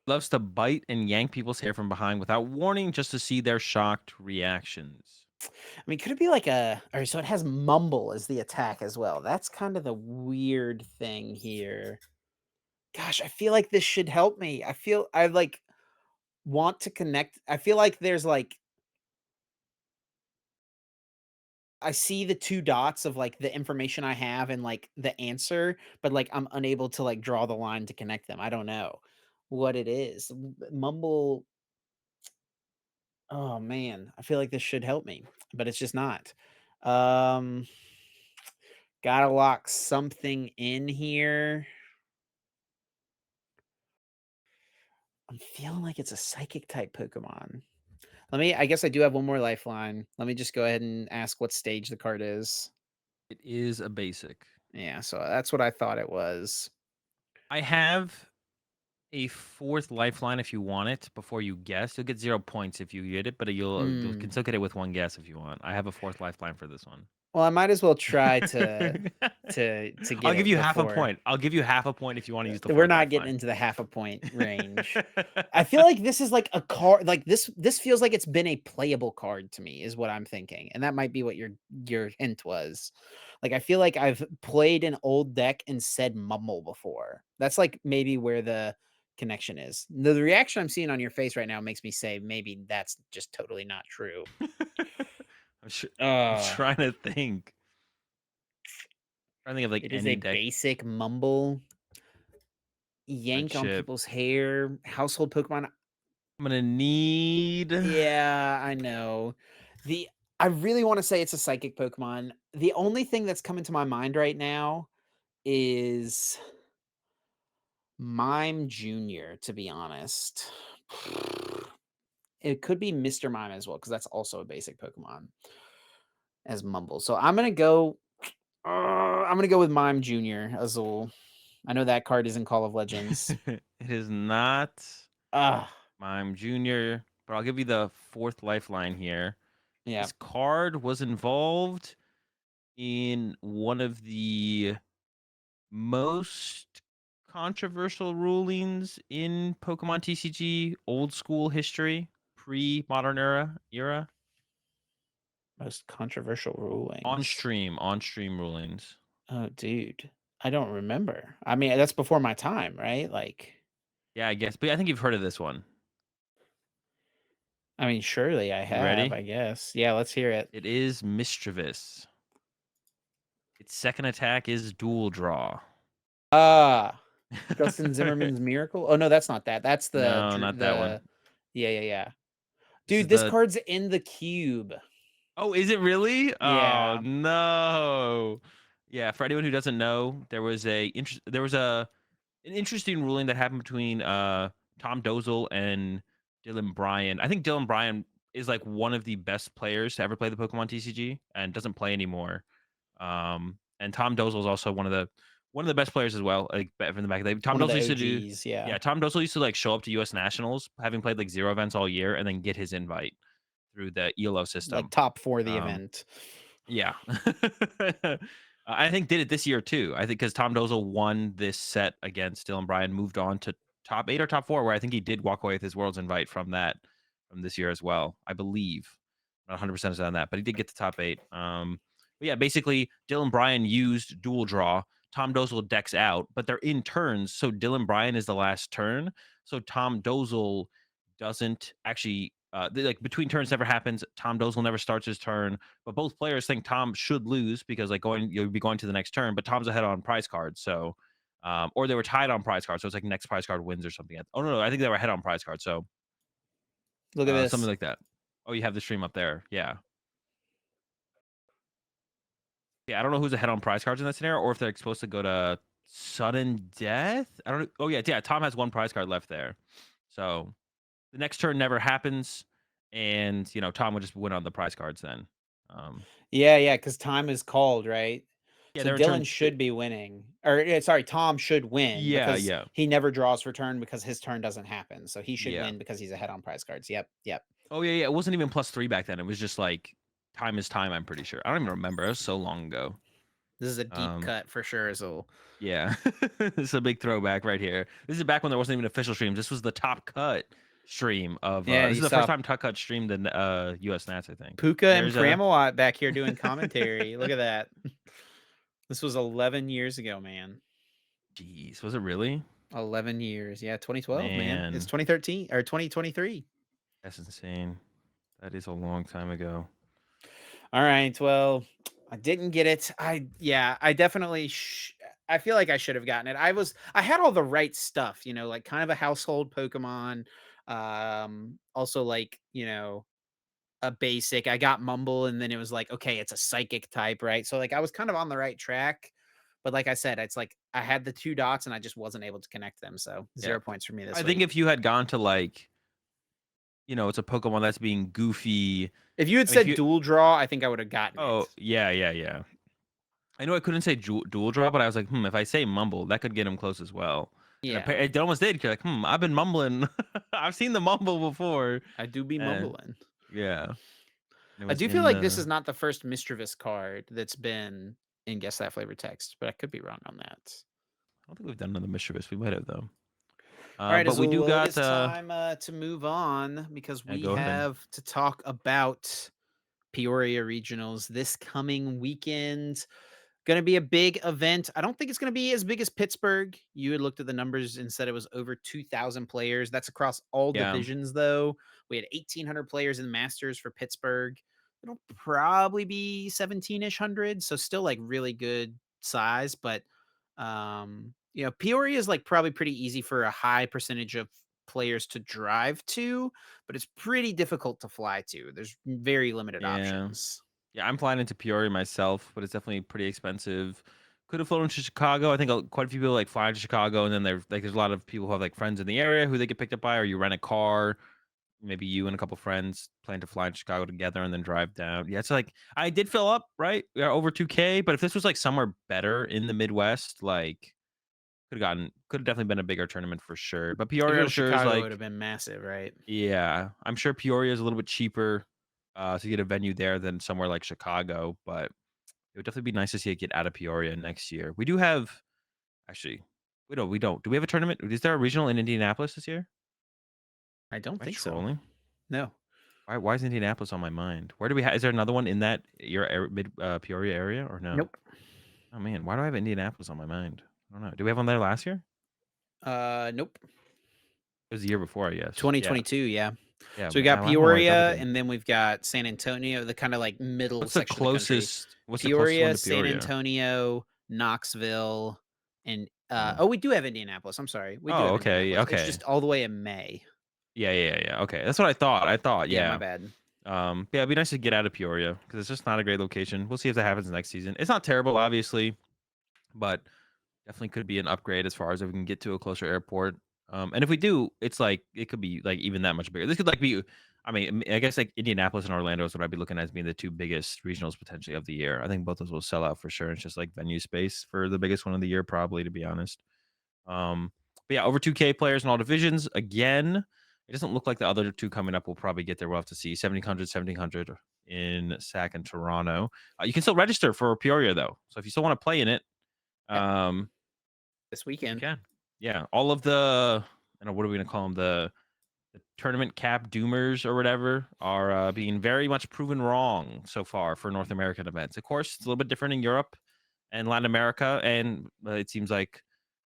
Loves to bite and yank people's hair from behind without warning just to see their shocked reactions. I mean, could it be like a or so it has mumble as the attack as well. That's kind of the weird thing here. Gosh, I feel like this should help me. I feel I like want to connect. I feel like there's like I see the 2 dots of, like, the information I have and, like, the answer, but, like, I'm unable to, like, draw the line to connect them. I don't know what it is. Mumble oh, man. I feel like this should help me, but it's just not. Um, gotta lock something in here. I'm feeling like it's a psychic type Pokemon. I guess I do have one more lifeline. Let me just go ahead and ask what stage the card is. It is a basic. Yeah, so that's what I thought it was. I have a fourth lifeline if you want it before you guess. You'll get 0 points if you get it, but you'll Mm. can still get it with one guess if you want. I have a fourth lifeline for this one. Well, I might as well try to I'll get give it you half a before point. I'll give you half a point if you wanna use the we're fourth not getting lifeline. into the half a point range. I feel like this is like a card like this feels like it's been a playable card to me is what I'm thinking. And that might be what your hint was. Like I feel like I've played an old deck and said mumble before. That's like maybe where the connection is. The reaction I'm seeing on your face right now makes me say maybe that's just totally not true. I'm Uh, trying to think. Trying to think of, like, it is any a deck basic mumble. Yank on friendship. people's hair, household Pokemon. I'm gonna need Yeah, I know. The I really wanna say it's a psychic Pokemon. The only thing that's coming to my mind right now is Mime Junior, to be honest. It could be Mr. Mime as well, because that's also a basic Pokemon as Mumble. So I'm gonna go with Mime Junior, Azul. I know that card is in Call of Legends. It is not Ah, Mime Junior, but I'll give you the fourth lifeline here. yeah, This card was involved in one of the most controversial rulings in Pokemon TCG old school history, pre-modern era. most controversial On rulings. stream, on stream rulings. Oh, dude, I don't remember. I mean, that's before my time, right? Like, Yeah, I guess, but I think you've heard of this one. I mean, surely I You have, ready? I guess. Yeah, let's hear it. It is Mischievous. Its second attack is Dual Draw. Ah, Justin Zimmerman's Miracle. Oh no, that's not that. That's No, not that one. yeah, yeah, yeah. This Dude, is this the card's in the cube. Oh, is it really? Oh, Yeah, no. Yeah, for anyone who doesn't know, there was an interesting ruling that happened between Tom Dozel and Dylan Bryan. I think Dylan Bryan is like one of the best players to ever play the Pokemon TCG and doesn't play anymore. And Tom Dozel is also one of the best players as well, like from the back of the day. Tom one of Dozel the used to do OGs. Yeah, Yeah, Tom Dozel used to like show up to US Nationals having played like 0 events all year and then get his invite through the ELO like system. top four of the Um, event. yeah. I think did it this year too. I think because Tom Dozel won this set against Dylan Bryan, moved on to top 8 or top 4, where I think he did walk away with his Worlds invite from this year as well. I believe. I'm not 100% on that, but he did get to top 8. But yeah, basically Dylan Bryan used dual draw. Tom Dozel decks out, but they're in turns. So Dylan Bryan is the last turn. So Tom Dozel doesn't actually like between turns never happens. Tom Dozel never starts his turn, but both players think Tom should lose because like you'll be going to the next turn, but Tom's ahead on prize cards. So or they were tied on prize cards. So it's like next prize card wins or something. Oh no, I think they were ahead on prize cards. So Look at something this. like that. Oh, you have the stream up there. Yeah. Yeah, I don't know who's ahead on prize cards in that scenario, or if they're supposed to go to sudden death. I don't know. Oh yeah, yeah. Tom has one prize card left there, so the next turn never happens, and Tom would just win on the prize cards then. Um, Yeah, yeah, because time is called, right? yeah, So they're in turn. Dylan should be winning, or yeah, sorry, Tom should win Yeah, because yeah, he never draws for turn because his turn doesn't happen. So he should yeah. win because he's ahead on prize cards. Yep, yep. Oh yeah, yeah. It wasn't even +3 back then. It was just like time is time. I'm pretty sure. I don't even remember. It was so long ago. This is a deep Um, cut for sure, Azul. yeah, this is a big throwback right here. This is back when there wasn't even official streams. This was the top cut stream of. Yeah, This you is the first saw time top cut streamed in US Nats. I think. Puka and There's a. Pramawat back here doing commentary. Look at that. This was 11 years ago, man. Jeez, was it really? 11 years. Yeah, 2012, man. It's Man, 2013 or 2023. that's insane. That is a long time ago. All right. Well, I didn't get it. I definitely I feel like I should have gotten it. I had all the right stuff, like kind of a household Pokemon. Also like, a basic. I got Mumble and then it was like, okay, it's a psychic type, right? So like I was kind of on the right track. But like I said, it's like I had the two dots and I just wasn't able to connect them. So Yeah, 0 points for me this I think week. if you had gone to like, it's a Pokemon that's being goofy. If you had I mean, if said you. dual draw, I think I would have gotten Oh it. yeah, yeah, yeah. I know I couldn't say dual draw, but I was like, if I say mumble, that could get him close as well. And Yeah, it almost did. 'Cause like, I've been mumbling. I've seen the mumble before. I do be And mumbling. yeah, it I was do feel in like this the. is not the first Mischievous card that's been in Guess That Flavor Text, but I could be wrong on that. I don't think we've done another mischievous. We might have though. All right, But we do Azul, it got. is time to move on because Yeah, we go ahead. have to talk about Peoria Regionals this coming weekend. Gonna be a big event. I don't think it's gonna be as big as Pittsburgh. You had looked at the numbers and said it was over 2,000 players. That's across all Yeah, divisions, though. We had 1,800 players in the Masters for Pittsburgh. It'll probably be 17-ish hundred, so still like really good size. But Peoria is like probably pretty easy for a high percentage of players to drive to, but it's pretty difficult to fly to. There's very limited yeah. options. Yeah, I'm flying into Peoria myself, but it's definitely pretty expensive. Could have flown to Chicago. I think quite a few people like fly to Chicago, and then there's a lot of people who have like friends in the area who they get picked up by, or you rent a car. Maybe you and a couple friends plan to fly to Chicago together and then drive down. Yeah, it's like I did fill up, right? We are over 2K, but if this was like somewhere better in the Midwest, like could have definitely been a bigger tournament for sure. But If it Peoria, I'm was sure is Chicago, it would like, have been massive, right? yeah, I'm sure Peoria is a little bit cheaper to get a venue there than somewhere like Chicago, but it would definitely be nice to see it get out of Peoria next year. We do have actually, we don't. Do we have a tournament? Is there a regional in Indianapolis this year? I don't Am I think so. trolling? No. Why is Indianapolis on my mind? Where do we have? Is there another one in that your mid Peoria area or no? Nope. Oh man, why do I have Indianapolis on my mind? I don't know. Do we have one there last year? Nope. It was the year before, I guess. Yeah, 2022, yeah. yeah. So we got I don't know why it's Peoria, everything. and then we've got San Antonio, the kind of like middle What's the section of the country. closest? What's the closest one Peoria, to San Peoria? Antonio, Knoxville, and Oh, oh, we do have Indianapolis. I'm sorry. We do oh, have okay, Indianapolis. It's okay. just all the way in May. Yeah, yeah, yeah. Okay, that's what I thought. I thought, Yeah, my yeah. bad. Yeah, it'd be nice to get out of Peoria because it's just not a great location. We'll see if that happens next season. It's not terrible, obviously, but definitely could be an upgrade as far as if we can get to a closer airport. And if we do, it's like it could be like even that much bigger. This could like be, I mean, I guess like Indianapolis and Orlando is what I'd be looking at as being the two biggest regionals potentially of the year. I think both those will sell out for sure. It's just like venue space for the biggest one of the year, probably to be honest. But yeah, over 2K players in all divisions. Again, it doesn't look like the other two coming up will probably get there. We'll have to see 1700 in SAC and Toronto. You can still register for Peoria though. So if you still want to play in it, Yep. um, This you weekend. can. Yeah, all of the I don't know what are we gonna call them the tournament cap doomers or whatever are being very much proven wrong so far for North American events. Of course, it's a little bit different in Europe and Latin America, and it seems like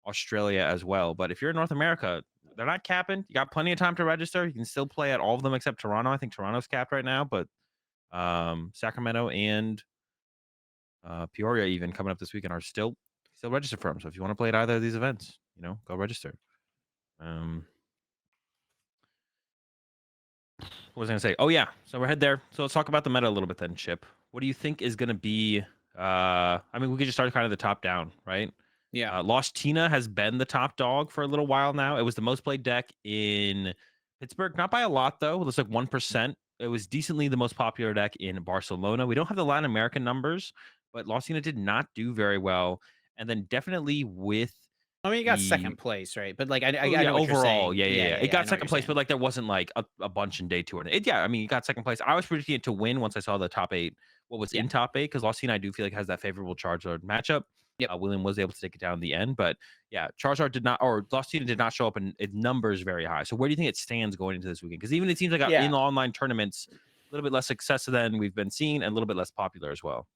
Australia as well. But if you're in North America, they're not capping. You got plenty of time to register. You can still play at all of them except Toronto. I think Toronto's capped right now, but Sacramento and Peoria even coming up this weekend are still registered for them. So if you want to play at either of these events, go register. Um, what was I gonna say? Oh yeah, so we're head there. So let's talk about the meta a little bit then, Chip. What do you think is gonna be I mean, we could just start kind of the top down, right? Yeah. Lost Tina has been the top dog for a little while now. It was the most played deck in Pittsburgh, not by a lot though. It was like 1%. It was decently the most popular deck in Barcelona. We don't have the Latin American numbers, but Lost Tina did not do very well. And then definitely with I mean, you got the second place, right? But like, I, I oh, I yeah, know what you're overall, saying. yeah, yeah, Yeah, yeah. yeah, It yeah. I got know what second you're place, saying. but like there wasn't like a bunch in day two. Yeah, I mean, you got second place. I was predicting it to win once I saw the top eight, what was Yeah. in top eight, because Lost Tina I do feel like has that favorable Charizard matchup. Yep. William was able to take it down in the end, but yeah, Charizard did not, or Lost Tina did not show up in numbers very high. So where do you think it stands going into this weekend? Because even it seems like Yeah. in online tournaments, a little bit less success than we've been seeing, and a little bit less popular as well.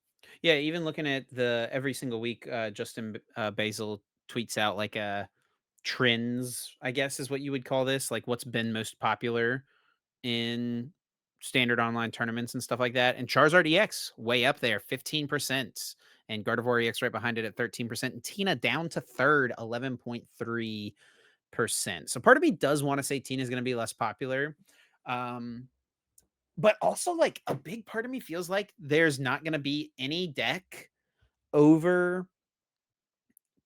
Yeah. Even looking at the every single week, Basil tweets out like trends, I guess is what you would call this, like what's been most popular in standard online tournaments and stuff like that. And Charizard EX way up there, 15%. And Gardevoir EX right behind it at 13%. And Tina down to third, 11.3%. So part of me does want to say Tina's going to be less popular. Um, but also, like, a big part of me feels like there's not going to be any deck over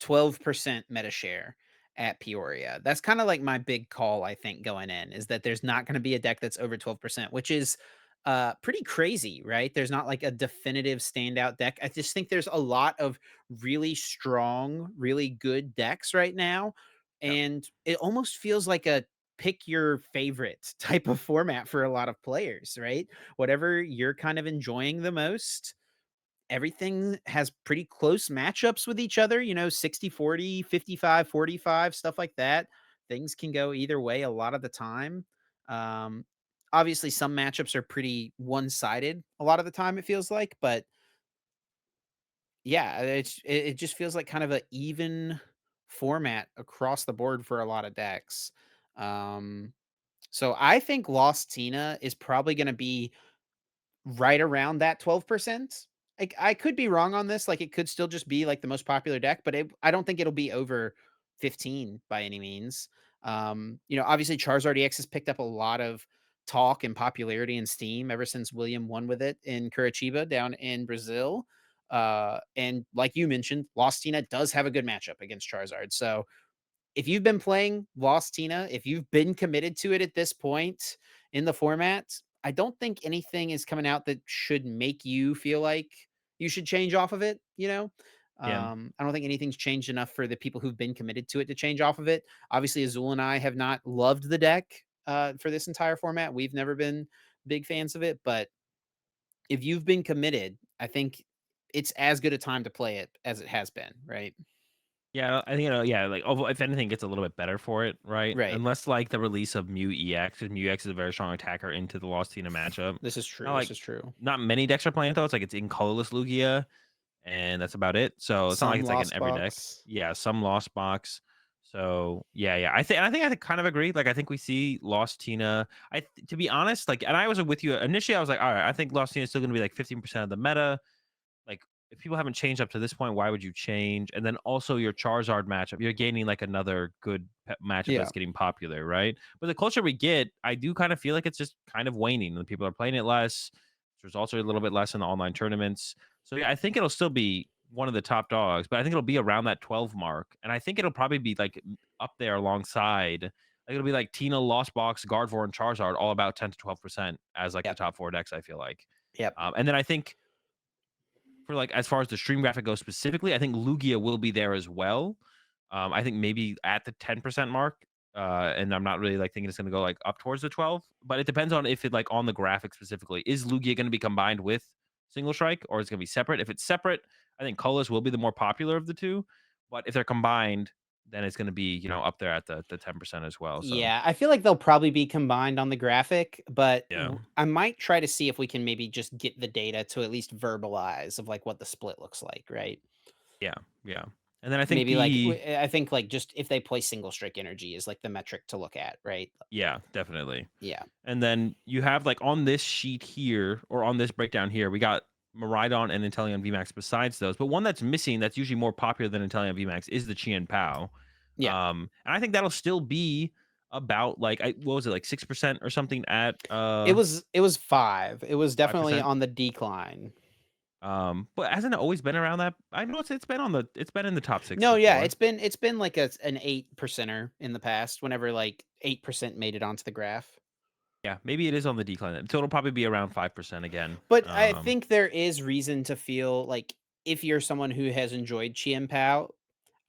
12% meta share at Peoria. That's kind of like my big call, I think, going in is that there's not going to be a deck that's over 12%, which is pretty crazy, right? There's not like a definitive standout deck. I just think there's a lot of really strong, really good decks right now. Yeah, And it almost feels like a pick your favorite type of format for a lot of players, right? Whatever you're kind of enjoying the most, everything has pretty close matchups with each other, 60-40, 55-45, stuff like that. Things can go either way a lot of the time. Um, Obviously, some matchups are pretty one-sided a lot of the time, it feels like, but yeah, it just feels like kind of an even format across the board for a lot of decks. Um, so I think Lost Tina is probably going to be right around that 12%. I could be wrong on this, like, it could still just be, like, the most popular deck, but I don't think it'll be over 15 by any means. Obviously, Charizard EX has picked up a lot of talk and popularity in Steam ever since William won with it in Curitiba down in Brazil. And like you mentioned, Lost Tina does have a good matchup against Charizard, so if you've been playing Lost Tina, if you've been committed to it at this point in the format, I don't think anything is coming out that should make you feel like you should change off of it. yeah. I don't think anything's changed enough for the people who've been committed to it to change off of it. Obviously, Azul and I have not loved the deck for this entire format. We've never been big fans of it, but if you've been committed, I think it's as good a time to play it as it has been, right? Yeah, I think, yeah, like, if anything, it gets a little bit better for it, right? Right. Unless, like, the release of Mew EX, 'cause Mew EX is a very strong attacker into the Lost Tina matchup. This is Not true. This like is true. not many decks are playing it, though. It's like it's in colorless Lugia, and that's about it. So it's not like Some it's like in lost every deck. box. Yeah, some Lost Box. So yeah, yeah. I think kind of agree. Like I think we see Lost Tina. To be honest, like, and I was with you initially. I was like, all right, I think Lost Tina is still going to be like 15% of the meta. Like, if people haven't changed up to this point, why would you change? And then also your Charizard matchup, you're gaining like another good matchup Yeah. that's getting popular, right? But the closer we get, I do kind of feel like it's just kind of waning. And people are playing it less. Results are a little bit less in the online tournaments. So yeah, I think it'll still be one of the top dogs, but I think it'll be around that 12 mark. And I think it'll probably be like up there alongside. Like it'll be like Tina, Lost Box, Gardevoir, and Charizard, all about 10 to 12% as like the Yep. top four decks, I feel like. Yep. And then I think for like as far as the stream graphic goes specifically, I think Lugia will be there as well. I think maybe at the 10% mark. And I'm not really like thinking it's gonna go like up towards the 12, but it depends on if it like on the graphic specifically. Is Lugia gonna be combined with single strike or is it gonna be separate? If it's separate, I think colors will be the more popular of the two. But if they're combined, then it's gonna be, up there at the 10% as well. So Yeah, I feel like they'll probably be combined on the graphic, but yeah. I might try to see if we can maybe just get the data to at least verbalize of like what the split looks like, right? Yeah. Yeah. And then I think Maybe like the I think like just if they play single strike energy is like the metric to look at, right? yeah, definitely. Yeah. And then you have like on this sheet here or on this breakdown here, we got Maridon and Inteleon VMAX besides those. But one that's missing that's usually more popular than Inteleon VMAX is the Chien Pao. Yeah. And I think that'll still be about like what was it, like 6% or something at It was 5. It was definitely 5%? on the decline. But hasn't it always been around that? I know it's been on the it's been in the top 6 No, yeah, before. it's been like an 8 percenter in the past whenever like 8% made it onto the graph. Yeah, maybe it is on the decline. So it'll probably be around 5% again. But I think there is reason to feel like if you're someone who has enjoyed Chien Pao,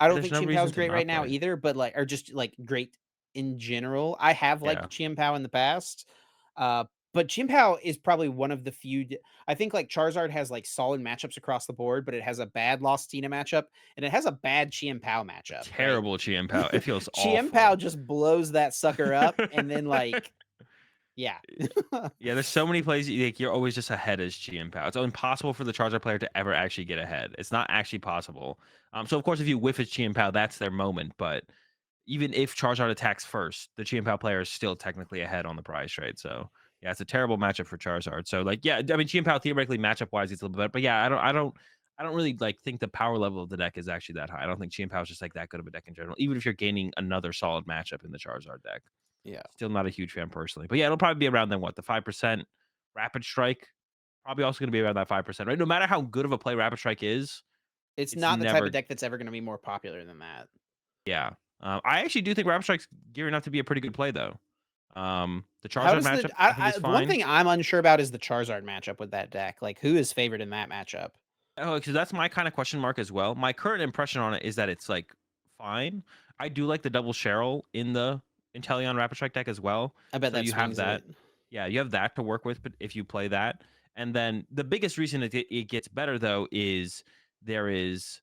I don't There's think no Chien Pao reason is to great right not now play it. either, but like, are just like great in general. I have Yeah. liked Chien Pao in the past, uh, but Chien Pao is probably one of the few. I think like Charizard has like solid matchups across the board, but it has a bad Lost Tina matchup and it has a bad Chien Pao A matchup, right? terrible Chien Pao. It feels Chien Pao awful. just blows that sucker up, and then like, yeah, Yeah, there's so many plays like you're always just ahead as Chien Pao. It's impossible for the Charizard player to ever actually get ahead. It's not actually possible. So of course if you whiff as Chien Pao, that's their moment. But even if Charizard attacks first, the Chien Pao player is still technically ahead on the prize trade. So yeah, it's a terrible matchup for Charizard. So like, yeah, I mean Chien Pao theoretically matchup wise it's a little bit better, but yeah, I don't really like think the power level of the deck is actually that high. I don't think Chien Pao is just like that good of a deck in general, even if you're gaining another solid matchup in the Charizard deck. yeah. Still not a huge fan personally. But yeah, it'll probably be around then what, the 5% Rapid Strike? Probably also gonna be around that 5%, right? No matter how good of a play Rapid Strike is, It's it's not the type of never deck that's ever going to be more popular than that. yeah. I actually do think Rapid Strike's gearing up to be a pretty good play though. The How Charizard does matchup I think is the one fine. thing I'm unsure about is the Charizard matchup with that deck. Like, who is favored in that matchup? Oh, because that's my kind of question mark as well. My current impression on it is that it's like fine. I do like the double Cheryl in the Inteleon Rapid Strike deck as well. I bet So that you have swings that. it. Yeah, you have that to work with, but if you play that. And then the biggest reason it gets better though is there is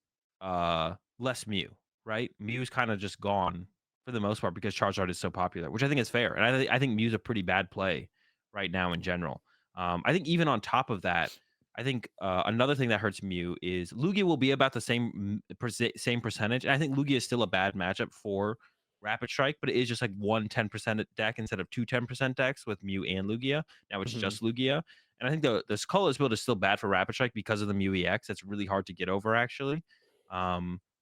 less Mew, right? Mew's kind of just gone for the most part because Charizard is so popular, which I think is fair. And I think Mew's a pretty bad play right now in general. I think even on top of that, I think another thing that hurts Mew is Lugia will be about the same percentage. And I think Lugia is still a bad matchup for Rapid Strike, but it is just like 1 10% deck instead of 2 10% decks with Mew and Lugia. Now it's Mhm. just Lugia. And I think the Skullus build is still bad for Rapid Strike because of the Mew EX. It's really hard to get over actually.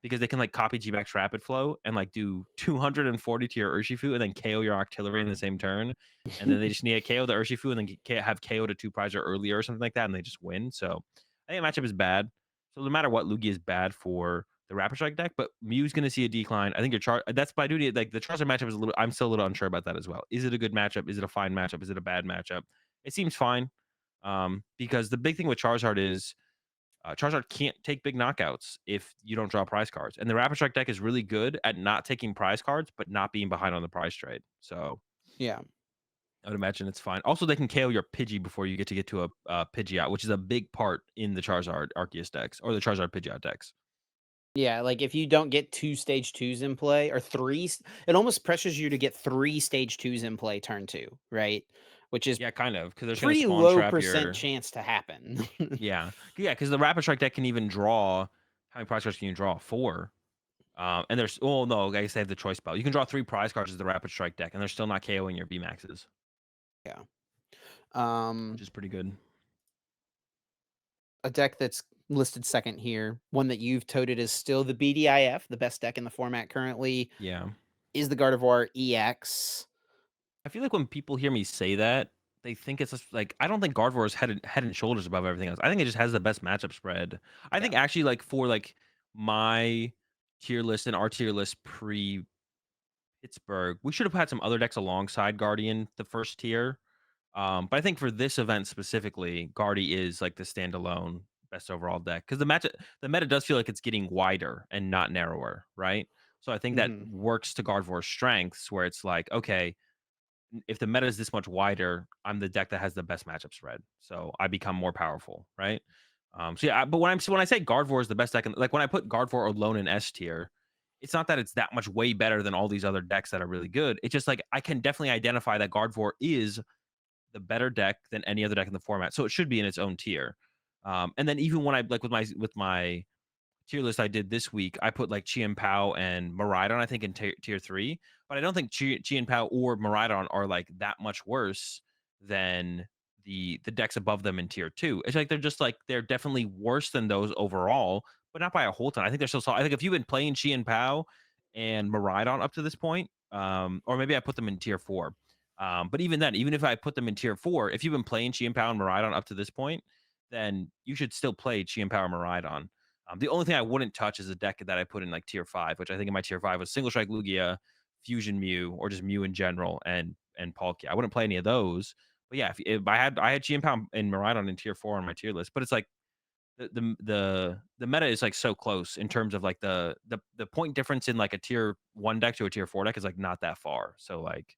Because they can like copy G-Max Rapid Flow and like do 240 to your Urshifu and then KO your Octillery in the same turn. And then they just need to KO the Urshifu and then have KO to 2 Prizer earlier or something like that, and they just win. So I think the matchup is bad. So no matter what, Lugia is bad for the Rapid Strike deck, but Mew's going to see a decline. I think your chart that's by duty. Like the Charizard matchup is a little. I'm still a little unsure about that as well. Is it a good matchup? Is it a fine matchup? Is it a bad matchup? It seems fine. Because the big thing with Charizard is Charizard can't take big knockouts if you don't draw prize cards, and the Rapid Strike deck is really good at not taking prize cards, but not being behind on the prize trade. So Yeah. I would imagine it's fine. Also, they can KO your Pidgey before you get to a Pidgeot, which is a big part in the Charizard Arceus decks or the Charizard Pidgeot decks. Yeah, like, if you don't get 2 stage 2s in play or 3 it almost pressures you to get 3 stage 2s in play turn 2, right? Which is Yeah, kind of, because they're just gonna pretty spawn low trap percent your chance to happen. yeah, because the Rapid Strike deck can even draw how many prize cards can you draw? 4. And there's oh no, I guess they have the choice spell. You can draw 3 prize cards as the Rapid Strike deck, and they're still not KOing your V Maxes, Yeah. which Um, is pretty good. a deck that's listed second here, one that you've toted is still the BDIF, the best deck in the format currently, Yeah. is the Gardevoir EX. I feel like when people hear me say that, they think it's just like I don't think Gardevoir is head and shoulders above everything else. I think it just has the best matchup spread. I Yeah. think actually like for like my tier list and our tier list pre Pittsburgh, we should have had some other decks alongside Guardian, the first tier. But I think for this event specifically, Guardy is like the standalone best overall deck because the meta does feel like it's getting wider and not narrower, right? So I think that Mhm. works to Gardevoir's strengths, where it's like, okay, if the meta is this much wider, I'm the deck that has the best matchup spread, so I become more powerful, right? So yeah, but when I say Gardevoir is the best deck, like when I put Gardevoir alone in S tier, it's not that it's that much way better than all these other decks that are really good. It's just like I can definitely identify that Gardevoir is the better deck than any other deck in the format, so it should be in its own tier. And then even when I like with my tier list I did this week, I put like Chien Pao and Miraidon, I think, in tier 3. But I don't think Chien Pao or Miraidon are like that much worse than the decks above them in tier 2. It's like they're just like they're definitely worse than those overall, but not by a whole ton. I think they're still solid. I think if you've been playing Chien Pao and Miraidon up to this point, or maybe I put them in tier 4. But even then, even if I put them in tier 4, if you've been playing Chien Pao and Miraidon up to this point, then you should still play Chi and Power Miraidon. The only thing I wouldn't touch is a deck that I put in like tier 5, which I think in my tier 5 was Single Strike Lugia, Fusion Mew, or just Mew in general, and Palkia. I wouldn't play any of those. But yeah, if I had Chi and Power and Miraidon in tier 4 on my tier list, but it's like the meta is like so close in terms of like the point difference in like a tier 1 deck to a tier 4 deck is like not that far. So like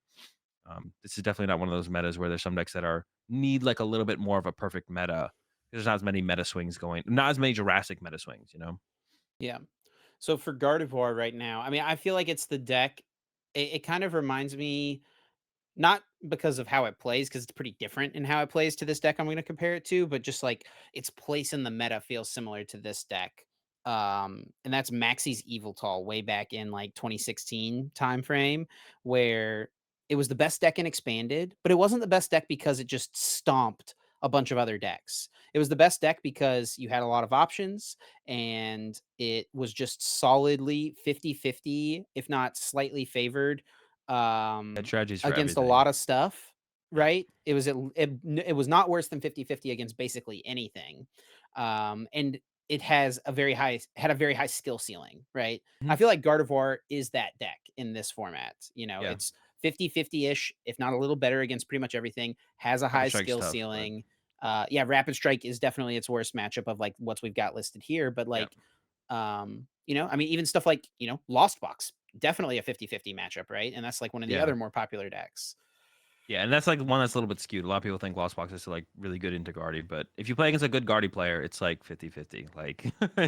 this is definitely not one of those metas where there's some decks that are need like a little bit more of a perfect meta. There's not as many meta swings going, not as many Jurassic meta swings, you know? Yeah. So for Gardevoir right now, I mean, I feel like it's the deck. It kind of reminds me. Not because of how it plays, because it's pretty different in how it plays to this deck I'm gonna compare it to, but just, like, its place in the meta feels similar to this deck. And that's Maxie's Tall way back in, like, 2016 timeframe, where it was the best deck in Expanded, but it wasn't the best deck because it just stomped a bunch of other decks. It was the best deck because you had a lot of options, and it was just solidly 50-50, if not slightly favored, That strategies for against a everything. lot of stuff, Yeah. right? It was not worse than 50-50 against basically anything. And it has a very high had a very high skill ceiling, right? I Mhm. feel like Gardevoir is that deck in this format. Yeah. It's 50-50-ish, if not a little better against pretty much everything, has a Rapid high Strike's skill tough, but ceiling. Yeah, Rapid Strike is definitely its worst matchup of like what we've got listed here, but yeah. like I mean, even stuff like, Lost Box, definitely a 50-50 matchup, right? And that's like one of the Yeah. other more popular decks. Yeah, and that's like one that's a little bit skewed. A lot of people think Lost Box is like really good into Guardy, but if you play against a good Guardy player, it's like 50-50. Like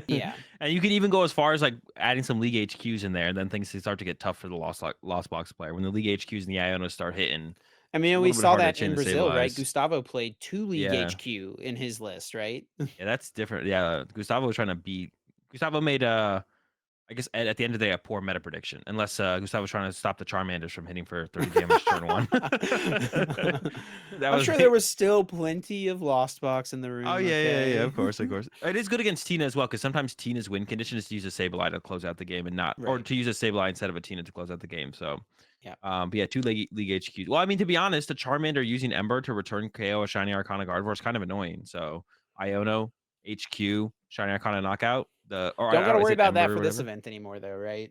Yeah. and you can even go as far as like adding some League HQs in there, and then things start to get tough for the Lost Box player. When the League HQs and the Ionos start hitting, I it's mean, a we little bit saw harder to that chain in and Brazil, right? stabilize. Gustavo played 2 League Yeah. HQ in his list, right? Yeah, that's different. Yeah, Gustavo was trying to beat Gustavo made I guess at the end of the day, a poor meta prediction, unless Gustavo was trying to stop the Charmanders from hitting for 30 damage turn one. That I'm was sure there was still plenty of Lost Box in the oh room, yeah, okay? of course, of course. It is good against Tina as well, because sometimes Tina's win condition is to use a Sableye to close out the game and not, or Right. to use a Sableye instead of a Tina to close out the game. So, Yeah. but yeah, two League HQs. Well, I mean, to be honest, the Charmander using Ember to return KO a Shiny Arcana Gardevoir is kind of annoying. So, Iono, HQ, Shiny Arcana Knockout, Don't I don't gotta know, is worry it about that Ember or for this whatever? event anymore though, right?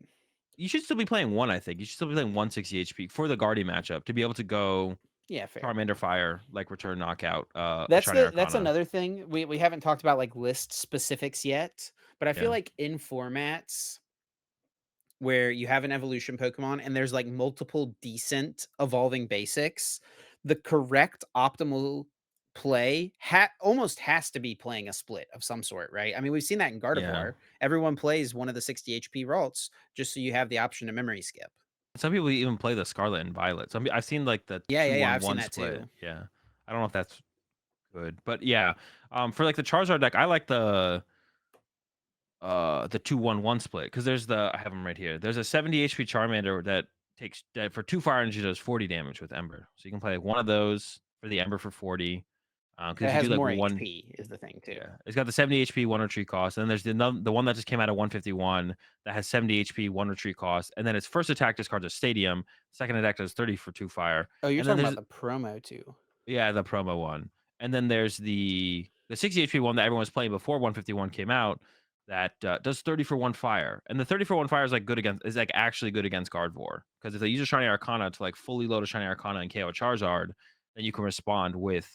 You should still be playing one, I think. You should still be playing 160 HP for the Guardian matchup to be able to go Yeah, fair. Charmander Fire, like return knockout, a That's Shiny that's Arcana. another thing. We haven't talked about like list specifics yet, but I feel Yeah. like in formats where you have an evolution Pokemon and there's like multiple decent evolving basics, the correct optimal play almost has to be playing a split of some sort, right? I mean, we've seen that in Yeah. Gardevoir. Everyone plays one of the 60 HP Ralts just so you have the option to memory skip. Some people even play the Scarlet and Violet. I've seen like the Yeah, yeah, yeah. I've seen 2-1-1 that split. too. Yeah. I don't know if that's good, but yeah. For like the Charizard deck, I like the 2-1-1 split because there's I have them right here. There's a 70 HP Charmander that takes that for 2 fire energy does 40 damage with Ember. So you can play like one of those for the Ember for 40. Because It if you has do like more one, HP is the thing too. yeah, it's got the 70 HP one retreat cost, and then there's the one that just came out at 151 that has 70 HP one retreat cost, and then its first attack discards a Stadium, second attack does 30 for 2 fire, Oh, you're and then talking there's about the promo too. yeah, the promo one. And then there's the 60 HP one that everyone was playing before 151 came out that does 30 for 1 fire. And the 30 for 1 fire is like good against is like actually good against Gardevoir. Because if they use a Shiny Arcana to like fully load a Shiny Arcana and KO a Charizard, then you can respond with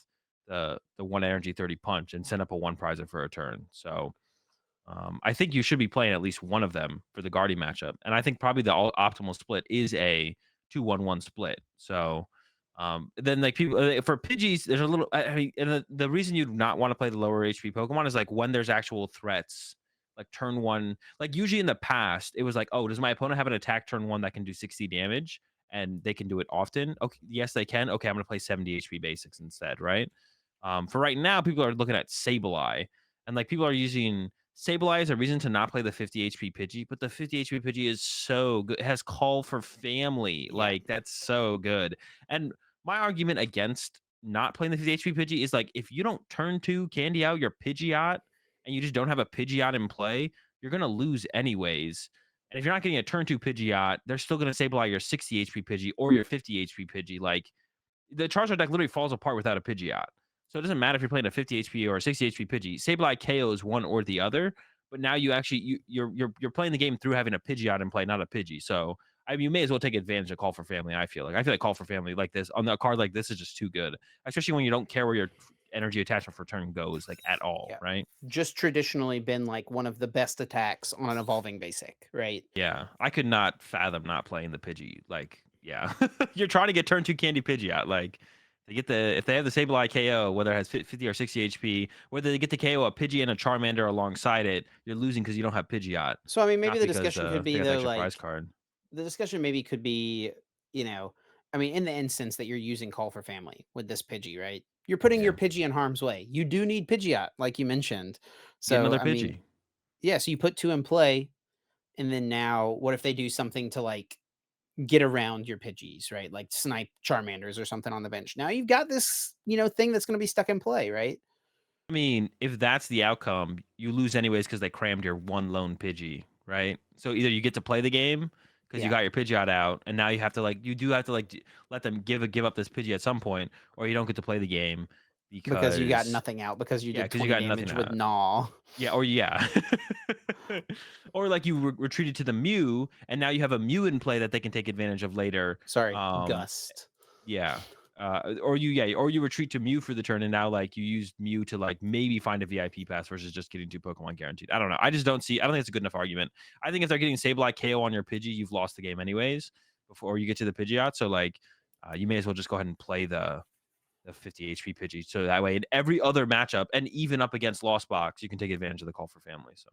the 1 energy 30 punch and send up a 1 prizer for a turn. So I think you should be playing at least one of them for the Guardian matchup, and I think probably the optimal split is a 2-1-1 split. So then, like people for Pidgeys, there's a little. I mean, and the reason you not want to play the lower HP Pokemon is like when there's actual threats, like turn one. Like usually in the past, it was like, oh, does my opponent have an attack turn one that can do 60 damage, and they can do it often? Okay, yes, they can. Okay, I'm gonna play 70 HP basics instead, right? For right now, people are looking at Sableye, and like people are using Sableye is a reason to not play the 50 HP Pidgey, but the 50 HP Pidgey is so good. It has Call for Family. Yeah. Like, that's so good. And my argument against not playing the 50 HP Pidgey is like, if you don't turn two candy out your Pidgeot and you just don't have a Pidgeot in play, you're going to lose anyways. And if you're not getting a turn two Pidgeot, they're still going to Sableye your 60 HP Pidgey or your 50 HP Pidgey. Like, the Charizard deck literally falls apart without a Pidgeot. So it doesn't matter if you're playing a 50 HP or a 60 HP Pidgey. Sableye KOs one or the other, but now you actually you're playing the game through having a Pidgeot in play, not a Pidgey. So I mean, you may as well take advantage of Call for Family. I feel like Call for Family like this on a card like this is just too good, especially when you don't care where your energy attachment for turn goes like at all, Yeah. right? Just traditionally been like one of the best attacks on an evolving basic, right? Yeah, I could not fathom not playing the Pidgey. Like, yeah, you're trying to get turn two candy Pidgey out. Like, they get the if they have the Sableye KO, whether it has 50 or 60 HP, whether they get the KO a Pidgey and a Charmander alongside it, you're losing because you don't have Pidgeot, So I mean, maybe not the because discussion could they be got the though, extra prize like card. the discussion maybe could be, you know, I mean, in the instance that you're using Call for Family with this Pidgey, right? You're putting your Yeah, Pidgey in harm's way. You do need Pidgeot, like you mentioned. get So another I mean, Pidgey. yeah, so you put two in play, and then now what if they do something to like get around your Pidgeys, right? Like snipe Charmanders or something on the bench. Now you've got this, thing that's going to be stuck in play, right? I mean, if that's the outcome, you lose anyways because they crammed your one lone Pidgey, right? So either you get to play the game because you Yeah, got your Pidgeot out, and now you have to you do have to let them give up this Pidgey at some point, or you don't get to play the game because you got because nothing out because you yeah, did because you 20 got nothing damage with out. Gnaw. Yeah, or yeah, or like you retreated to the Mew, and now you have a Mew in play that they can take advantage of later. Sorry, Um, Gust. yeah. Or you retreat to Mew for the turn, and now like you use Mew to like maybe find a VIP pass versus just getting two Pokemon guaranteed. I don't know. I don't think it's a good enough argument. I think if they're getting Sableye KO on your Pidgey, you've lost the game anyways before you get to the Pidgeot. So like you may as well just go ahead and play the 50 HP Pidgey. So that way in every other matchup and even up against Lost Box, you can take advantage of the Call for Family. So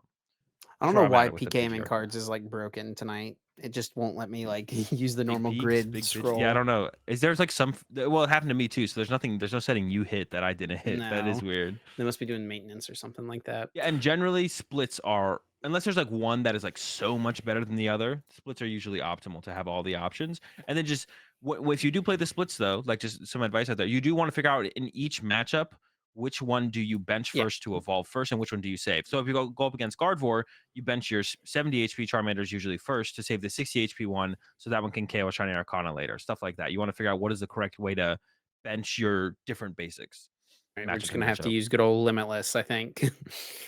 I that's don't where know I'm at why it with the PKM Pidgey in argument. cards is like broken tonight. It just won't let me like use the Big normal peeps, grid big Pidgey. Yeah, I scroll. don't know. Is there's like some well, it happened to me too. So there's no setting you hit that I didn't hit. That is No, weird. they must be doing maintenance or something like that. Yeah, and generally splits are unless there's like one that is like so much better than the other, splits are usually optimal to have all the options. And then just if you do play the splits though, like just some advice out there, you do want to figure out in each matchup which one do you bench Yeah, first to evolve first and which one do you save. So if you go up against Gardevoir, you bench your 70 HP Charmanders usually first to save the 60 HP one so that one can KO a Shiny Arcana later, stuff like that. You want to figure out what is the correct way to bench your different basics right. We're just matchup to gonna have to matchup. use good old Limitless, I think.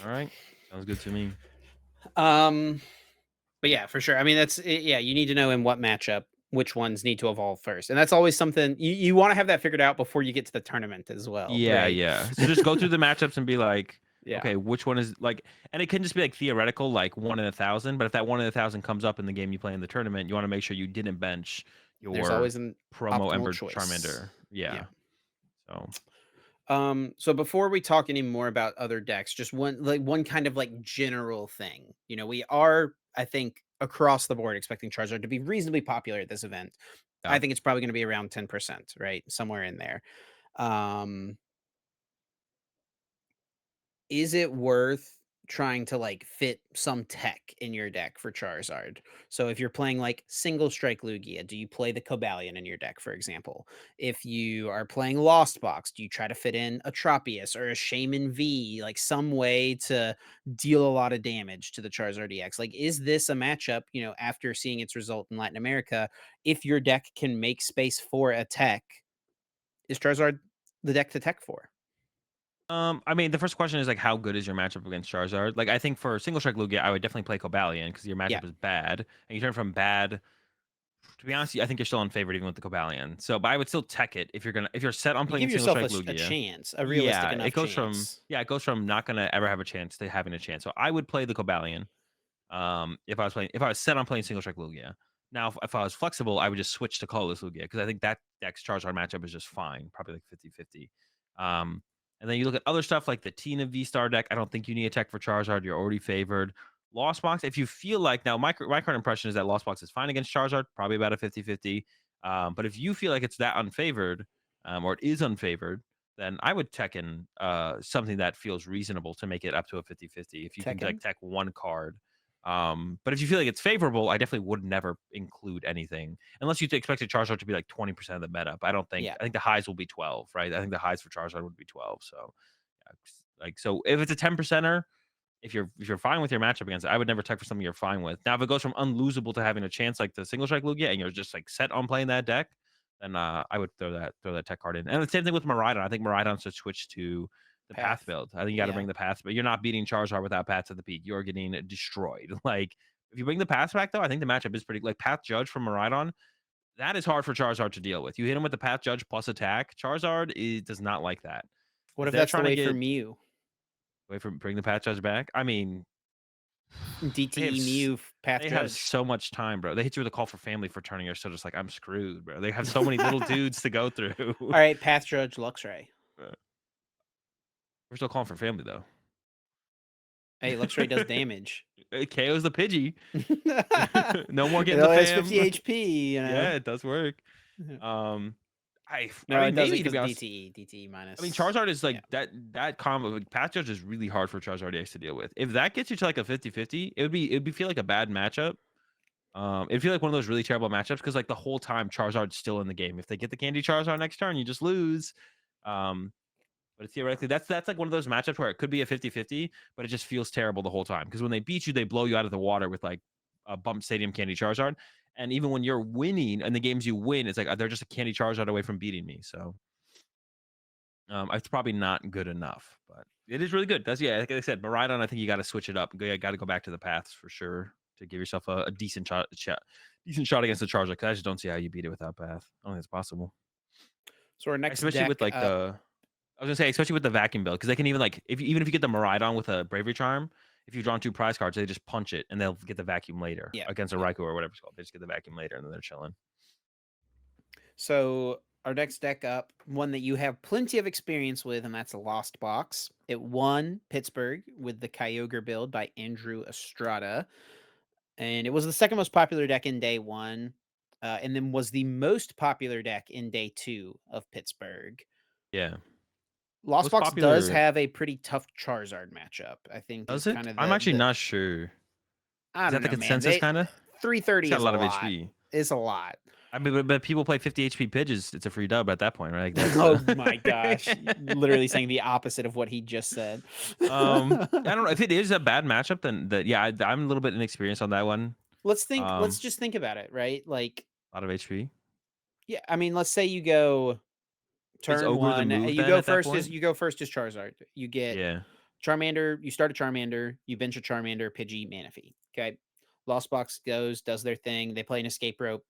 All right. Sounds good to me. um, but yeah, for sure. I mean, yeah. You need to know in what matchup which ones need to evolve first, and that's always something you want to have that figured out before you get to the tournament as well, Yeah, right? yeah. So just go through the matchups and be like, Yeah. okay, which one is like, and it can just be like theoretical, like 1 in 1,000. But if that 1 in 1,000 comes up in the game you play in the tournament, you want to make sure you didn't bench There's your always an promo optimal Ember choice. Charmander. Yeah. Yeah. So So before we talk any more about other decks, just one kind of like general thing. We are, I think, across the board expecting Charizard to be reasonably popular at this event. I yeah. think it's probably going to be around 10%, right? Somewhere in there. Um, Is it worth trying to like fit some tech in your deck for Charizard? So if you're playing like single strike Lugia, do you play the Cobalion in your deck, for example? If you are playing Lost Box, do you try to fit in a Tropius or a Shaman V, like some way to deal a lot of damage to the Charizard EX? Like, is this a matchup, after seeing its result in Latin America, if your deck can make space for a tech, is Charizard the deck to tech for? I mean, the first question is like, how good is your matchup against Charizard? Like, I think for single strike Lugia, I would definitely play Cobalion because your Yeah. matchup is bad, and you turn from bad. To be honest, I think you're still unfavored even with the Cobalion. So, but I would still tech it if you're set on You playing give single yourself strike a Lugia. chance, a realistic Yeah, enough chance. it goes from not gonna ever have a chance to having a chance. So I would play the Cobalion. If I was set on playing single strike Lugia. Now, if I was flexible, I would just switch to colorless Lugia because I think that deck's Charizard matchup is just fine, probably like 50-50. Um, and then you look at other stuff like the Tina V Star deck. I don't think you need a tech for Charizard. You're already favored. Lost Box, if you feel like now my current impression is that Lost Box is fine against Charizard, probably about a 50-50. But if you feel like it's that unfavored, or it is unfavored, then I would tech in something that feels reasonable to make it up to a 50-50. If you can like Tekken? tech one card. But if you feel like it's favorable, I definitely would never include anything unless you expect a Charizard to be like 20% of the meta. But Yeah. I think the highs will be 12, right? I think the highs for Charizard would be 12. So yeah, so if it's a 10 percenter, if you're fine with your matchup against it, I would never tech for something you're fine with. Now, if it goes from unlosable to having a chance like the single strike Lugia and you're just like set on playing that deck, then I would throw that tech card in. And the same thing with Miraidon. I think Miraidon should switch to the Path Path. build. I think you got to Yeah. bring the Path, but you're not beating Charizard without Paths at the peak. You're getting destroyed. Like if you bring the Paths back though, I think the matchup is pretty like Path Judge from Miraidon. That is hard for Charizard to deal with. You hit him with the Path Judge plus attack. Charizard does not like that. What If if they're that's the trying to way for get Mew? away from bring the Path Judge back, I mean, they have DTE s- Mew Path they have Judge. so much time, bro. They hit you with a call for family for turning. You're still just like I'm screwed, bro. They have so many little dudes to go through. All right, Path Judge Luxray. We're still calling for family though. Hey, Luxray does damage. It KOs the Pidgey. No more It getting the only has 50 fam. HP, you know. Yeah, it does work. Um, I No, mean it doesn't maybe to because be honest, DTE I mean minus. Charizard is Yeah. like that combo. Like, Path Judge is really hard for Charizard X to deal with. If that gets you to like a 50-50, it would be feel like a bad matchup. It'd feel like one of those really terrible matchups because like the whole time Charizard's still in the game. If they get the Candy Charizard next turn, you just lose. Um, but theoretically, that's like one of those matchups where it could be a 50-50, but it just feels terrible the whole time. Because when they beat you, they blow you out of the water with like a bump stadium Candy Charizard. And even when you're winning and the games you win, it's like they're just a Candy Charizard away from beating me. So it's probably not good enough, but it is really good. That's yeah, like I said, Miraidon, I think you got to switch it up. You got to go back to the paths for sure to give yourself a decent shot against the Charizard. Because I just don't see how you beat it without path. I don't think it's possible, So our next especially with deck like up. the. I was gonna say, especially with the vacuum build, because they can even like even if you get the Miraidon with a Bravery Charm, if you've drawn 2 prize cards, they just punch it and they'll get the vacuum later Yeah. against a Yeah. Raikou or whatever it's called. They just get the vacuum later and then they're chilling. So our next deck up, one that you have plenty of experience with, and that's a Lost Box. It won Pittsburgh with the Kyogre build by Andrew Estrada, and it was the second most popular deck in day one, and then was the most popular deck in day two of Pittsburgh. Yeah, Lost most Box does popular have a pretty tough Charizard matchup. I think is does it? kind of I'm actually the not sure. I Is that don't the know, man. consensus? They Kind of. It's 330 got a is a lot of lot. HP. It's a lot. I mean, but people play 50 HP Pidgeys. It's a free dub at that point, right? Like that's Oh my gosh. Literally saying the opposite of what he just said. I don't know if it is a bad matchup. Then that yeah, I'm a little bit inexperienced on that one. Let's just think about it, right? Like, A lot of HP. yeah, I mean, let's say you go Is turn Ogre the one, move then at that point? you go first as Charizard. You get Yeah, Charmander, you start a Charmander, you bench a Charmander, Pidgey, Manaphy. Okay. Lost Box goes, does their thing. They play an escape rope.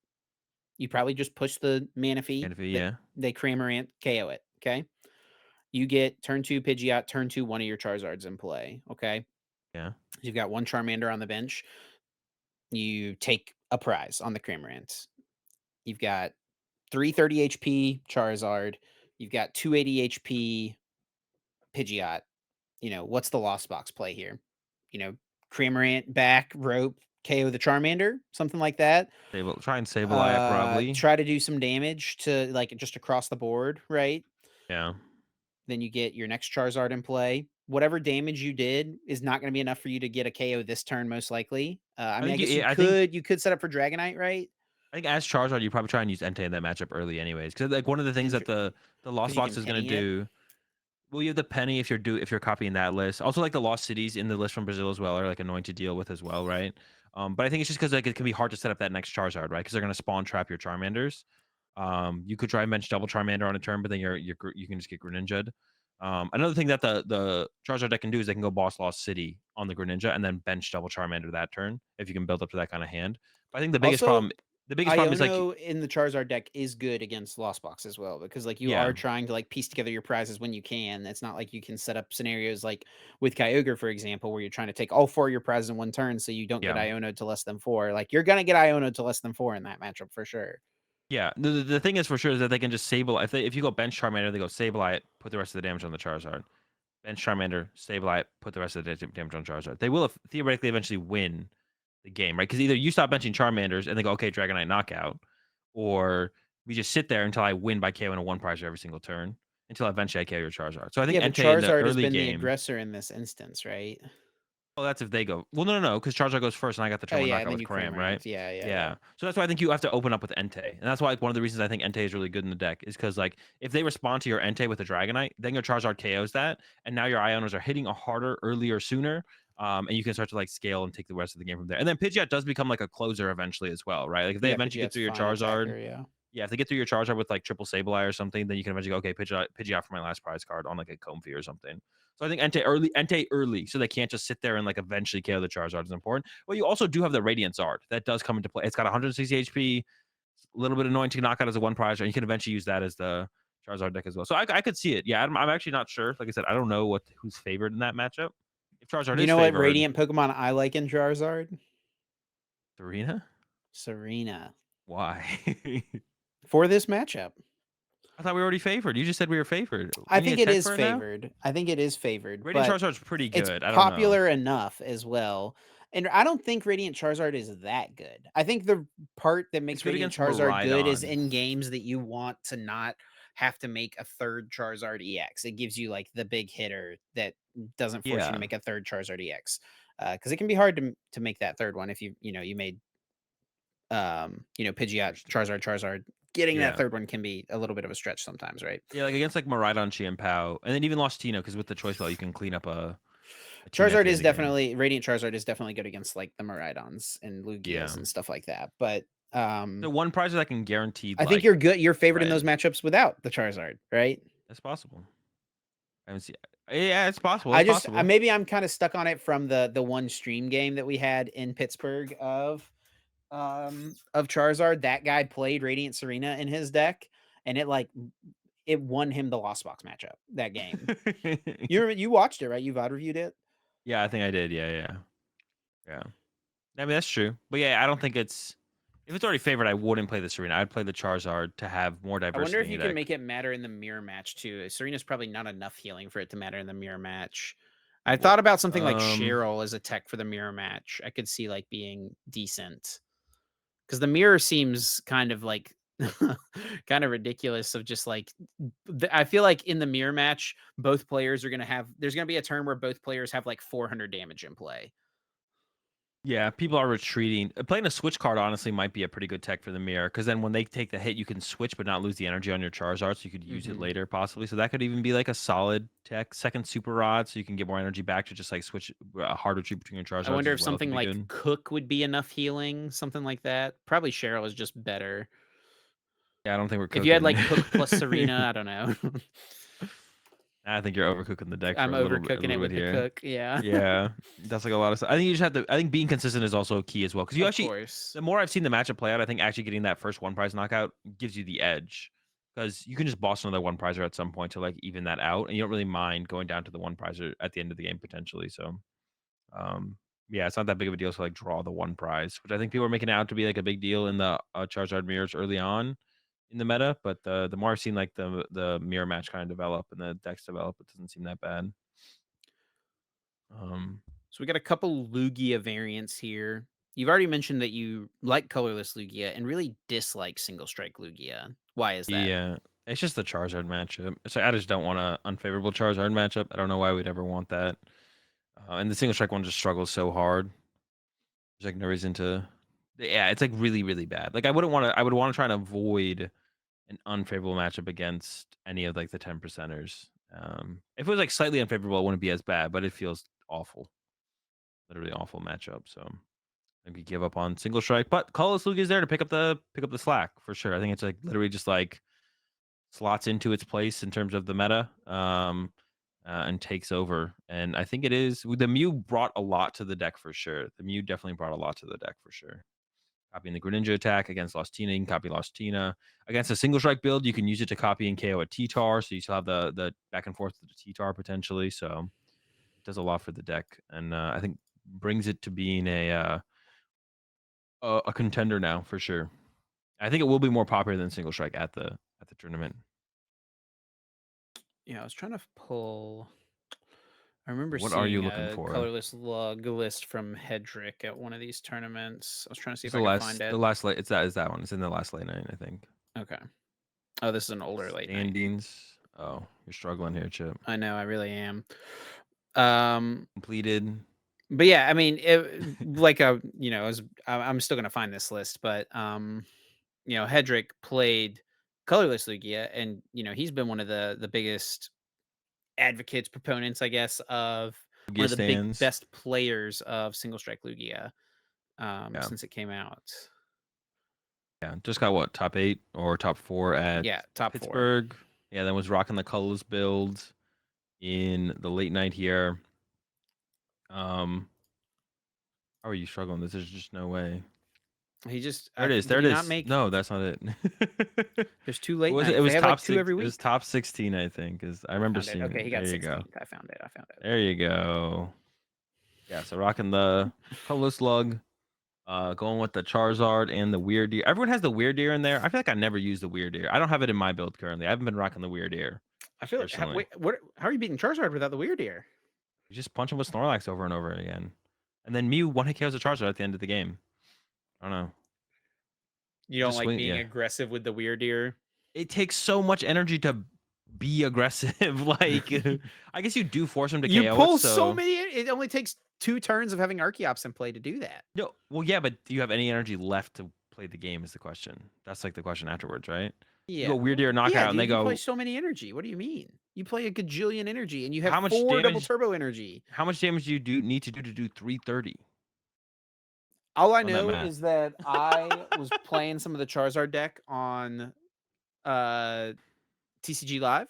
You probably just push the Manaphy. Manaphy, That yeah, they Cramorant, KO it. Okay. You get turn two Pidgeot, turn two, one of your Charizards in play. Okay. yeah. You've got one Charmander on the bench. You take a prize on the Cramorant. You've got 330 HP Charizard. You've got 280 HP Pidgeot. What's the Lost Box play here? You know, Cramorant back, rope, KO the Charmander, something like that. Try and Sableye probably. Try to do some damage to like just across the board, right? Yeah, Then you get your next Charizard in play. Whatever damage you did is not going to be enough for you to get a KO this turn, most likely. I I mean, I think guess I think you could set up for Dragonite, right? as Charizard, you probably try and use Entei in that matchup early, anyways. Because like one of the things And that the Lost because you Box can is gonna penny it. do. Well, you have the penny if you're copying that list. Also, like the lost cities in the list from Brazil as well are like annoying to deal with as well, right? But I think it's just because like it can be hard to set up that next Charizard, right? Because they're gonna spawn trap your Charmanders. You could try and bench double Charmander on a turn, but then you can just get Greninja'd. Another thing that the Charizard deck can do is they can go boss Lost City on the Greninja and then bench double Charmander that turn if you can build up to that kind of hand. But I think Also, the biggest problem is like Iono in the Charizard deck is good against Lost Box as well because like you yeah, are trying to like piece together your prizes when you can. It's not like you can set up scenarios like with Kyogre, for example, where you're trying to take all four of your prizes in one turn so you don't get yeah. Iono to less than four. Like you're gonna get Iono to less than four in that matchup for sure. Yeah, the thing is for sure is that they can just Sable if you go bench Charmander, they go Sableye it, put the rest of the damage on the Charizard. Bench Charmander, Sableye it, put the rest of the damage on Charizard. They will theoretically eventually win the game, right? Because either you stop benching Charmanders and they go, okay, Dragonite knockout, or we just sit there until I win by KOing a 1 prize every single turn until eventually I KO your Charizard. So I think Yeah, but Entei in the Charizard has early been the game. aggressor in this instance, right? Well, that's if they go. Well, no, because Charizard goes first, and I got the Oh turn one yeah, and knockout then with you Cram, right? Cramorant. Yeah, yeah, yeah. Yeah. So that's why I think you have to open up with Entei, and that's why like, one of the reasons I think Entei is really good in the deck is because like if they respond to your Entei with a Dragonite, then your Charizard KOs that, and now your Ionos are hitting a harder, earlier, sooner, and you can start to like scale and take the rest of the game from there. And then Pidgeot does become like a closer eventually as well, right? Like if they Yeah, eventually get Pidgeot's through your fine Charizard, attacker, yeah. Yeah, if they get through your Charizard with like triple Sableye or something, then you can eventually go, okay, Pidgeot for my last prize card on like a Comfey or something. So I think Entei early, so they can't just sit there and like eventually KO the Charizard is important. Well, you also do have the Radiant Zard that does come into play. It's got 160 HP, a little bit annoying to knock out as a one prize, and you can eventually use that as the Charizard deck as well. So I could see it. Yeah, I'm actually not sure. Like I said, I don't know who's favored in that matchup. If Charizard You is know what favored, radiant Pokemon I like in Charizard? Serena, Serena. why? For this matchup. I thought we were already favored. You just said we were favored. I We need a think it tech is for it now? favored. I think it is favored, Radiant but Charizard's pretty it's good. I don't know. popular enough as well. And I don't think Radiant Charizard is that good. I think the part that It's makes good Radiant against Charizard good is Miraidon. in games that you want to not have to make a third Charizard EX. It gives you like the big hitter that doesn't force you to Yeah. make a third Charizard EX. Because it can be hard to make that third one if you made Pidgeot, Understood. Charizard. Getting that Yeah. third one can be a little bit of a stretch sometimes, right? Yeah, like against like Miraidon, Chiampao, and then even lost Tino because with the choice belt you can clean up a Tino at Charizard the end is of the game. definitely Radiant Charizard is definitely good against like the Miraidons and Lugias Yeah. and stuff like that. But So one prize that I can guaranteed I think like you're good. You're favored in those thread. matchups without the Charizard, right? That's possible. I haven't seen. Yeah, it's possible. I It's just possible. maybe I'm kind of stuck on it from the one stream game that we had in Pittsburgh of Charizard. That guy played Radiant Serena in his deck, and it won him the Lost Box matchup that game. You watched it, right? You VOD reviewed it. Yeah, I think I did. Yeah, yeah, yeah. I mean that's true. But yeah, I don't think it's if it's already favored, I wouldn't play the Serena. I'd play the Charizard to have more I wonder diversity if in you your can deck. make it matter in the mirror match too. Serena's probably not enough healing for it to matter in the mirror match. I Well, thought about something like Cheryl as a tech for the mirror match. I could see like being decent because the mirror seems kind of like kind of ridiculous. Of just like I feel like in the mirror match, both players are gonna have. There's gonna be a turn where both players have like 400 damage in play. yeah, people are retreating. Playing a switch card honestly might be a pretty good tech for the mirror because then when they take the hit, you can switch but not lose the energy on your Charizard, so you could use it Hmm. later possibly. So that could even be like a solid tech, second super rod, so you can get more energy back to just like switch a hard retreat between your I Charizards wonder as if well. Could something be like good. Cook would be enough healing, something like that. Probably Cheryl is just better. Yeah, I don't think we're If you had, cooking. like, Cook plus Serena, I don't know. I think you're overcooking the deck for I'm a overcooking it little bit with the here. Cook, yeah. Yeah, that's like a lot of stuff. I think you just have to. I think being consistent is also key as well because you Of actually. course. The more I've seen the matchup play out, I think actually getting that first one prize knockout gives you the edge because you can just boss another one prizer at some point to like even that out, and you don't really mind going down to the one prizer at the end of the game potentially. So, um, yeah, it's not that big of a deal to like draw the one prize, which I think people are making it out to be like a big deal in the Charizard mirrors early on in the meta. But the more I've seen like the mirror match kind of develop and the decks develop, it doesn't seem that bad. Um, So we got a couple Lugia variants here. You've already mentioned that you like colorless Lugia and really dislike single strike Lugia. Why is that? yeah, it's just the Charizard matchup. So I just don't want a unfavorable Charizard matchup. I don't know why we'd ever want that. And the single strike one just struggles so hard. There's like no reason to. Yeah, it's like really, really bad. Like I wouldn't want to. I would want to try and avoid an unfavorable matchup against any of like the 10 percenters. If it was like slightly unfavorable, it wouldn't be as bad, but it feels awful, literally awful matchup. So I could give up on single strike, but Colorless Lugia is there to pick up the slack for sure. I think it's like literally just like slots into its place in terms of the meta. And takes over. And I think it is the Mew brought a lot to the deck for sure. The Mew definitely brought a lot to the deck for sure. Copying the Greninja attack against Lostina, you can copy Lostina. Against a single strike build, you can use it to copy and KO a T-Tar, so you still have the back and forth to the T-Tar potentially. So it does a lot for the deck, and I think brings it to being a contender now for sure. I think it will be more popular than single strike at the tournament. Yeah, I was trying to pull. I remember What are you seeing looking a for? colorless lug list from Hedrick at one of these tournaments. I was trying to see It's if I could find the it. last late. It's that is that one. It's in the last late night, I think. Okay. Oh, this is an older late night. Standings. Oh, you're struggling here, Chip. I know, I really am. Um, Completed. but yeah, I mean, like I'm still gonna find this list, but Hedrick played colorless Lugia, and he's been one of the biggest advocates, proponents, I guess, of one Lugia of the big stands. best players of single strike Lugia Yeah. since it came out. Yeah, just got what, top 8 or top 4 at Yeah, top 4. Pittsburgh. Yeah, then was rocking the colorless build in the late night here. How are you struggling? This is just no way. He just There it is. did There he it not is. make No, that's not it. there's 2 What late was it? It nights. They was have, like, top 2 6. every It was week. top 16, I think, because I I remember found it. seeing Okay, it. he got There you go. 16th. I found it. I found it. There you go. Yeah, so rocking the colorless slug. Going with the Charizard and the Weird Deer. Everyone has the Weird Deer in there. I feel like I never use the Weird Deer. I don't have it in my build currently. I haven't been rocking the Weird Deer I feel like personally. wait, what how are you beating Charizard without the weird ear? You just punch him with Snorlax over and over again. And then Mew one hit KOs a Charizard at the end of the game. I don't know. You You don't just like swing, being yeah. aggressive with the weird ear? It takes so much energy to be aggressive. Like, I guess you do force him to You KO it. pull so So many. It only takes 2 turns of having Archeops in play to do that. no, well, yeah, but do you have any energy left to play the game? Is the question. That's like the question afterwards, right? You Yeah, go Weird Deer yeah, knockout, and they dude. You play go, so many energy. What do you mean? You play a gajillion energy, and you have how much 4 double damage? turbo energy. How much damage do you need to do 330 All I on that know math? is that I was playing some of the Charizard deck on uh TCG Live,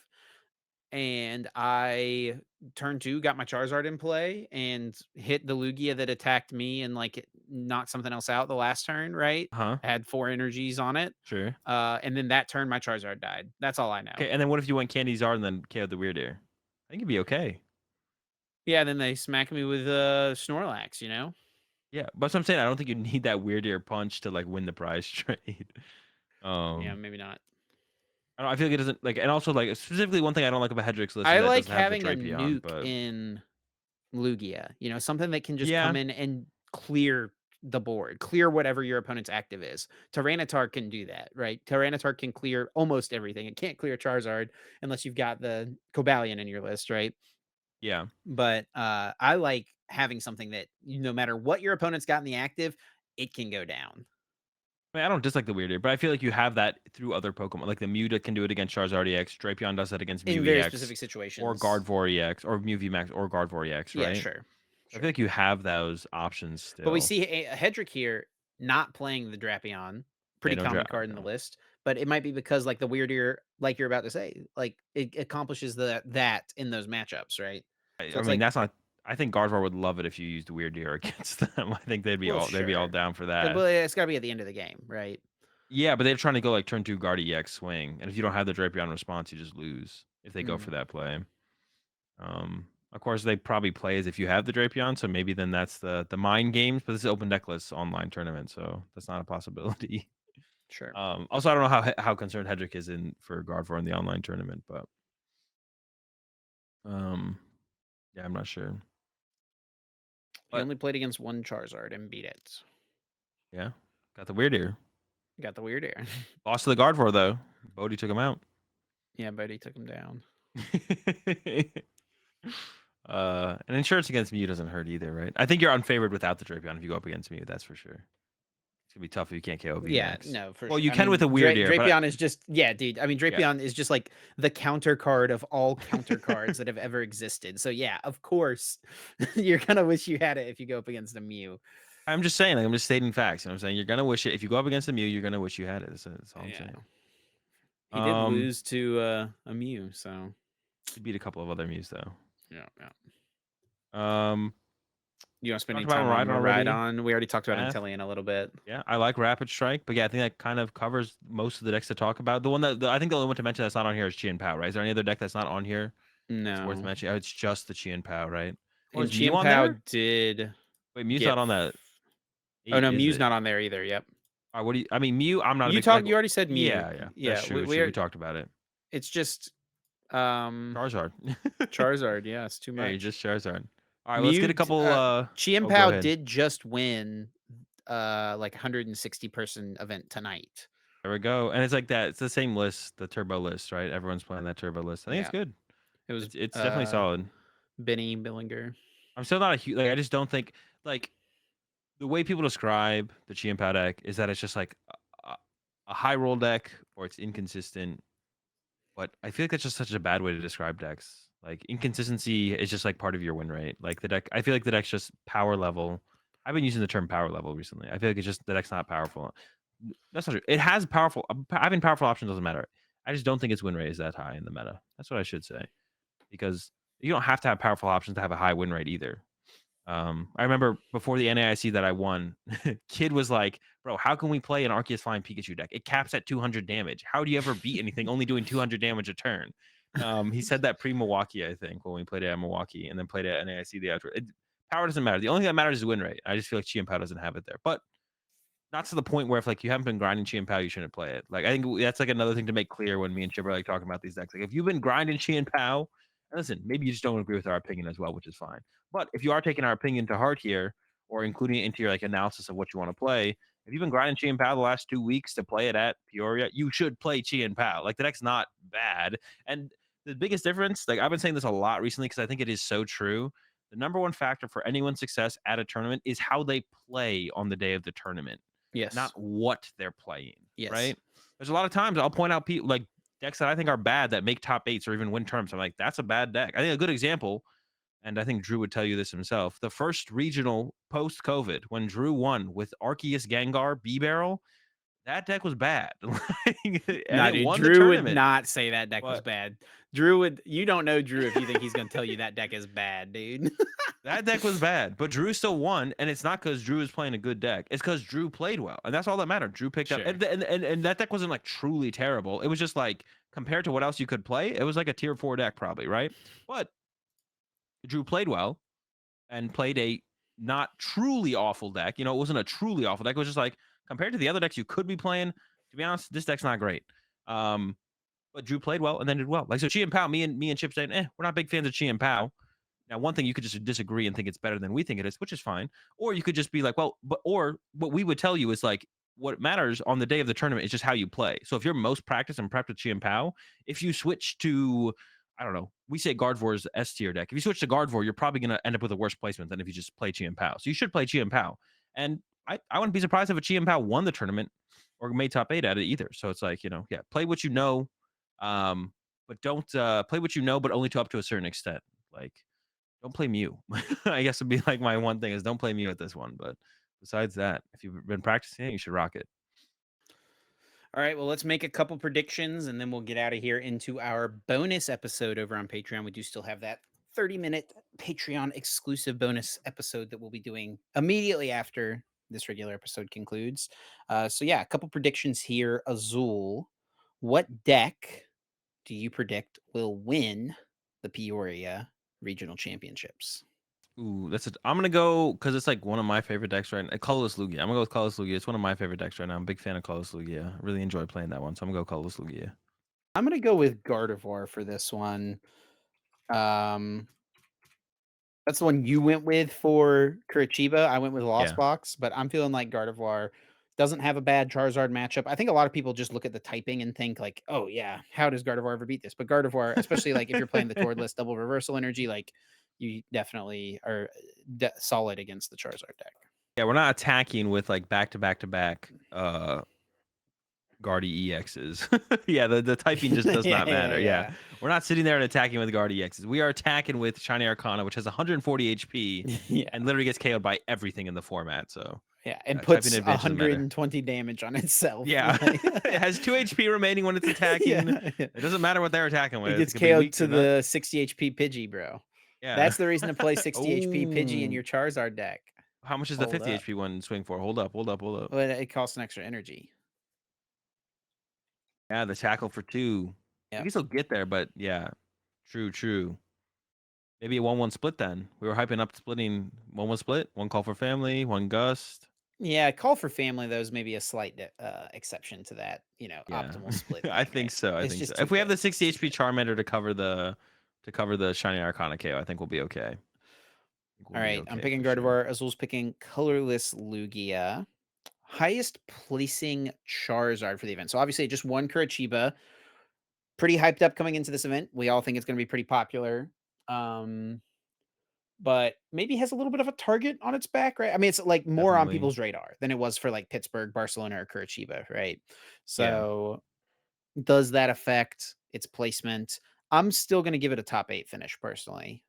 and I turn 2 got my Charizard in play and hit the Lugia that attacked me and like it knocked something else out the last turn, right? Huh? I had 4 energies on it. Sure. And then that turn my Charizard died. That's all I know. Okay, and then what if you went Candy Zard and then KO'd the Weird Deer? I think it'd be okay. Yeah, then they smack me with Snorlax, you know? Yeah, but that's what I'm saying. I don't think you need that Weird Deer punch to like win the prize trade. Yeah, Um, maybe not. I feel like it doesn't like, and also like specifically one thing I don't like about Hedrick's list is I that it like doesn't have the having a Drapion. nuke But in Lugia, you know, something that can just yeah, come in and clear the board, clear whatever your opponent's active is. Tyranitar can do that, right? Tyranitar can clear almost everything. It can't clear Charizard unless you've got the Cobalion in your list, right? yeah. But I like having something that no matter what your opponent's got in the active, it can go down I mean, I don't dislike the Weird Deer, but I feel like you have that through other Pokemon. Like the Mew can do it against Charizard EX. Drapion does that against in Mew very EX, specific or situations. Gardevoir EX, or Mew VMAX, or Gardevoir EX, Yeah, right? sure. I feel Sure. like you have those options But we still. see a Hedrick here not playing the Drapion, Yeah, pretty common card in the no. list. But it might be because like the weird ear, like you're about to say, like it accomplishes that in those matchups, right? So I it's mean, like, that's not. I think Gardevoir would love it if you used Weird Deer against them. I think well, they'd be all sure, down for but that. it's got to be at the end of the game, right? Yeah, but they're trying to go like turn 2 Guard EX swing, and if you don't have the Drapion response, you just lose if they go Mm, for that play. Of course, they probably play as if you have the Drapion, so maybe then that's the mind games. But this is open decklist online tournament, so that's not a possibility. sure. Also, I don't know how concerned Hedrick is in for Gardevoir in the online tournament, but um, yeah, I'm not sure. He But only played against one Charizard and beat it. yeah, got the Weird Ear. Got the weird ear. Lost to the Gardevoir though. Bodhi took him out. Yeah, but he took him down. And insurance against Mew doesn't hurt either, right? I think you're unfavored without the Drapion if you go up against Mew. That's for sure. It's gonna be tough if you can't KO Yeah, VMAX. no, for Well, sure. you I can with a mean, Weird Ear, but Drapion is just yeah, dude. I mean, yeah, Drapion is just like the counter card of all counter cards that have ever existed. So yeah, of course, you're gonna wish you had it if you go up against a Mew. I'm just saying. Like, I'm just stating facts. You know what I'm saying? You're gonna wish it if you go up against a Mew. You're gonna wish you had it. That's all I'm Yeah, saying. he did Um, lose to a Mew, so he beat a couple of other Mews though. yeah, yeah. Um, You want to spend talked any about time on Rhydon already. Maridon? We already talked about Math. Inteleon a little bit. Yeah, I like Rapid Strike, but yeah, I think that kind of covers most of the decks to talk about. The one I think the only one to mention that's not on here is Chien Pao, right? Is there any other deck that's not on here that's worth No, mentioning? Oh, it's just the Chien Pao, right? Or and is Mew Chien on Pao there? did Wait, Mew's get. not on that Oh 8, no, is Mew's it? not on there either. Yep. All right, what do you? I mean, Mew. I'm not a You big like. talked. You already said Mew. Yeah, yeah, that's Yeah, true. That's we true. We are. talked about it. It's just um Charizard. Charizard. Yeah, it's too Yeah, you much. just Charizard. All right, let's get Mew. a couple. Chien Oh, go Pao ahead. did just win like 160 person event tonight. There we go. And it's like that. It's the same list, the turbo list, right? Everyone's playing that turbo list. I think it's Yeah, good. it was It's definitely solid. Benny Billinger. I'm still not a huge like. I just don't think like the way people describe the Chien Pao deck is that it's just like a high roll deck or it's inconsistent. But I feel like that's just such a bad way to describe decks. Like inconsistency is just like part of your win rate. Like the deck, I feel like the deck's just power level. I've been using the term power level recently. I feel like it's just the deck's not powerful. That's not true. It has powerful having powerful options doesn't matter. I just don't think its win rate is that high in the meta. That's what I should say, because you don't have to have powerful options to have a high win rate either. I remember before the NAIC that I won, kid was like, "Bro, how can we play an Arceus Flying Pikachu deck? It caps at 200 damage. How do you ever beat anything only doing 200 damage a turn?" He said that pre-Milwaukee, I think, when we played it at Milwaukee and then played it at NAIC the after. Power doesn't matter. The only thing that matters is win rate. I just feel like Chi and Pao doesn't have it there. But not to the point where if, like, you haven't been grinding Chi and Pao, you shouldn't play it. Like, I think that's, like, another thing to make clear when me and Chip are, like, talking about these decks. Like, if you've been grinding Chi and Pao, and listen, maybe you just don't agree with our opinion as well, which is fine. But if you are taking our opinion to heart here, or including it into your, like, analysis of what you wanna play, if you've been grinding Chi and Pao the last 2 weeks to play it at Peoria, you should play Chi and Pao. Like, the deck's not bad. And the biggest difference, like, I've been saying this a lot recently because I think it is so true. The number one factor for anyone's success at a tournament is how they play on the day of the tournament, not Yes. what they're playing, Yes. right? There's a lot of times I'll point out people like decks that I think are bad that make top eights or even win tournaments. I'm like, that's a bad deck. I think a good example, and I think Drew would tell you this himself. The first regional post COVID, when Drew won with Arceus Gengar B Barrel, that deck was bad. And No, it dude, won the Drew would tournament. not say that deck was But bad. Drew would you don't know Drew if you think he's gonna tell you that deck is bad, dude. that deck was bad, but Drew still won, and it's not because Drew is playing a good deck. It's because Drew played well, and that's all that mattered. Drew picked up, Sure. and that deck wasn't like truly terrible. It was just like compared to what else you could play, it was like a tier 4 deck probably, right? But Drew played well and played a not truly awful deck. You know, it wasn't a truly awful deck. It was just like compared to the other decks you could be playing. To be honest, this deck's not great. Um, but Drew played well and then did well. Like so, Chi and Pao, me and Chip saying, we're not big fans of Chi and Pao. Now, one thing you could just disagree and think it's better than we think it is, which is fine. Or you could just be like, well, but or what we would tell you is like what matters on the day of the tournament is just how you play. So if you're most practiced and prepped with Chi and Pao, if you switch to, I don't know, we say Gardevoir is S tier deck. If you switch to Gardevoir, you're probably gonna end up with a worse placement than if you just play Chi and Pao. So you should play Chi and Pao. And I wouldn't be surprised if a Chi and Pao won the tournament or made top eight at it either. So it's like, yeah, play what you know, but don't play what you know, but only to up to a certain extent. Like don't play Mew. I guess would be like my one thing is don't play Mew at this one. But besides that, if you've been practicing it, you should rock it. All right, well, let's make a couple predictions and then we'll get out of here into our bonus episode over on Patreon. We do still have that 30-minute Patreon exclusive bonus episode that we'll be doing immediately after this regular episode concludes. So, yeah, a couple predictions here. Azul, what deck do you predict will win the Peoria Regional Championships? Ooh, I'm gonna go because it's like one of my favorite decks right now. Colorless Lugia. I'm gonna go with Colorless Lugia. It's one of my favorite decks right now. I'm a big fan of Colorless Lugia. I really enjoy playing that one, so I'm gonna go Colorless Lugia. I'm going to go with Gardevoir for this one. Um, That's the one you went with for Curitiba. I went with Lost Yeah. Box, but I'm feeling like Gardevoir doesn't have a bad Charizard matchup. I think a lot of people just look at the typing and think like, "Oh yeah, how does Gardevoir ever beat this?" But Gardevoir, especially like if you're playing the Tordless double reversal energy, like you definitely are solid against the Charizard deck. Yeah, we're not attacking with like back to back to back Guardy EXs. Yeah, the typing just does Yeah, not yeah, matter. Yeah. yeah. We're not sitting there and attacking with Guardy EXs. We are attacking with Shiny Arcana, which has 140 HP Yeah. and literally gets KO'd by everything in the format. So Yeah, and typing puts advantage doesn't matter. 120 damage on itself. Yeah. Like, It has 2 HP remaining when it's attacking. yeah, yeah. It doesn't matter what they're attacking It with. It gets could be KO'd weak to or not. the 60 HP Pidgey, bro. Yeah. That's the reason to play 60 HP Pidgey in Oh. your Charizard deck. How much is the Hold 50 up. HP one swing for? Hold up, hold up, hold up. But it costs an extra energy. Yeah, the tackle for 2. We Yep. can still get there, but yeah. True, true. Maybe a 1-1 split then. We were hyping up splitting 1-1 split, 1 call for family, 1 gust. Yeah, Call for Family, though, is maybe a slight exception to that, Yeah. optimal split I thing, think right? so. I It's think so. just too If we have good. the 60 It's too HP good. Charmander to cover the Shiny Arcana KO, I think we'll be okay. I think we'll All be right, I'm okay picking for sure. Gardevoir. Azul's picking Colorless Lugia. Highest placing Charizard for the event. So obviously, it just won Curitiba. Pretty hyped up coming into this event. We all think it's going to be pretty popular. Um, but maybe has a little bit of a target on its back, right? I mean, it's like more on Definitely. people's radar than it was for like Pittsburgh, Barcelona, or Curitiba, right? Yeah. So does that affect its placement? I'm still going to give it a top 8 finish personally.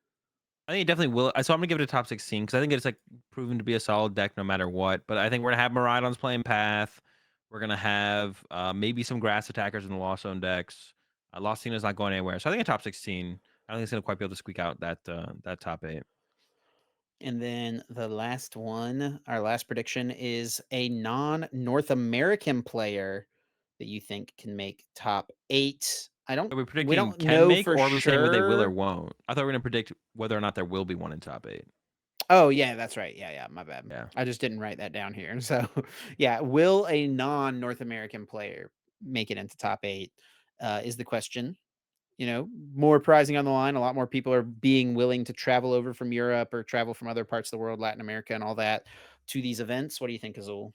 I think it definitely will. So I'm gonna give it a top 16 because I think it's like proven to be a solid deck no matter what. But I think we're gonna have Miraidon's playing Path. We're gonna have maybe some grass attackers in the Lost Zone decks. Lost Zone is not going anywhere, so I think a top 16. I don't think it's gonna quite be able to squeak out that top 8. And then the last one, our last prediction is a non-North American player that you think can make top 8. Are we We predicting don't can know make, for or are we saying whether they will or sure. won't? I thought we were gonna predict whether or not there will be one in top 8. Oh, yeah, that's right. Yeah, yeah, my bad. Yeah. I just didn't write that down here. So, yeah, will a non-North American player make it into top 8, is the question. More prizing on the line. A lot more people are being willing to travel over from Europe or travel from other parts of the world, Latin America and all that, to these events. What do you think, Azul?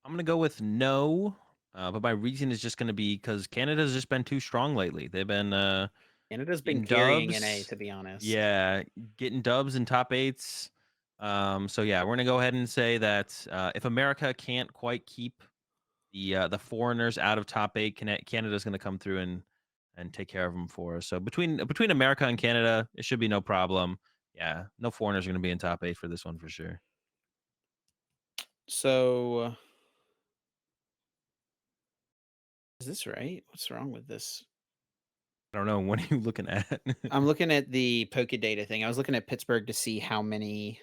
I'm gonna go with no, but my reason is just gonna be because Canada's just been too strong lately. They've been Canada's been getting carrying NA, dubs. to be honest. Yeah, getting dubs in top 8s. So yeah, we're gonna go ahead and say that if America can't quite keep the foreigners out of top 8, Canada's gonna come through and take care of them for us. So between America and Canada, it should be no problem. Yeah, no foreigners are gonna be in top 8 for this one for sure. So, is this right? What's wrong with this? I don't know. What are you looking at? I'm looking at the Poke Data thing. I was looking at Pittsburgh to see how many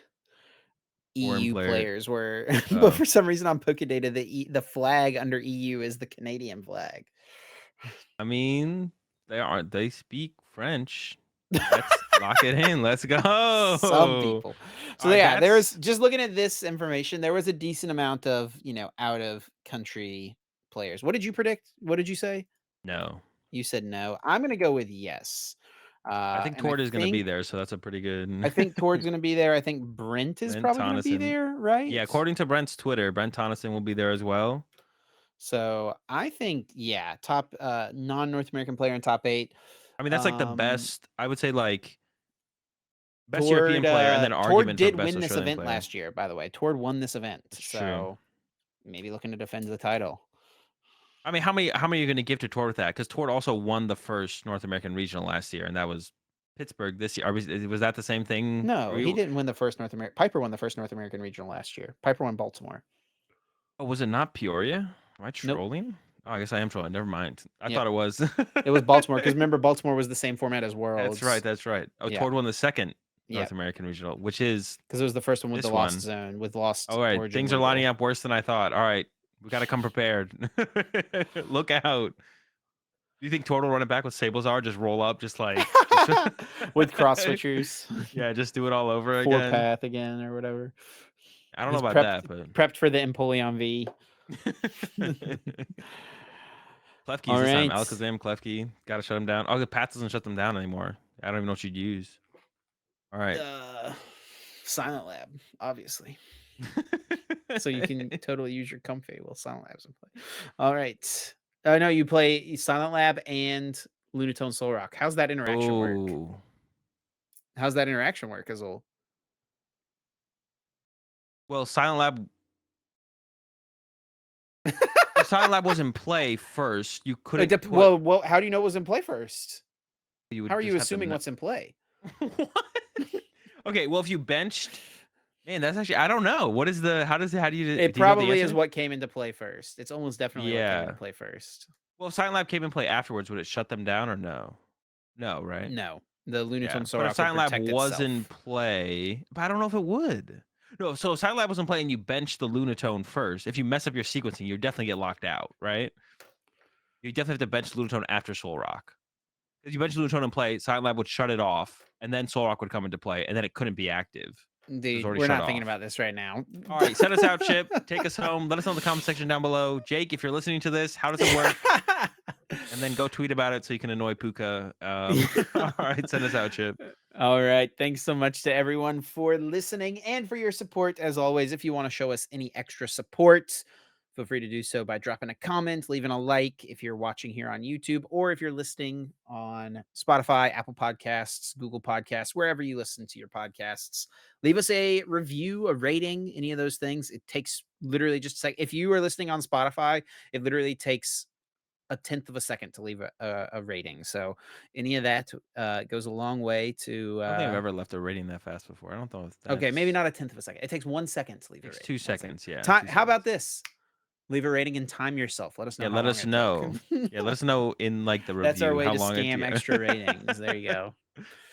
Foreign EU player. players were, but Oh, for some reason on Poke Data, the flag under EU is the Canadian flag. I mean, they speak French. Let's lock it in. Let's go. Some All people. So right, yeah, there was that's just looking at this information, there was a decent amount of, out of country players. What did you predict? What did you say? no. You said no. I'm gonna go with yes. I think And I Tord is gonna be think there, so that's a pretty I good think Tord's gonna be there. I think Brent is Brent probably gonna be Tonneson. there, Yeah, right? according to Brent's Twitter, Brent Tonneson will be there as well. So I think, yeah, top non-North American player in top 8. I mean, that's like the Um best. I would say like best European Tord player, and then Tord argument for did best win this Australian event player. last year, by the way. Tord won this event. That's true. So maybe looking to defend the title. I mean, how many are you going to give to Tord with that? Because Tord also won the first North American regional last year, and that was Pittsburgh this year. Was that the same thing for No, he you? didn't win the first North American. Piper won the first North American regional last year. Piper won Baltimore. Oh, was it not Peoria? Am I Nope. trolling? Oh, I guess I am trolling. Never mind. I Yep. thought it was. It was Baltimore because remember Baltimore was the same format as That's right. Worlds. That's right. Oh, Yeah. Tord won the second North Yep. American regional, which is Because it was the first one with the this Lost one. Zone, with Lost All right, Origin things are lining label. up worse than I thought. All right, we got to come prepared. Look out. Do you think Tord will run it back with Sablezar? Just roll up, just With cross switchers, yeah, just do it all over four again. path again or whatever. I don't know He's about prepped that, but prepped for the Empoleon V. Klefki's All this time. right. Alakazam, Klefki. Got to shut him down. Oh, the Path doesn't shut them down anymore. I don't even know what you'd use. All right. Uh, Silent Lab, obviously. So you can totally use your Comfy while Silent Lab's in play. All right. No, you play Silent Lab and Lunatone Soul Rock. How's that interaction work? Oh. How's that interaction work, Azul? Well, Silent Lab. If Silent Lab was in play first, you couldn't put. Well, how do you know it was in play first? You How would are you just have to assuming know. what's in play? What? Okay, well, if you benched, man, that's actually I don't know. What is the? How do you It do you know the probably is answer? what came into play first. It's almost definitely what came into Yeah. play first. Well, if Silent Lab came in play afterwards, would it shut them down or no? No, right? No, the Yeah. Lunatone Soul But if Rock would Silent Lab protect was in itself. play, but I don't know if it would. No, so if Silent Lab was in play and you bench the Lunatone first. If you mess up your sequencing, you definitely get locked out, right? You definitely have to bench Lunatone after Soul Rock. If you bench Lunatone in play, Silent Lab would shut it off, and then Soul Rock would come into play, and then it couldn't be active. It was Dude, already we're shut not thinking off. about this right now. All right, send us out, Chip. Take us home. Let us know in the comment section down below. Jake, if you're listening to this, how does it work? And then go tweet about it so you can annoy Puka. All right, send us out, Chip. All right. Thanks so much to everyone for listening and for your support. As always, if you want to show us any extra support, feel free to do so by dropping a comment, leaving a like if you're watching here on YouTube, or if you're listening on Spotify, Apple Podcasts, Google Podcasts, wherever you listen to your podcasts. Leave us a review, a rating, any of those things. It takes literally just a sec. If you are listening on Spotify, it literally takes a tenth of a second to leave a rating. So any of that goes a long way to. I don't think I've ever left a rating that fast before. I don't know if Okay, maybe that's not a tenth of a second. It takes 1 second to leave a takes rating. 2 1 second. seconds. Yeah, Time. 2 How about seconds. this? Leave a rating and time yourself. Let us know Yeah, how let long us it took. know. Yeah, let us know in, like, the That's our review way how to long it scam yeah. extra ratings. There you go.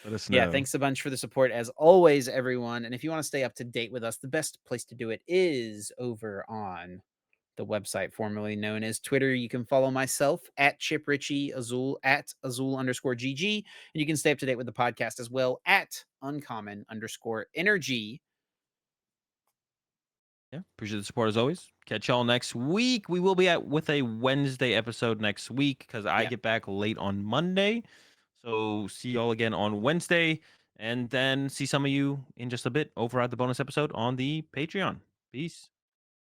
Let us Yeah, know. thanks a bunch for the support as always, everyone. And if you want to stay up to date with us, the best place to do it is over on the website formerly known as Twitter. You can follow myself at Chip Ritchie, Azul at Azul_GG. And you can stay up to date with the podcast as well at Uncommon_Energy. Yeah, appreciate the support as always. Catch y'all next week. We will be at with a Wednesday episode next week because I Yeah. get back late on Monday. So see y'all again on Wednesday, and then see some of you in just a bit over at the bonus episode on the Patreon. Peace.